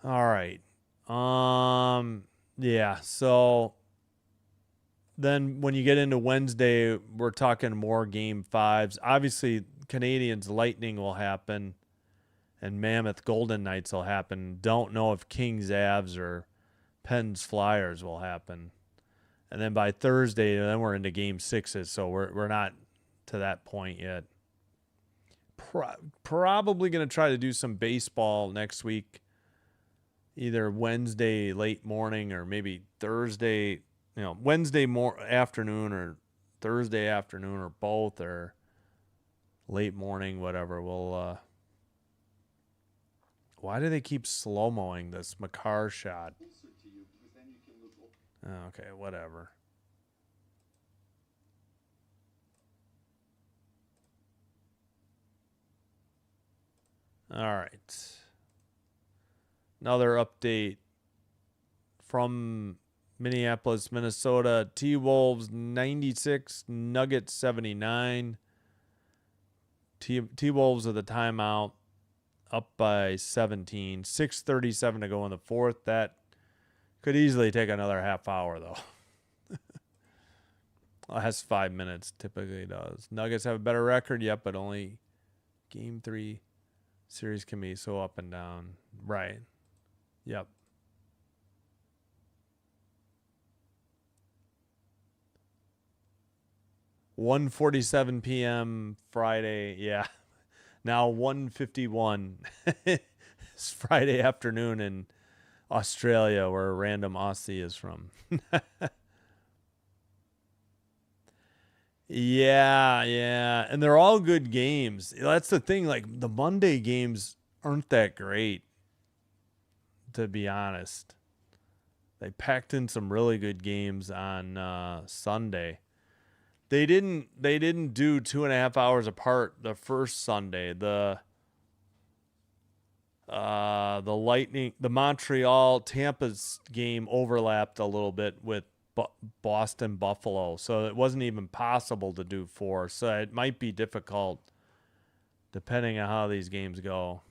All right. Yeah, so then when you get into Wednesday, we're talking more game 5s. Obviously, Canadians Lightning will happen and Mammoth Golden Knights will happen. Don't know if Kings Avs or Pens Flyers will happen. And then by Thursday, then we're into game 6s, so we're not to that point yet. Probably going to try to do some baseball next week, either Wednesday late morning or maybe Thursday, Wednesday afternoon or Thursday afternoon or both, or late morning, whatever. We'll why do they keep slow-moing this Makar shot? Okay, whatever. All right. Another update from Minneapolis, Minnesota. T-Wolves 96, Nuggets 79. T-Wolves are the timeout, up by 17. 6:37 to go in the fourth. That could easily take another half hour, though. It has 5 minutes, typically does. Nuggets have a better record, yep, but only game 3 series can be so up and down. Right. Yep. $1:47 p.m. Friday. Yeah. Now 1:51. It's Friday afternoon in Australia, where a random Aussie is from. Yeah. And they're all good games. That's the thing. Like, the Monday games aren't that great, to be honest. They packed in some really good games on Sunday. They didn't do 2.5 hours apart the first Sunday. The Lightning, the Montreal Tampa's game overlapped a little bit with Boston Buffalo, so it wasn't even possible to do 4. So it might be difficult depending on how these games go.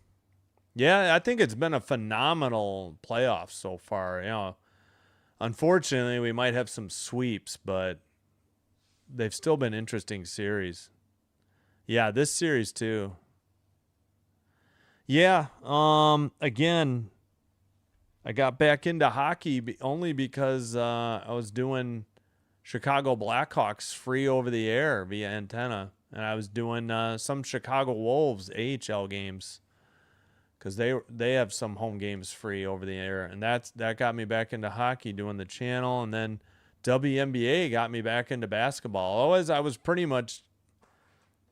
Yeah, I think it's been a phenomenal playoff so far. Unfortunately, we might have some sweeps, but they've still been interesting series. Yeah, this series too. Yeah, again, I got back into hockey only because I was doing Chicago Blackhawks free over the air via antenna, and I was doing some Chicago Wolves AHL games because they have some home games free over the air, and that got me back into hockey, doing the channel, and then WNBA got me back into basketball. Always, I was pretty much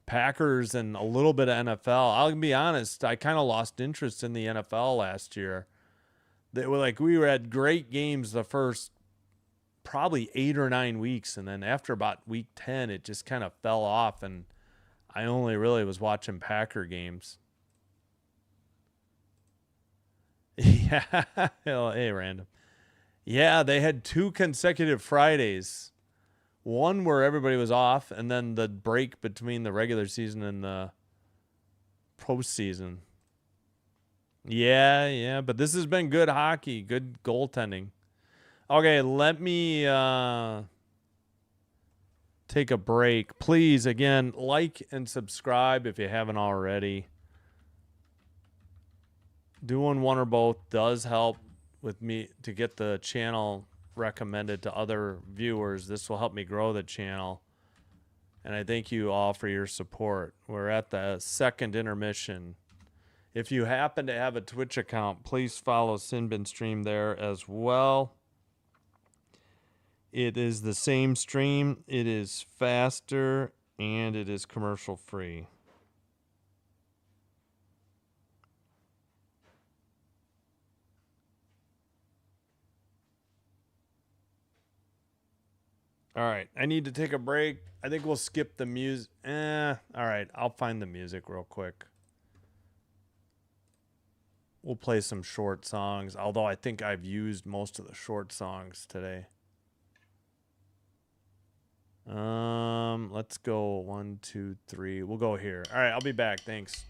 Packers and a little bit of NFL. I'll be honest, I kind of lost interest in the NFL last year. We had great games the first probably 8 or 9 weeks, and then after about week 10, it just kind of fell off, and I only really was watching Packer games. Yeah, hey, random. Yeah, they had 2 consecutive Fridays. One where everybody was off, and then the break between the regular season and the postseason. Yeah, but this has been good hockey, good goaltending. Okay, let me take a break. Please, again, like and subscribe if you haven't already. Doing one or both does help with me to get the channel recommended to other viewers. This will help me grow the channel, and I thank you all for your support. We're at the second intermission. If you happen to have a Twitch account, please follow Sinbin Stream there as well. It is the same stream. It is faster, and it is commercial free. All right, I need to take a break. I think we'll skip the music. All right, I'll find the music real quick. We'll play some short songs, although I think I've used most of the short songs today. Let's go 1, 2, 3. We'll go here. All right, I'll be back. Thanks.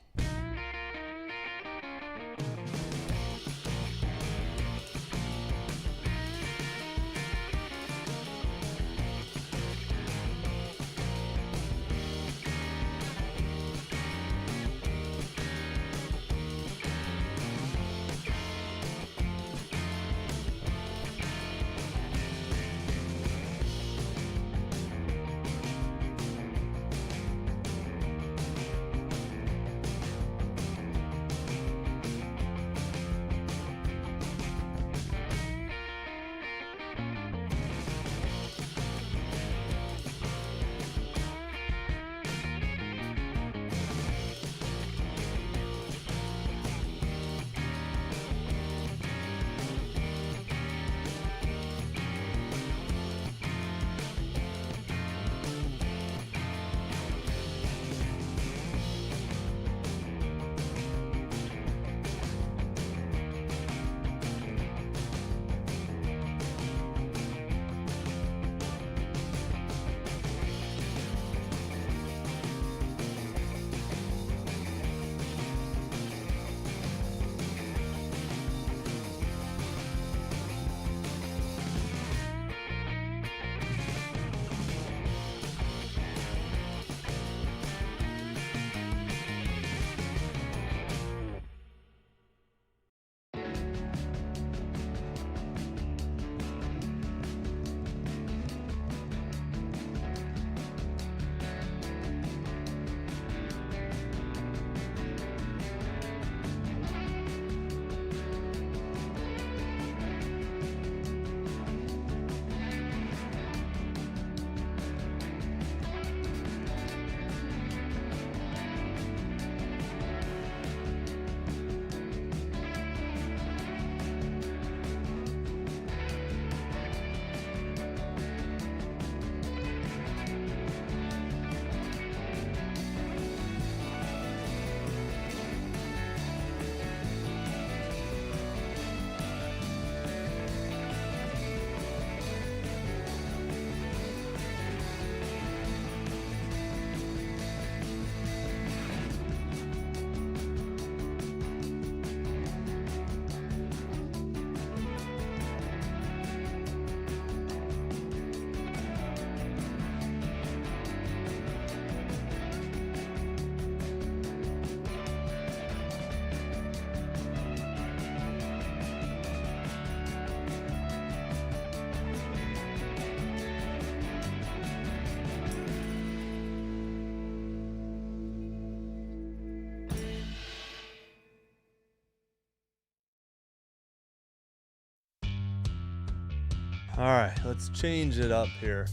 All right, let's change it up here.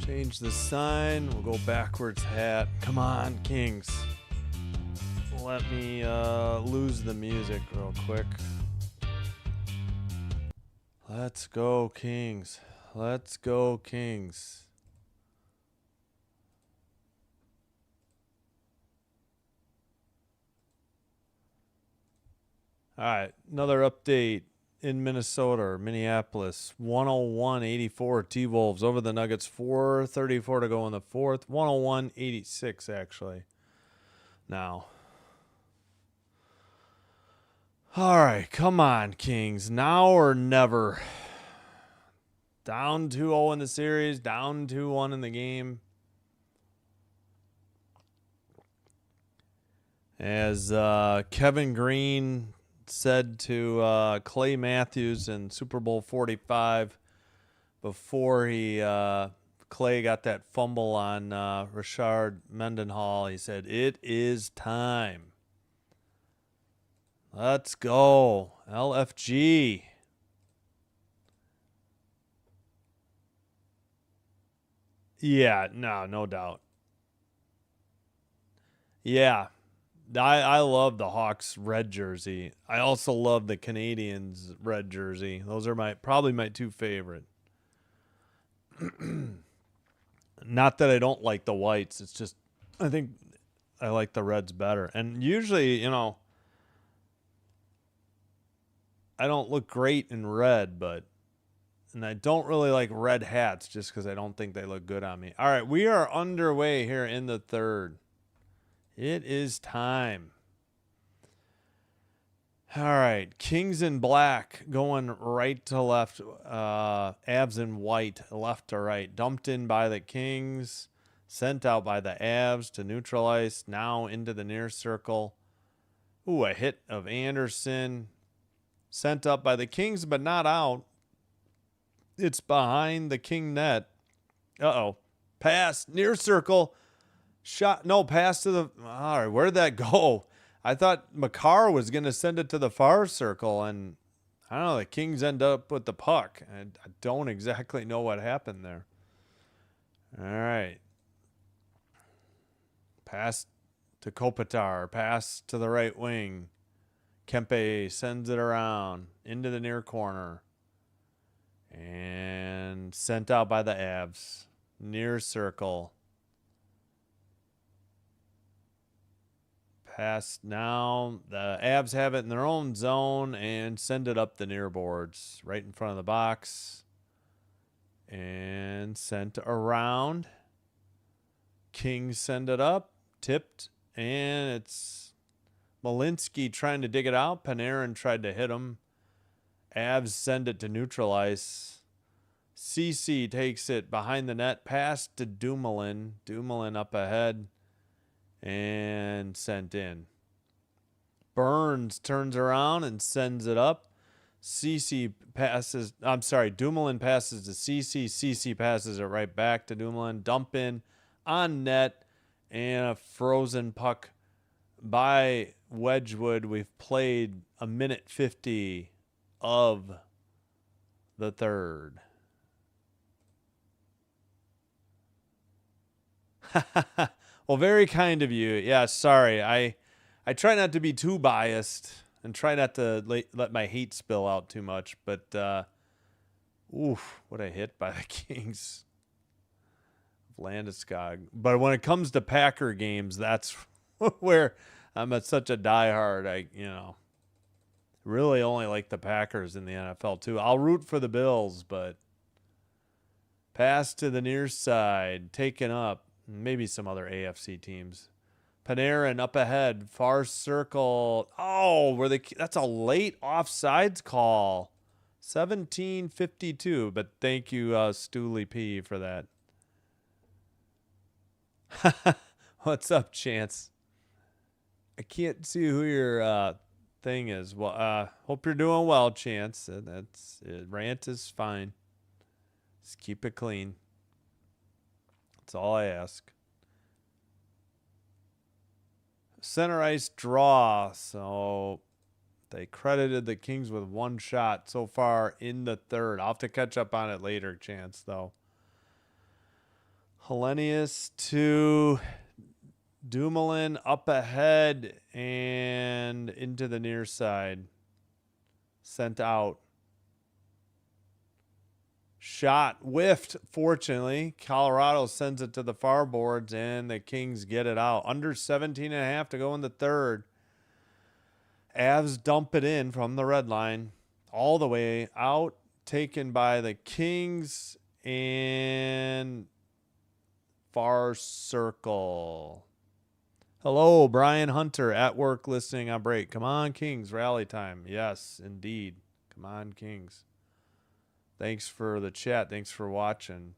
Change the sign. We'll go backwards hat. Come on, Kings. Let me lose the music real quick. Let's go, Kings. Let's go, Kings. All right, another update in Minnesota or Minneapolis. 101-84 T-Wolves over the Nuggets. 4:34 to go in the fourth. 101-86 actually. Now. All right, come on, Kings. Now or never. Down 2-0 in the series, down 2-1 in the game. As Kevin Green said to Clay Matthews in Super Bowl 45 before Clay got that fumble on Richard Mendenhall, he said, "It is time. Let's go, LFG." Yeah, no doubt. Yeah, I love the Hawks red jersey. I also love the Canadians red jersey. Those are probably my two favorite. Not that I don't like the whites. It's just I think I like the reds better. And usually, I don't look great in red, and I don't really like red hats just because I don't think they look good on me. All right, we are underway here in the third. It is time. All right, Kings in black going right to left. Avs in white, left to right. Dumped in by the Kings, sent out by the Avs to neutralize. Now into the near circle. Ooh, a hit of Anderson. Sent up by the Kings, but not out. It's behind the King net. Uh-oh. Pass, near circle. Shot, no, pass to the... All right, where'd that go? I thought Makar was going to send it to the far circle, and I don't know, the Kings end up with the puck. I don't exactly know what happened there. All right. Pass to Kopitar. Pass to the right wing. Kempe sends it around into the near corner. And sent out by the Avs. Near circle. Pass now. The Avs have it in their own zone and send it up the near boards. Right in front of the box. And sent around. Kings send it up. Tipped. And it's Malinsky trying to dig it out. Panarin tried to hit him. Avs send it to neutralize. CC takes it behind the net. Pass to Dumoulin. Dumoulin up ahead. And sent in. Burns turns around and sends it up. CC passes. I'm sorry. Dumoulin passes to CC. CC passes it right back to Dumoulin. Dump in on net. And a frozen puck by Wedgwood. We've played a minute 50 of the third. Well, very kind of you. Yeah, sorry. I try not to be too biased and try not to let my hate spill out too much. But, oof, what a hit by the Kings. Landeskog. But when it comes to Packer games, that's where I'm such a diehard. I really only like the Packers in the NFL too. I'll root for the Bills, but pass to the near side, taken up. Maybe some other AFC teams. Panarin up ahead, far circle. Oh, that's a late offsides call. 17:52, but thank you, Stooley P, for that. What's up, Chance? I can't see who your thing is. Well, hope you're doing well, Chance. That's rant is fine. Just keep it clean. That's all I ask. Center ice draw. So They credited the Kings with 1 shot so far in the third. I'll have to catch up on it later, Chance, though. Hellenius to Dumoulin up ahead and into the near side. Sent out. Shot whiffed, fortunately. Colorado sends it to the far boards, and the Kings get it out. Under 17.5 to go in the third. Avs dump it in from the red line all the way out. Taken by the Kings and far circle. Hello, Brian Hunter at work listening on break. Come on, Kings. Rally time. Yes, indeed. Come on, Kings. Thanks for the chat. Thanks for watching.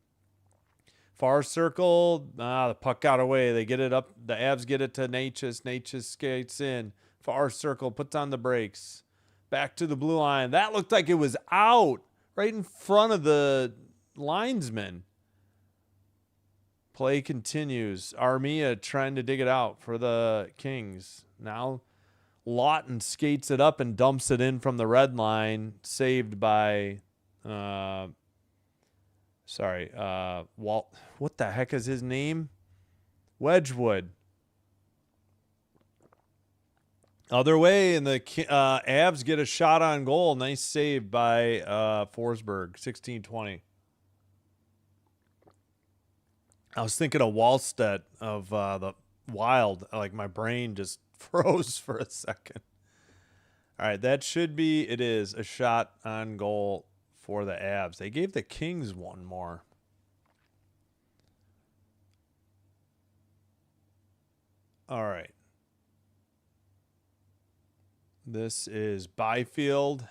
Far circle. The puck got away. They get it up. The Avs get it to Natchez. Natchez skates in. Far circle. Puts on the brakes. Back to the blue line. That looked like it was out. Right in front of the linesman. Play continues. Armia trying to dig it out for the Kings. Now Lawton skates it up and dumps it in from the red line. Saved by... Walt. What the heck is his name? Wedgwood. Other way, and the Avs get a shot on goal. Nice save by Forsberg. 16-20. I was thinking of Wallstedt of the Wild. Like my brain just froze for a second. All right, that should be. It is a shot on goal for the Avs. They gave the Kings one more. All right. This is Byfield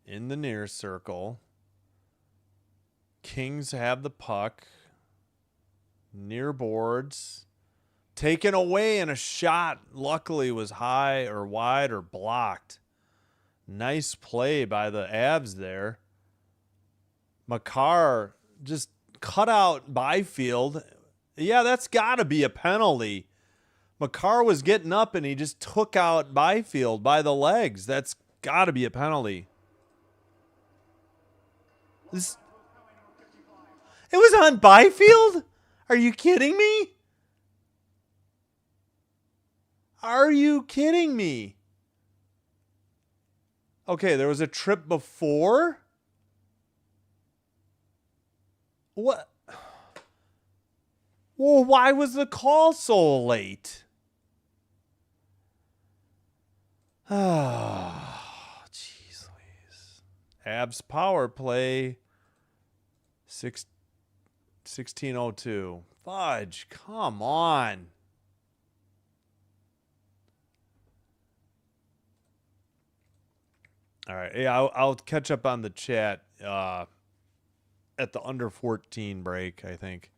in the near circle. Kings have the puck. Near boards. Taken away, and a shot luckily was high or wide or blocked. Nice play by the Avs there. Makar just cut out Byfield. Yeah, that's got to be a penalty. Makar was getting up, and he just took out Byfield by the legs. That's got to be a penalty. It was on Byfield? Are you kidding me? Are you kidding me? Okay, there was a trip before. What? Well, why was the call so late? Oh, jeez Louise. Avs power play. 16:02. Fudge, come on. All right. Yeah, I'll catch up on the chat at the under 14 break, I think.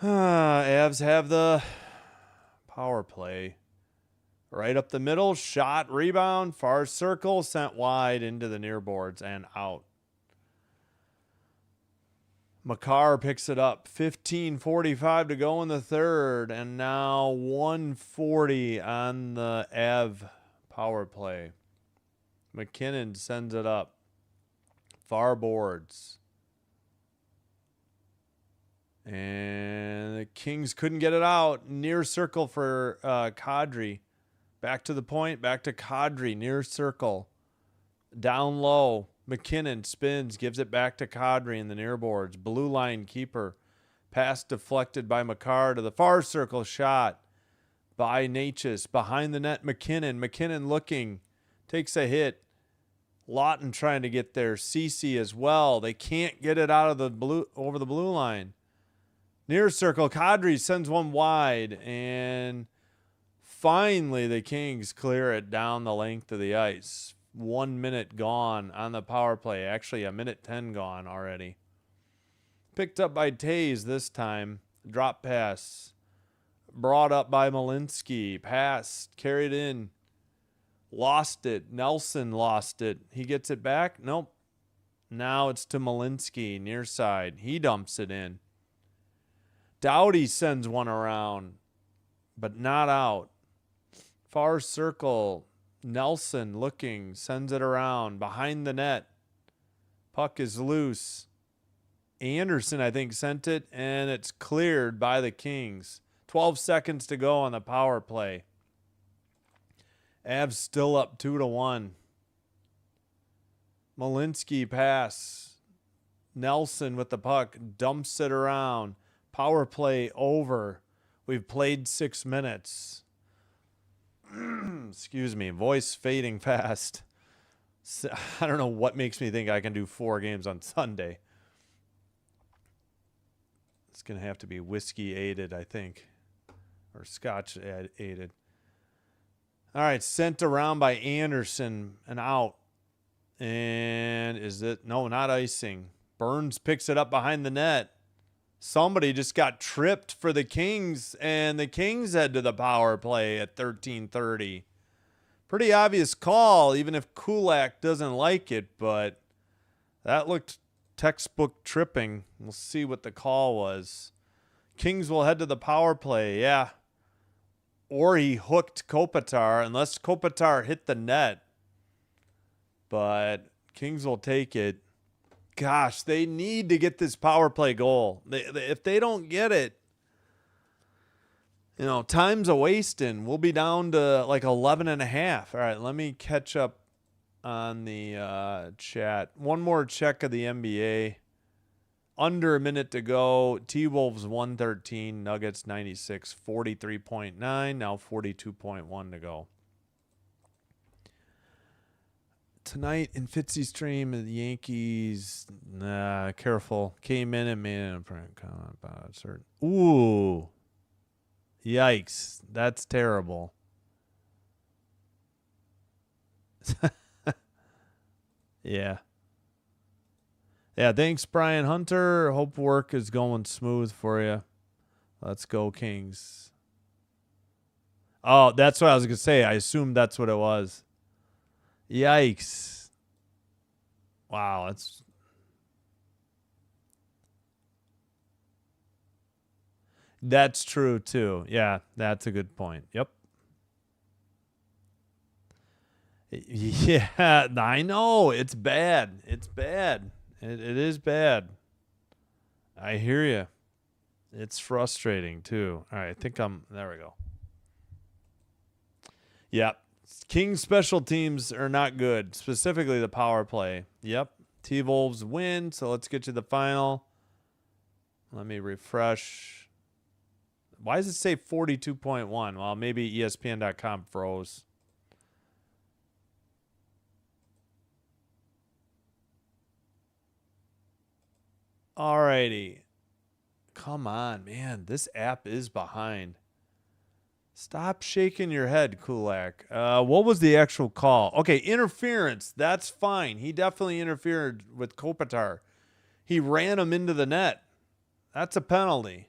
Avs have the power play. Right up the middle, shot, rebound, far circle, sent wide into the near boards and out. Makar picks it up. 15:45 to go in the third, and now 1:40 on the Av power play. McKinnon sends it up. Far boards. And the Kings couldn't get it out. Near circle for Kadri. Back to the point. Back to Kadri. Near circle. Down low. McKinnon spins. Gives it back to Kadri in the near boards. Blue line keeper. Pass deflected by Makar to the far circle. Shot by Natchez. Behind the net, McKinnon. McKinnon looking. Takes a hit. Lawton trying to get there. Cece as well. They can't get it out of the blue over the blue line. Near circle. Kadri sends one wide. And finally the Kings clear it down the length of the ice. 1 minute gone on the power play. Actually, 1:10 gone already. Picked up by Taze this time. Drop pass. Brought up by Malinsky. Pass. Carried in. Lost it. Nelson lost it. He gets it back. Nope. Now it's to Malinsky. Near side. He dumps it in. Doughty sends one around. But not out. Far circle. Nelson looking, sends it around behind the net. Puck is loose. Anderson, I think, sent it, and it's cleared by the Kings. 12 seconds to go on the power play. Avs still up 2-1. Malinsky pass. Nelson with the puck, dumps it around. Power play over. We've played 6 minutes. Excuse me, voice fading fast. I don't know what makes me think I can do 4 games on Sunday. It's going to have to be whiskey aided, I think, or scotch aided. All right, sent around by Anderson and out. And is it? No, not icing. Burns picks it up behind the net. Somebody just got tripped for the Kings, and the Kings head to the power play at 13:30. Pretty obvious call, even if Kulak doesn't like it, but that looked textbook tripping. We'll see what the call was. Kings will head to the power play, yeah. Or he hooked Kopitar, unless Kopitar hit the net. But Kings will take it. Gosh, they need to get this power play goal. If they don't get it, you know, time's a wasting. We'll be down to like 11.5. All right, let me catch up on the chat. One more check of the NBA. Under a minute to go. T-Wolves 113, Nuggets 96, 43.9, now 42.1 to go. Tonight in Fitzy's stream, the Yankees, careful, came in and made an comment about a certain. Ooh. Yikes. That's terrible. Yeah. Yeah, thanks, Brian Hunter. Hope work is going smooth for you. Let's go, Kings. Oh, that's what I was going to say. I assumed that's what it was. Yikes. Wow, that's true, too. Yeah, that's a good point. Yep. Yeah, I know. It's bad. It's bad. It is bad. I hear you. It's frustrating, too. All right, I think there we go. Yep. Kings special teams are not good, specifically the power play. Yep. T-Wolves win, so let's get to the final. Let me refresh. Why does it say 42.1? Well, maybe ESPN.com froze. Alrighty. Come on, man. This app is behind. Stop shaking your head, Kulak. What was the actual call? Okay, interference. That's fine. He definitely interfered with Kopitar. He ran him into the net. That's a penalty.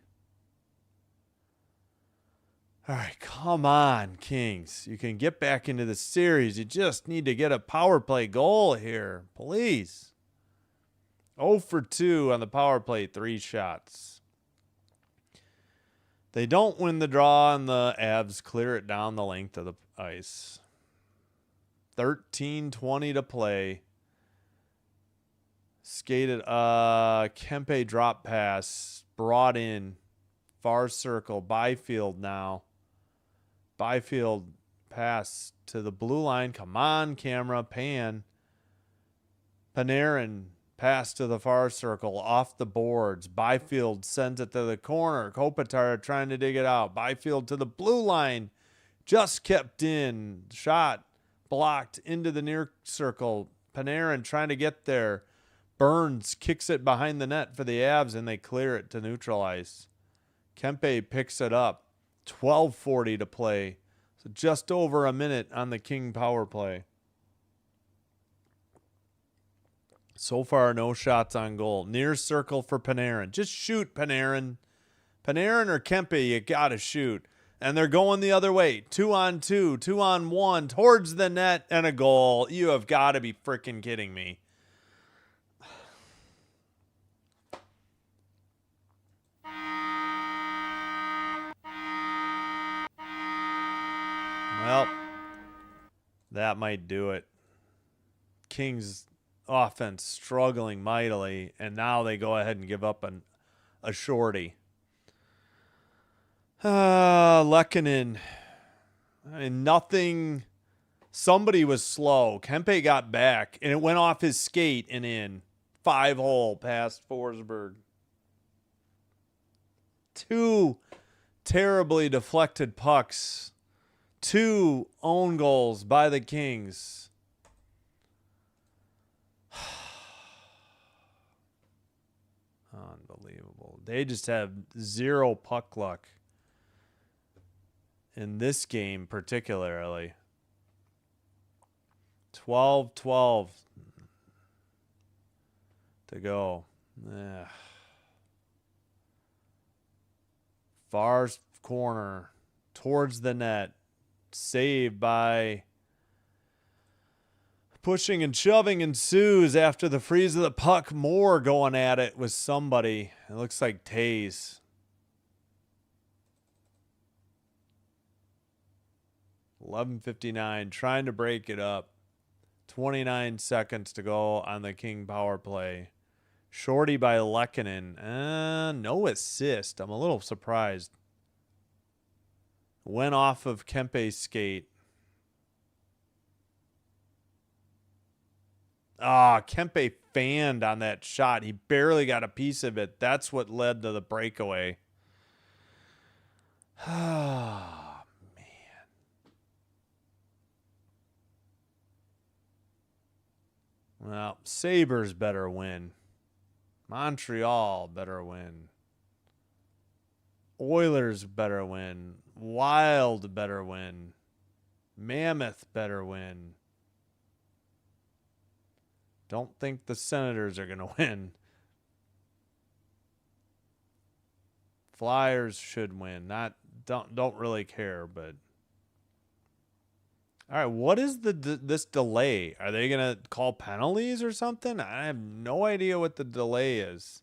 All right, come on, Kings. You can get back into the series. You just need to get a power play goal here. Please. 0 for 2 on the power play, 3 shots. They don't win the draw, and the Avs clear it down the length of the ice. 13:20 to play. Skated, Kempe drop pass, brought in, far circle, Byfield now. Byfield pass to the blue line. Come on, camera, pan. Panarin pass to the far circle, off the boards. Byfield sends it to the corner. Kopitar trying to dig it out. Byfield to the blue line. Just kept in. Shot blocked into the near circle. Panarin trying to get there. Burns kicks it behind the net for the Avs, and they clear it to neutral ice. Kempe picks it up. 12:40 to play. So just over a minute on the King power play. So far, no shots on goal. Near circle for Panarin. Just shoot, Panarin. Panarin or Kempe, you got to shoot. And they're going the other way. 2-on-2, 2-on-1, towards the net, and a goal. You have got to be freaking kidding me. Well, That might do it. Kings offense struggling mightily, and now they go ahead and give up a shorty. Lehkonen. I mean, nothing. Somebody was slow. Kempe got back, and it went off his skate and in. 5-hole past Forsberg. 2 terribly deflected pucks. 2 own goals by the Kings. Unbelievable. They just have 0 puck luck in this game particularly. 12-12 to go. Far corner towards the net. Saved by pushing and shoving ensues after the freeze of the puck. Moore going at it with somebody. It looks like Taze. 11:59, trying to break it up. 29 seconds to go on the King power play. Shorty by Lehkonen. No assist. I'm a little surprised. Went off of Kempe's skate. Kempe fanned on that shot. He barely got a piece of it. That's what led to the breakaway. Oh, man. Well, Sabres better win. Montreal better win. Oilers better win. Wild better win. Mammoth better win. Don't think the Senators are going to win. Flyers should win. Don't really care, but all right, what is this delay? Are they going to call penalties or something? I have no idea what the delay is.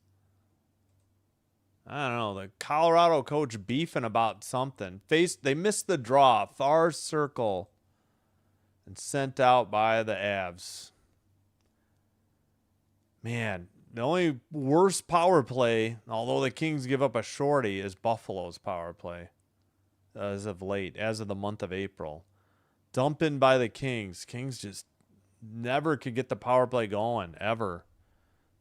I don't know. The Colorado coach beefing about something. They missed the draw. Far circle. And sent out by the Avs. Man, the only worst power play, although the Kings give up a shorty, is Buffalo's power play. As of late. As of the month of April. Dump in by the Kings. Kings just never could get the power play going. Ever.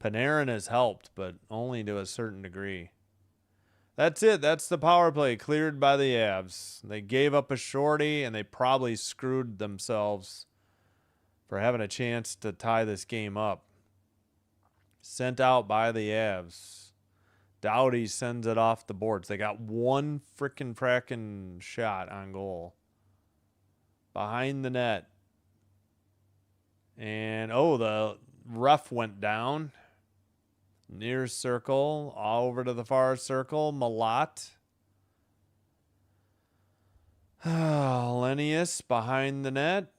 Panarin has helped, but only to a certain degree. That's it. That's the power play cleared by the Avs. They gave up a shorty, and they probably screwed themselves for having a chance to tie this game up. Sent out by the Avs. Doughty sends it off the boards. They got one frackin' shot on goal. Behind the net. And, the ref went down. Near circle, all over to the far circle. Malat. Lenius behind the net.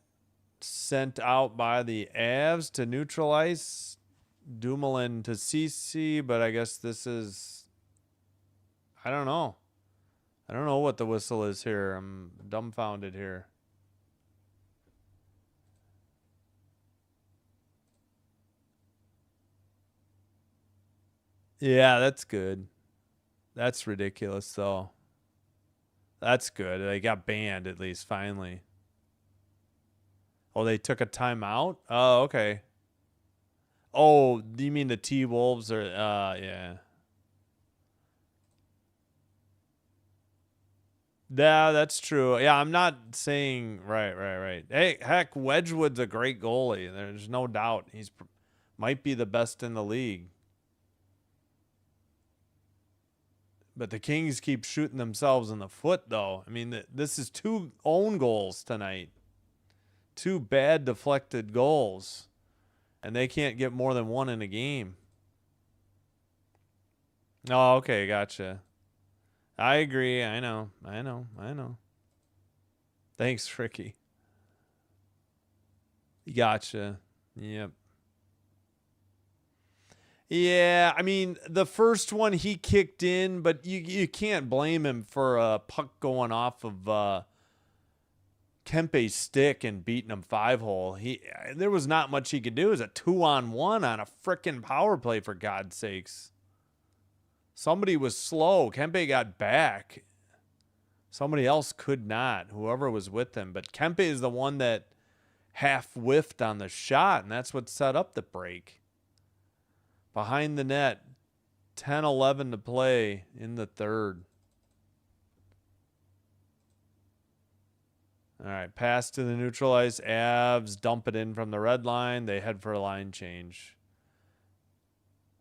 Sent out by the Avs to neutralize. Dumoulin to CC, but I guess this is... I don't know. I don't know what the whistle is here. I'm dumbfounded here. Yeah, that's good. That's ridiculous, though. That's good. They got banned, at least, finally. Oh, they took a timeout? Oh, okay. Oh, you mean the T-Wolves? Yeah. Yeah, that's true. Yeah, I'm not saying... Right. Hey, heck, Wedgwood's a great goalie. There's no doubt. He's might be the best in the league. But the Kings keep shooting themselves in the foot, though. I mean, this is 2 own goals tonight. 2 bad deflected goals. And they can't get more than 1 in a game. Oh, okay, gotcha. I agree. I know. Thanks, Ricky. Gotcha. Yep. Yeah, I mean, the first one he kicked in, but you can't blame him for a puck going off of Kempe's stick and beating him 5-hole. There was not much he could do. It was a 2-on-1 on a frickin' power play, for God's sakes. Somebody was slow. Kempe got back. Somebody else could not, whoever was with him. But Kempe is the one that half whiffed on the shot, and that's what set up the break. Behind the net, 10-11 to play in the third. All right, pass to the neutral ice. Avs dump it in from the red line. They head for a line change.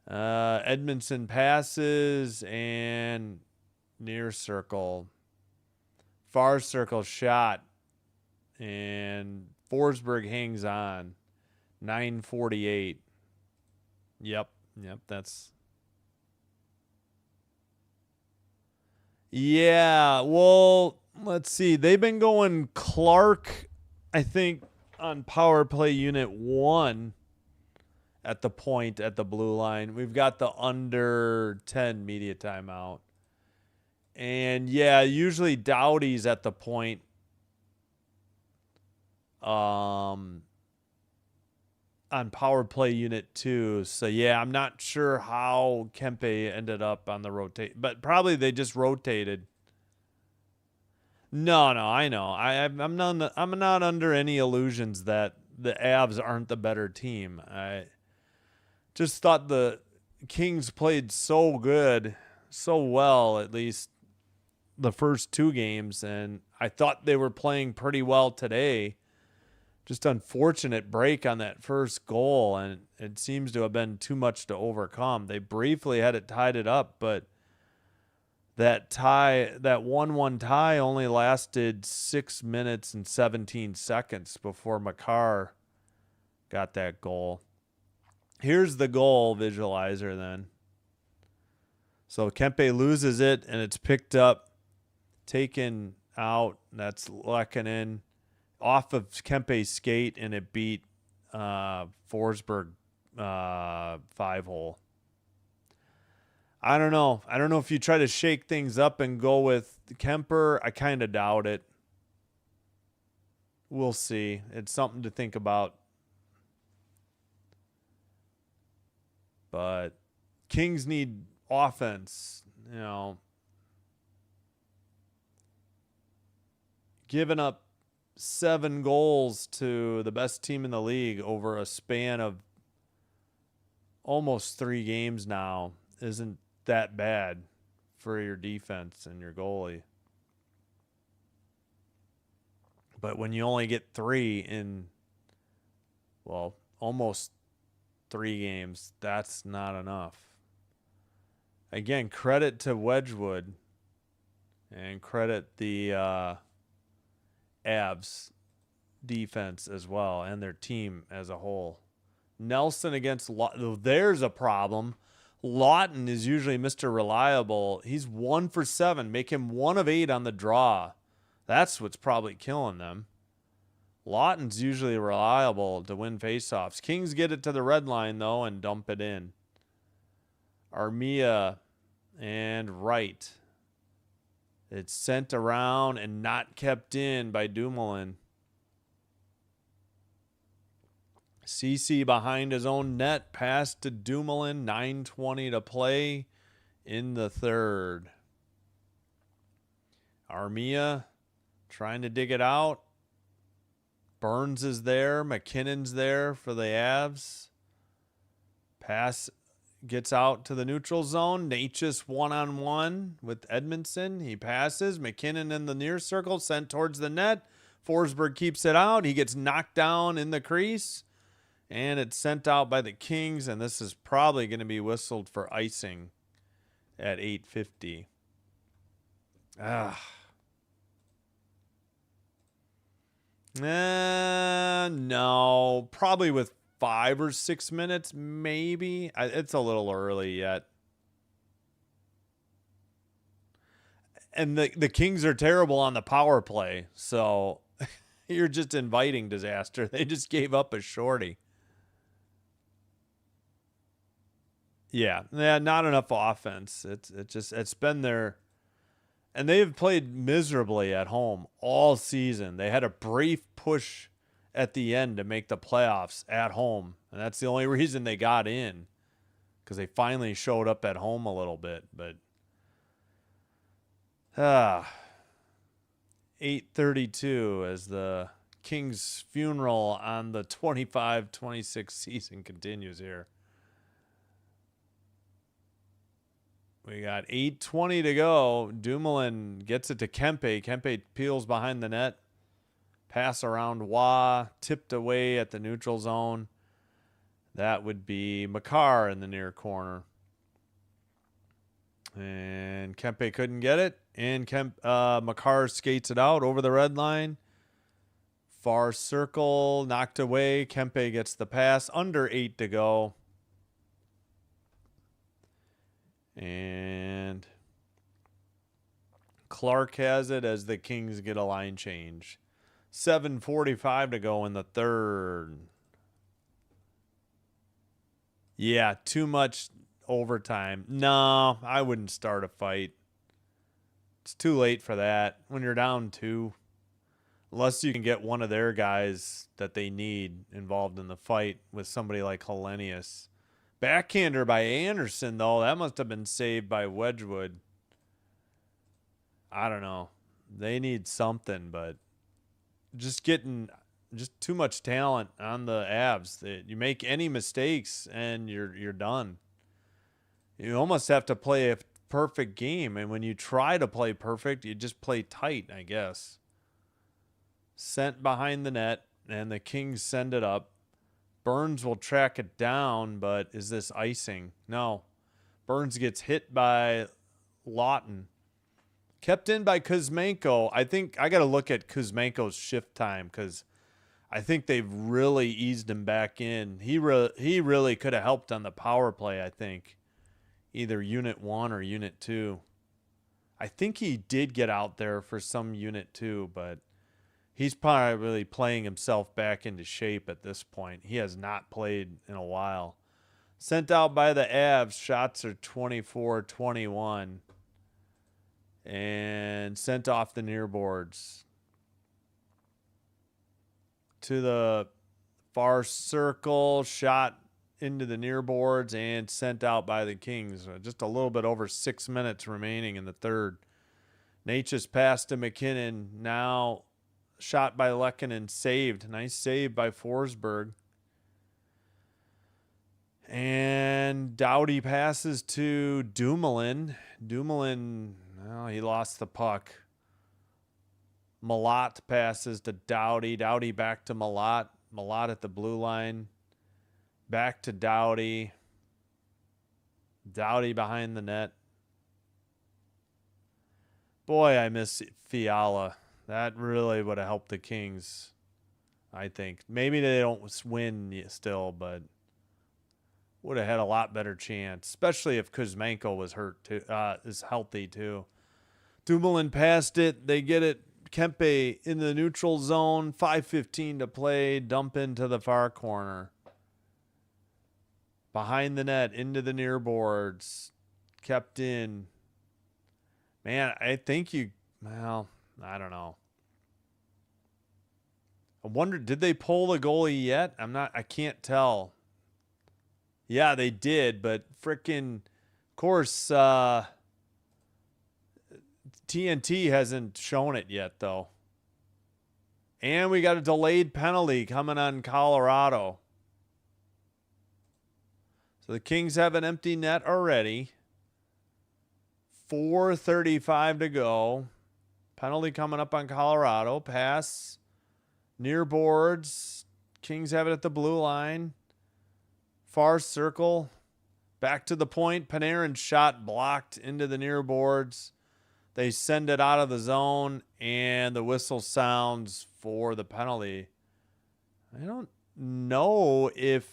Edmondson passes and near circle. Far circle shot. And Forsberg hangs on. 9:48. Yep, that's... Yeah, well, let's see. They've been going Clark, I think, on power play unit 1 at the point at the blue line. We've got the under 10 media timeout. And, yeah, usually Doughty's at the point. On power play unit 2. So, yeah, I'm not sure how Kempe ended up on the rotate. But probably they just rotated. No, I know. I'm not under any illusions that the Avs aren't the better team. I just thought the Kings played so good, so well, at least the first 2 games, and I thought they were playing pretty well today. Just unfortunate break on that first goal, and it seems to have been too much to overcome. They briefly had it tied it up, but that 1-1 tie only lasted 6 minutes and 17 seconds before Makar got that goal. Here's the goal visualizer then. So Kempe loses it, and it's picked up, taken out. That's Lehkonen off of Kempe's skate, and it beat Forsberg 5-hole. I don't know. I don't know if you try to shake things up and go with Kemper. I kind of doubt it. We'll see. It's something to think about. But Kings need offense, you know. Giving up 7 goals to the best team in the league over a span of almost 3 games now isn't that bad for your defense and your goalie. But when you only get 3 in, well, almost 3 games, that's not enough. Again, credit to Wedgwood and credit the Avs defense as well and their team as a whole. Nelson against Lawton. There's a problem. Lawton is usually Mr. Reliable. He's 1 for 7. Make him 1 of 8 on the draw. That's what's probably killing them. Lawton's usually reliable to win faceoffs. Kings get it to the red line, though, and dump it in. Armia and Wright. It's sent around and not kept in by Dumoulin. CC behind his own net. Pass to Dumoulin. 9:20 to play in the third. Armia trying to dig it out. Burns is there. McKinnon's there for the Avs. Pass gets out to the neutral zone. Natchez 1-on-1 with Edmondson. He passes. McKinnon in the near circle, sent towards the net. Forsberg keeps it out. He gets knocked down in the crease. And it's sent out by the Kings. And this is probably going to be whistled for icing at 8:50. No. Probably with 5 or 6 minutes, maybe. It's a little early yet. And the Kings are terrible on the power play, so you're just inviting disaster. They just gave up a shorty. Yeah, not enough offense. It's been their And they have played miserably at home all season. They had a brief push at the end to make the playoffs at home. And that's the only reason they got in, because they finally showed up at home a little bit. But 8:32 as the Kings' funeral on the 25-26 season continues here. We got 8:20 to go. Dumoulin gets it to Kempe. Kempe peels behind the net. Pass around Wah. Tipped away at the neutral zone. That would be Makar in the near corner. And Kempe couldn't get it. And Makar skates it out over the red line. Far circle. Knocked away. Kempe gets the pass. Under 8 to go. And Clark has it as the Kings get a line change. 7:45 to go in the third. Yeah, too much overtime. No, I wouldn't start a fight. It's too late for that when you're down 2. Unless you can get one of their guys that they need involved in the fight with somebody like Hellenius. Backhander by Anderson, though. That must have been saved by Wedgwood. I don't know. They need something, but just too much talent on the Avs. You make any mistakes and you're done. You almost have to play a perfect game, and when you try to play perfect, you just play tight, I guess. Sent behind the net, and the Kings send it up. Burns will track it down, but is this icing? No. Burns gets hit by Lawton. Kept in by Kuzmenko. I think I got to look at Kuzmenko's shift time, because I think they've really eased him back in. He really could have helped on the power play, I think. Either Unit 1 or Unit 2. I think he did get out there for some Unit 2, but he's probably playing himself back into shape at this point. He has not played in a while. Sent out by the Avs. Shots are 24-21. And sent off the near boards. To the far circle. Shot into the near boards and sent out by the Kings. Just a little bit over 6 minutes remaining in the third. Natchez pass to McKinnon. Now shot by Lehkonen, saved. Nice save by Forsberg. And Doughty passes to Dumoulin. Dumoulin, well, he lost the puck. Malott passes to Doughty. Doughty back to Malott. Malott at the blue line. Back to Doughty. Doughty behind the net. Boy, I miss Fiala. That really would have helped the Kings, I think. Maybe they don't win still, but would have had a lot better chance, especially if Kuzmenko was hurt too, is healthy too. Dumoulin passed it. They get it. Kempe in the neutral zone. 5:15 to play. Dump into the far corner. Behind the net, into the near boards. Kept in. Man, I think I don't know. I wonder, did they pull the goalie yet? I can't tell. Yeah, they did, but frickin', of course, TNT hasn't shown it yet, though. And we got a delayed penalty coming on Colorado. So the Kings have an empty net already. 4:35 to go. Penalty coming up on Colorado. Pass. Near boards. Kings have it at the blue line. Far circle. Back to the point. Panarin's shot blocked into the near boards. They send it out of the zone, and the whistle sounds for the penalty. I don't know if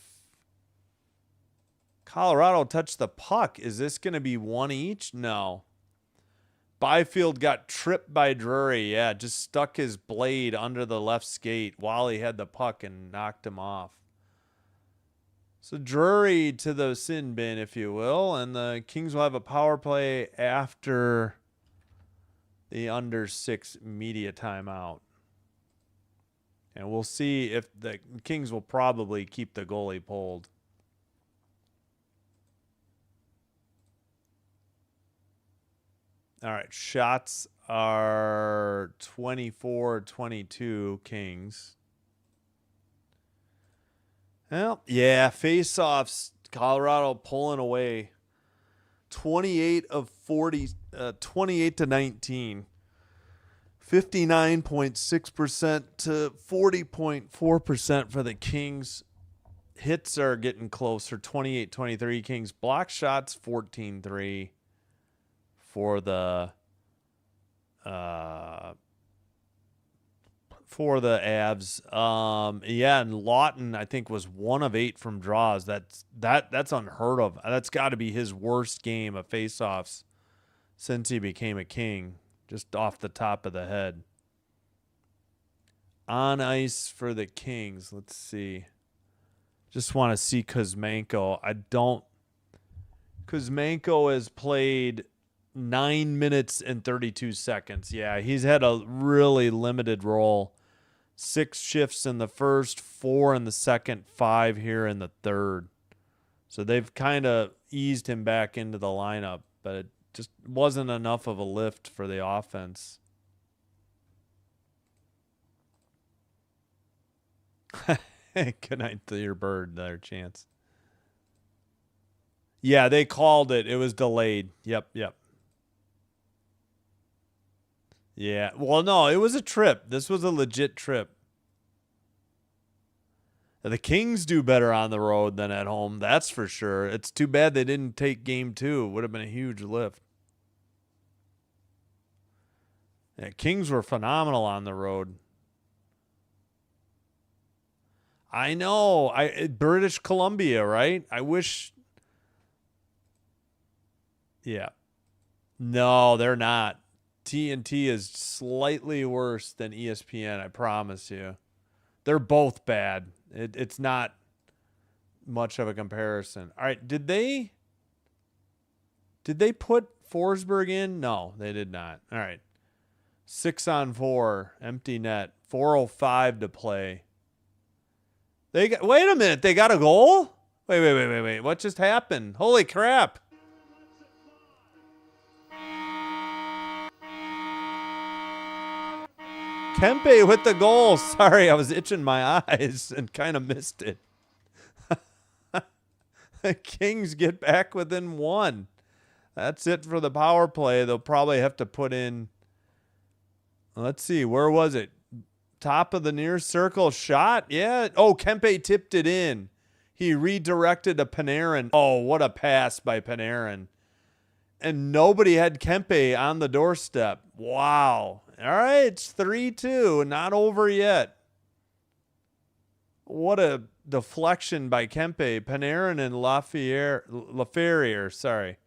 Colorado touched the puck. Is this going to be one each? No. Byfield got tripped by Drury. Yeah, just stuck his blade under the left skate while he had the puck and knocked him off. So Drury to the sin bin, if you will, and the Kings will have a power play after the under 6 media timeout. And we'll see if the Kings will probably keep the goalie pulled. All right, shots are 24-22 Kings. Well, yeah, face-offs, Colorado pulling away 28 of 40, 28-19. 59.6% to 40.4% for the Kings. Hits are getting closer, 28-23 Kings. Block shots 14-3 for the Avs. Yeah, and Lawton I think was 1 of 8 from draws. That's unheard of. That's got to be his worst game of faceoffs since he became a King, just off the top of the head. On ice for the Kings, let's see. Just want to see Kuzmenko. Kuzmenko has played 9 minutes and 32 seconds. Yeah, he's had a really limited role. 6 shifts in the first, 4 in the second, 5 here in the third. So they've kind of eased him back into the lineup, but it just wasn't enough of a lift for the offense. Good night to your bird, their chance. Yeah, they called it. It was delayed. Yep. Yeah. Well, no, it was a trip. This was a legit trip. The Kings do better on the road than at home. That's for sure. It's too bad they didn't take game 2. It would have been a huge lift. Yeah, Kings were phenomenal on the road. I know. British Columbia, right? I wish. Yeah. No, they're not. TNT is slightly worse than ESPN, I promise you. They're both bad. It's not much of a comparison. All right, did they put Forsberg in? No, they did not. All right. 6-on-4, empty net, 4:05 to play. Wait a minute, they got a goal? Wait. What just happened? Holy crap. Kempe with the goal. Sorry, I was itching my eyes and kind of missed it. The Kings get back within 1. That's it for the power play. They'll probably have to put in, let's see, where was it? Top of the near circle shot. Yeah. Oh, Kempe tipped it in. He redirected to Panarin. Oh, what a pass by Panarin. And nobody had Kempe on the doorstep. Wow. All right, it's 3-2. Not over yet. What a deflection by Kempe. Panarin and Laferriere, sorry,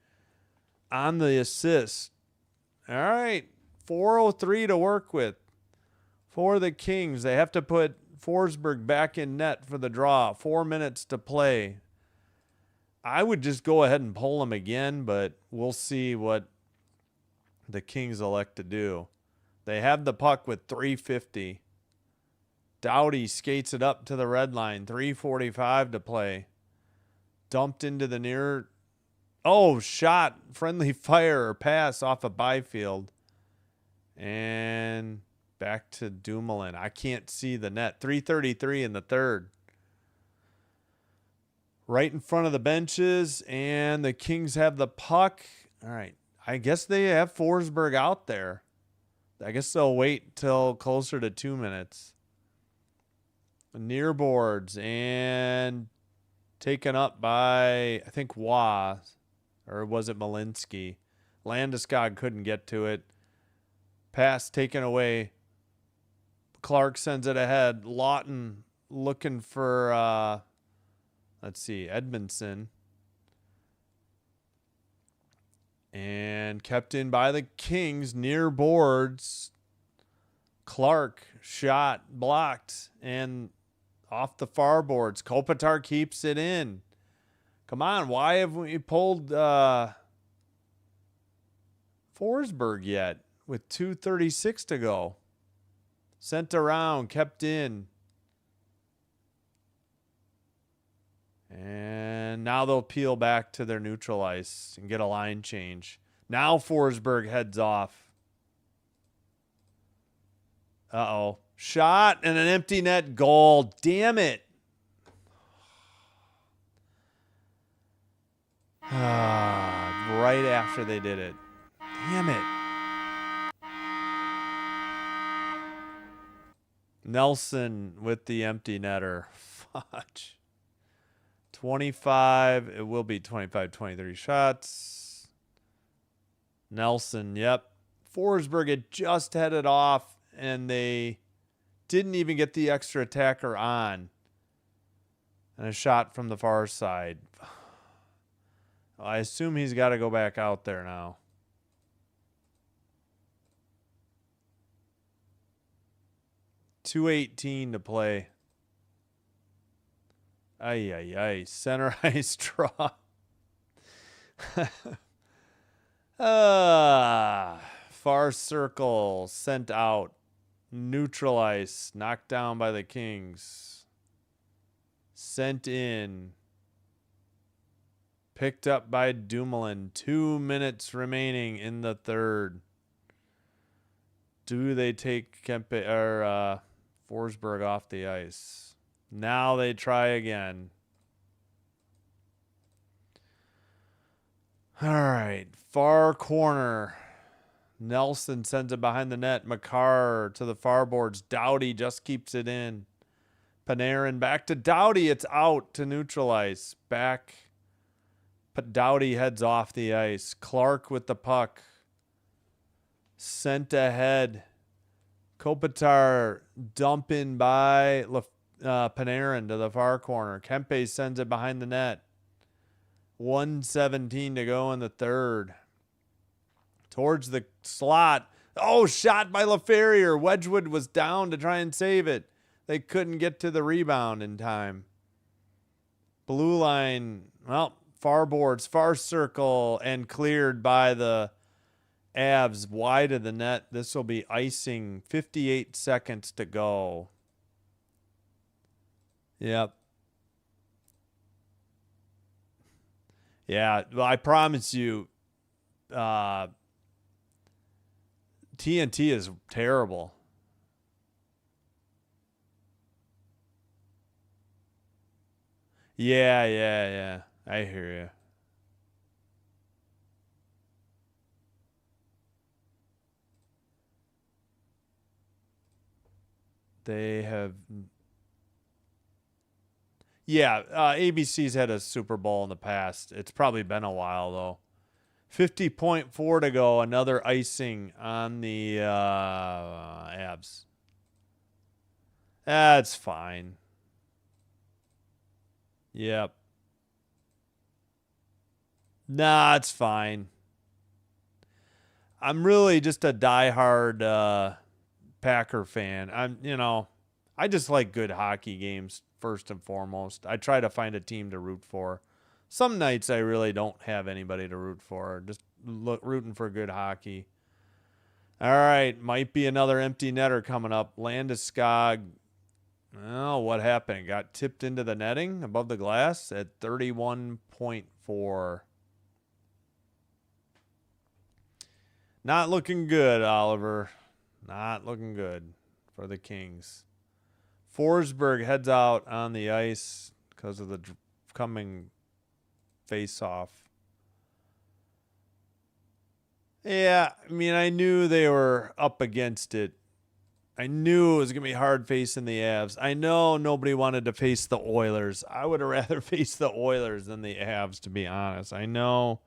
on the assist. All right, 4:03 to work with for the Kings. They have to put Forsberg back in net for the draw. 4 minutes to play. I would just go ahead and pull him again, but we'll see what the Kings elect to do. They have the puck with 3:50. Doughty skates it up to the red line. 3:45 to play. Dumped into the near. Oh, shot. Friendly fire or pass off of Byfield. And back to Dumoulin. I can't see the net. 3:33 in the third. Right in front of the benches, and the Kings have the puck. All right. I guess they have Forsberg out there. I guess they'll wait till closer to 2 minutes. Near boards and taken up by, I think, Waugh, or was it Malinsky? Landeskog couldn't get to it. Pass taken away. Clark sends it ahead. Lawton looking for, let's see, Edmondson. And kept in by the Kings near boards. Clark shot blocked and off the far boards. Kopitar keeps it in. Come on, why haven't we pulled Forsberg yet? with 2:36 to go. Sent around, kept in. And now they'll peel back to their neutral ice and get a line change. Now Forsberg heads off. Uh-oh. Shot and an empty net goal. Damn it. Right after they did it. Damn it. Nelson with the empty netter. Fudge. 25. It will be 25, 23 shots. Nelson, yep. Forsberg had just headed off, and they didn't even get the extra attacker on. And a shot from the far side. I assume he's got to go back out there now. .218 to play. Ay, ay, ay. Center ice draw. Far circle. Sent out. Neutral ice. Knocked down by the Kings. Sent in. Picked up by Dumoulin. 2 minutes remaining in the third. Do they take Kempe or Forsberg off the ice? Now they try again. All right. Far corner. Nelson sends it behind the net. Makar to the far boards. Doughty just keeps it in. Panarin back to Doughty. It's out to neutral ice. Back. But Doughty heads off the ice. Clark with the puck. Sent ahead. Kopitar dump in by Panarin to the far corner. Kempe sends it behind the net. 1:17 to go in the third. Towards the slot. Oh, shot by LaFerriere. Wedgwood was down to try and save it. They couldn't get to the rebound in time. Blue line. Well, far boards, far circle, and cleared by the Avs wide of the net. This will be icing. 58 seconds to go. Yep. Yeah, well, I promise you, TNT is terrible. Yeah. I hear you. They have... Yeah, ABC's had a Super Bowl in the past. It's probably been a while, though. 50.4 to go. Another icing on the Avs. That's fine. Yep. Nah, it's fine. I'm really just a diehard Packer fan. I just like good hockey games first and foremost. I try to find a team to root for. Some nights I really don't have anybody to root for. Just rooting for good hockey. All right, might be another empty netter coming up. Landeskog. Oh, what happened? Got tipped into the netting above the glass at 31.4. Not looking good, Oliver. Not looking good for the Kings. Forsberg heads out on the ice because of the coming face-off. Yeah, I mean, I knew they were up against it. I knew it was going to be hard facing the Avs. I know nobody wanted to face the Oilers. I would have rather faced the Oilers than the Avs, to be honest. I know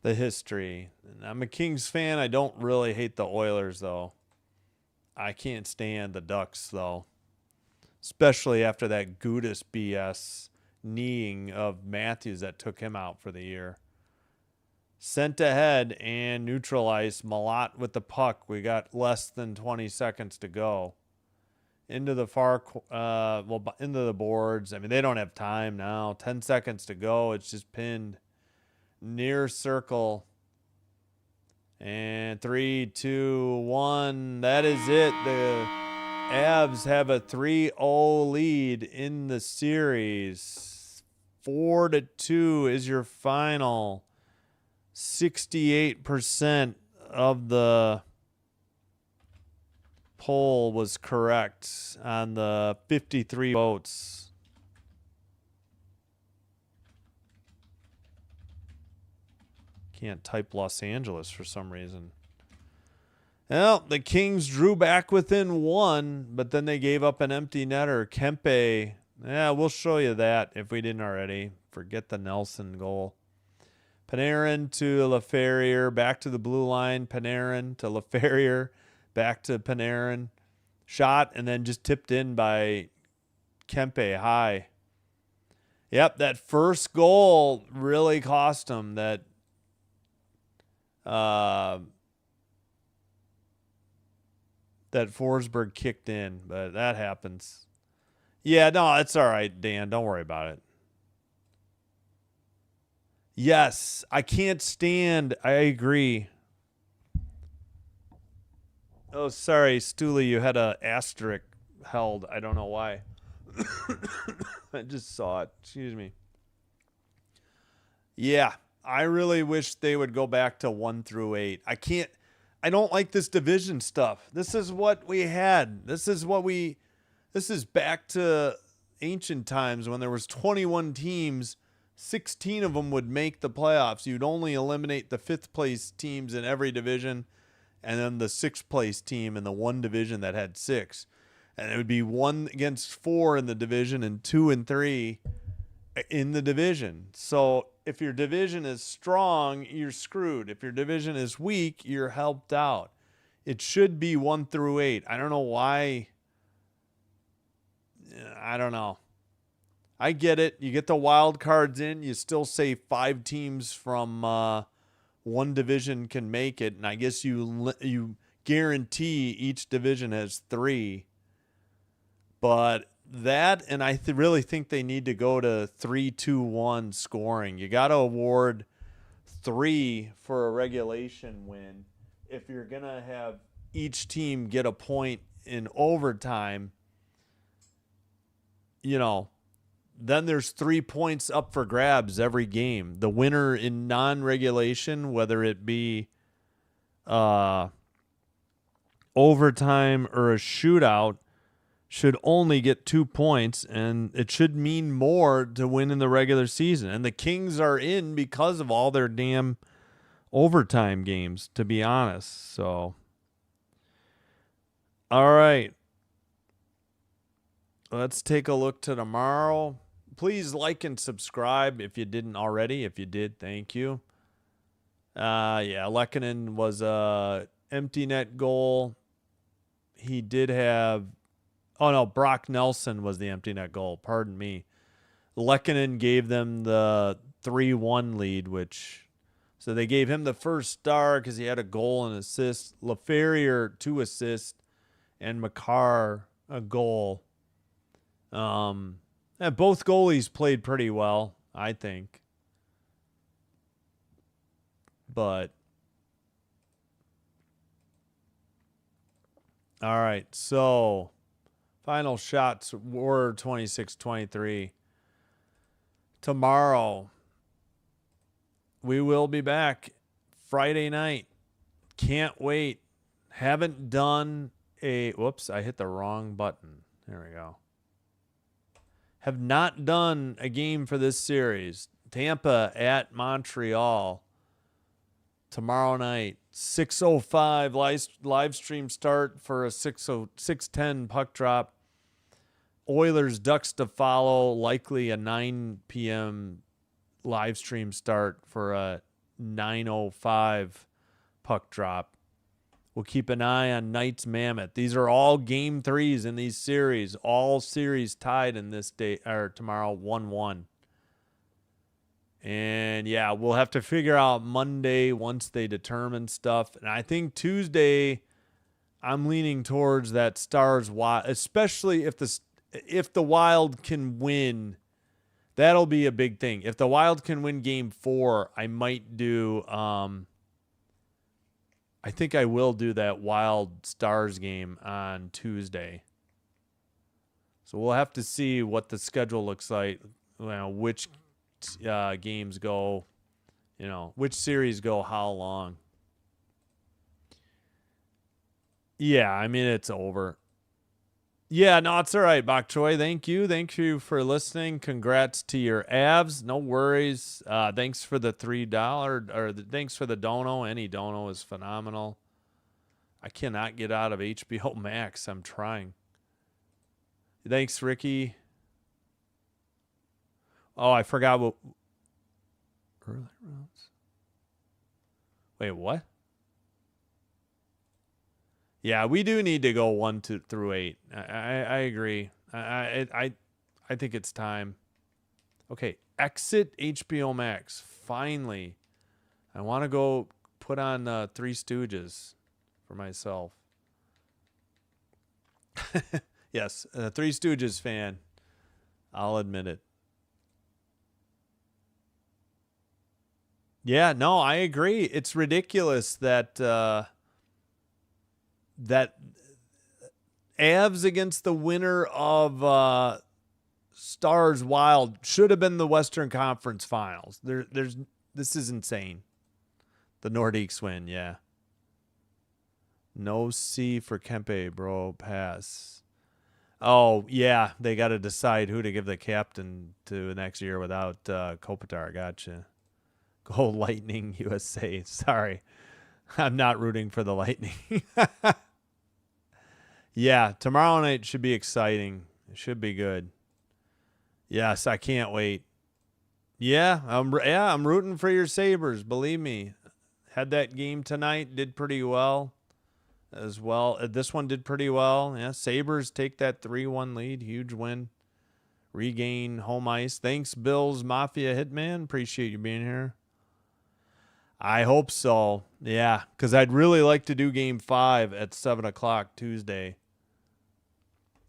the history. I'm a Kings fan. I don't really hate the Oilers, though. I can't stand the Ducks, though. Especially after that Gudis BS kneeing of Matthews that took him out for the year. Sent ahead and neutralized. Malott with the puck. We got less than 20 seconds to go. Into the into the boards. I mean, they don't have time now. 10 seconds to go. It's just pinned near circle. And 3, 2, 1. That is it. The Avs have a 3-0 lead in the series. 4-2 is your final. 68% of the poll was correct on the 53 votes. Can't type Los Angeles for some reason. Well, the Kings drew back within 1, but then they gave up an empty netter. Kempe. Yeah, we'll show you that if we didn't already. Forget the Nelson goal. Panarin to LaFerriere, back to the blue line. Panarin to LaFerriere, back to Panarin. Shot and then just tipped in by Kempe high. Yep, that first goal really cost him. That Forsberg kicked in, but that happens. Yeah, no, it's all right, Dan. Don't worry about it. Yes, I can't stand. I agree. Oh, sorry, Stooley, you had a asterisk held. I don't know why. I just saw it. Excuse me. Yeah, I really wish they would go back to 1 through 8. I don't like this division stuff. This is what we had. This is back to ancient times when there was 21 teams. 16 of them would make the playoffs. You'd only eliminate the 5th place teams in every division and then the 6th place team in the one division that had 6. And it would be 1 against 4 in the division and 2 and 3 in the division. So if your division is strong, you're screwed. If your division is weak, you're helped out. It should be 1 through 8. I don't know why. I don't know. I get it. You get the wild cards in. You still say 5 teams from one division can make it, and I guess you guarantee each division has 3. But that, and I really think they need to go to 3-2-1 scoring. You got to award 3 for a regulation win. If you're going to have each team get a point in overtime, then there's 3 points up for grabs every game. The winner in non-regulation, whether it be overtime or a shootout, should only get 2 points, and it should mean more to win in the regular season. And the Kings are in because of all their damn overtime games, to be honest. So, all right. Let's take a look to tomorrow. Please like and subscribe if you didn't already. If you did, thank you. Lehkonen was a empty net goal. He did have... Oh, no, Brock Nelson was the empty net goal. Pardon me. Lehkonen gave them the 3-1 lead, so they gave him the first star because he had a goal and assist. LaFerriere, 2 assists, and Makar, a goal. Both goalies played pretty well, I think. But all right, so final shots were 26-23. Tomorrow we will be back Friday night. Can't wait. Haven't done a... Whoops, I hit the wrong button. There we go. Have not done a game for this series. Tampa at Montreal tomorrow night. 6:05 live stream start for a 6:10 puck drop. Oilers Ducks to follow. Likely a 9 p.m. live stream start for a 9:05 puck drop. We'll keep an eye on Knights Mammoth. These are all game 3s in these series. All series tied in this day or tomorrow 1-1. And yeah, we'll have to figure out Monday once they determine stuff. And I think Tuesday, I'm leaning towards that Stars Wild, especially if the Wild can win. That'll be a big thing. If the Wild can win game 4, I might do I think I will do that Wild Stars game on Tuesday. So we'll have to see what the schedule looks like, which games go, which series go how long. Yeah, I mean, it's over. Yeah, no, it's all right, Bok Choy. Thank you. Thank you for listening. Congrats to your Avs. No worries. Thanks for the $3, or thanks for the dono. Any dono is phenomenal. I cannot get out of HBO Max. I'm trying. Thanks, Ricky. Oh, I forgot what early rounds. Wait, what? Yeah, we do need to go 1 through 8. I agree. I think it's time. Okay, exit HBO Max. Finally, I want to go put on Three Stooges for myself. Yes, Three Stooges fan. I'll admit it. Yeah, no, I agree. It's ridiculous that that Avs against the winner of Stars Wild should have been the Western Conference Finals. This is insane. The Nordiques win, yeah. No C for Kempe, bro. Pass. Oh, yeah. They got to decide who to give the captain to next year without Kopitar. Gotcha. Go Lightning USA. Sorry. I'm not rooting for the Lightning. Yeah, tomorrow night should be exciting. It should be good. Yes, I can't wait. Yeah, I'm rooting for your Sabres, believe me. Had that game tonight, did pretty well as well. This one did pretty well. Yeah, Sabres take that 3-1 lead, huge win. Regain home ice. Thanks, Bills Mafia Hitman. Appreciate you being here. I hope so. Yeah, because I'd really like to do Game 5 at 7 o'clock Tuesday.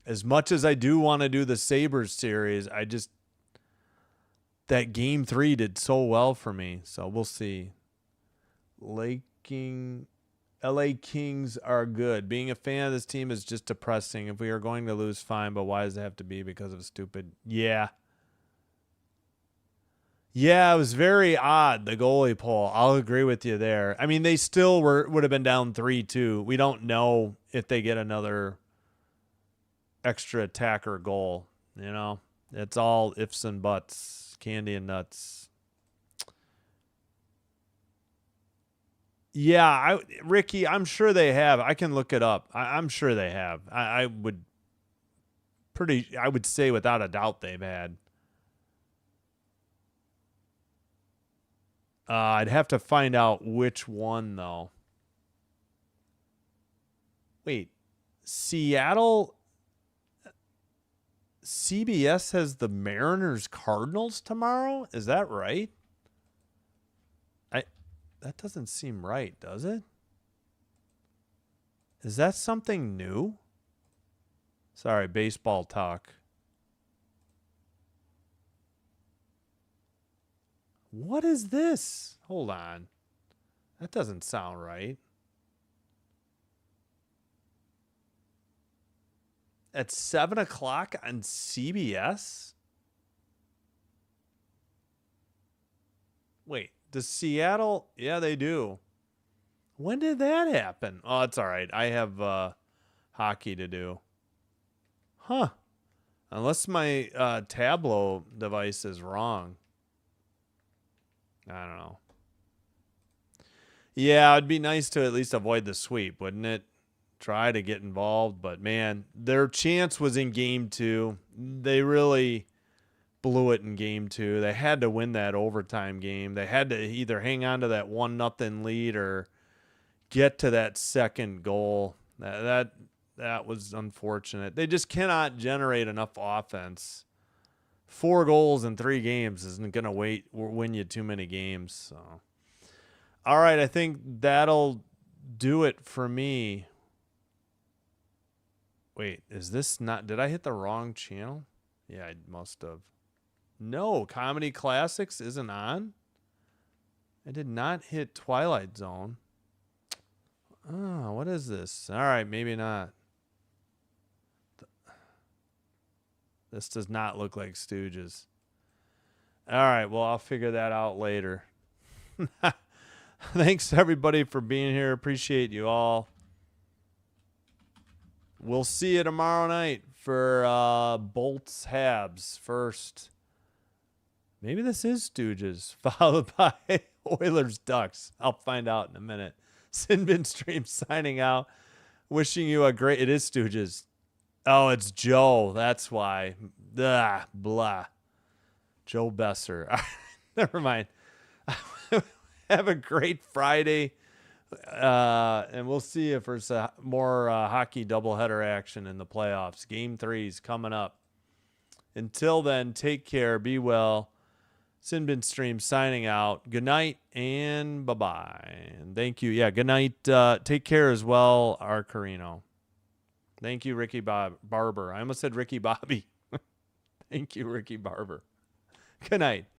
As much as I do want to do the Sabres series, that Game 3 did so well for me. So we'll see. LA Kings are good. Being a fan of this team is just depressing. If we are going to lose, fine, but why does it have to be because of stupid? Yeah. Yeah, it was very odd, the goalie poll. I'll agree with you there. I mean, they still would have been down 3-2. We don't know if they get another extra attacker goal. It's all ifs and buts, candy and nuts. Yeah, Ricky, I'm sure they have. I can look it up. I'm sure they have. I would say without a doubt they've had. I'd have to find out which one, though. Wait, Seattle, CBS has the Mariners Cardinals tomorrow? Is that right? That doesn't seem right, does it? Is that something new? Sorry, baseball talk. What is this? Hold on. That doesn't sound right. At 7 o'clock on CBS? Wait, does Seattle? Yeah, they do. When did that happen? Oh, it's all right. I have hockey to do. Huh. Unless my Tableau device is wrong. I don't know. Yeah, it'd be nice to at least avoid the sweep, wouldn't it? Try to get involved, but man, their chance was in Game 2. They really blew it in Game 2. They had to win that overtime game. They had to either hang on to that 1-0 lead or get to that second goal. That was unfortunate. They just cannot generate enough offense. 4 goals in 3 games isn't going to win you too many games. So, all right, I think that'll do it for me. Wait, is this not... Did I hit the wrong channel? Yeah, I must have. No, Comedy Classics isn't on. I did not hit Twilight Zone. Oh, what is this? All right, maybe not. This does not look like Stooges. All right, well, I'll figure that out later. Thanks, everybody, for being here. Appreciate you all. We'll see you tomorrow night for Bolts Habs first. Maybe this is Stooges, followed by Oilers Ducks. I'll find out in a minute. Sinbin Stream signing out. Wishing you a great... It is Stooges. Oh, it's Joe. That's why. Blah. Joe Besser. Never mind. Have a great Friday. And we'll see if there's more hockey doubleheader action in the playoffs. Game 3's coming up. Until then, take care. Be well. Sinbin Stream signing out. Good night and bye-bye. And thank you. Yeah, good night. Take care as well, Arcarino. Thank you, Ricky Barber. I almost said Ricky Bobby. Thank you, Ricky Barber. Good night.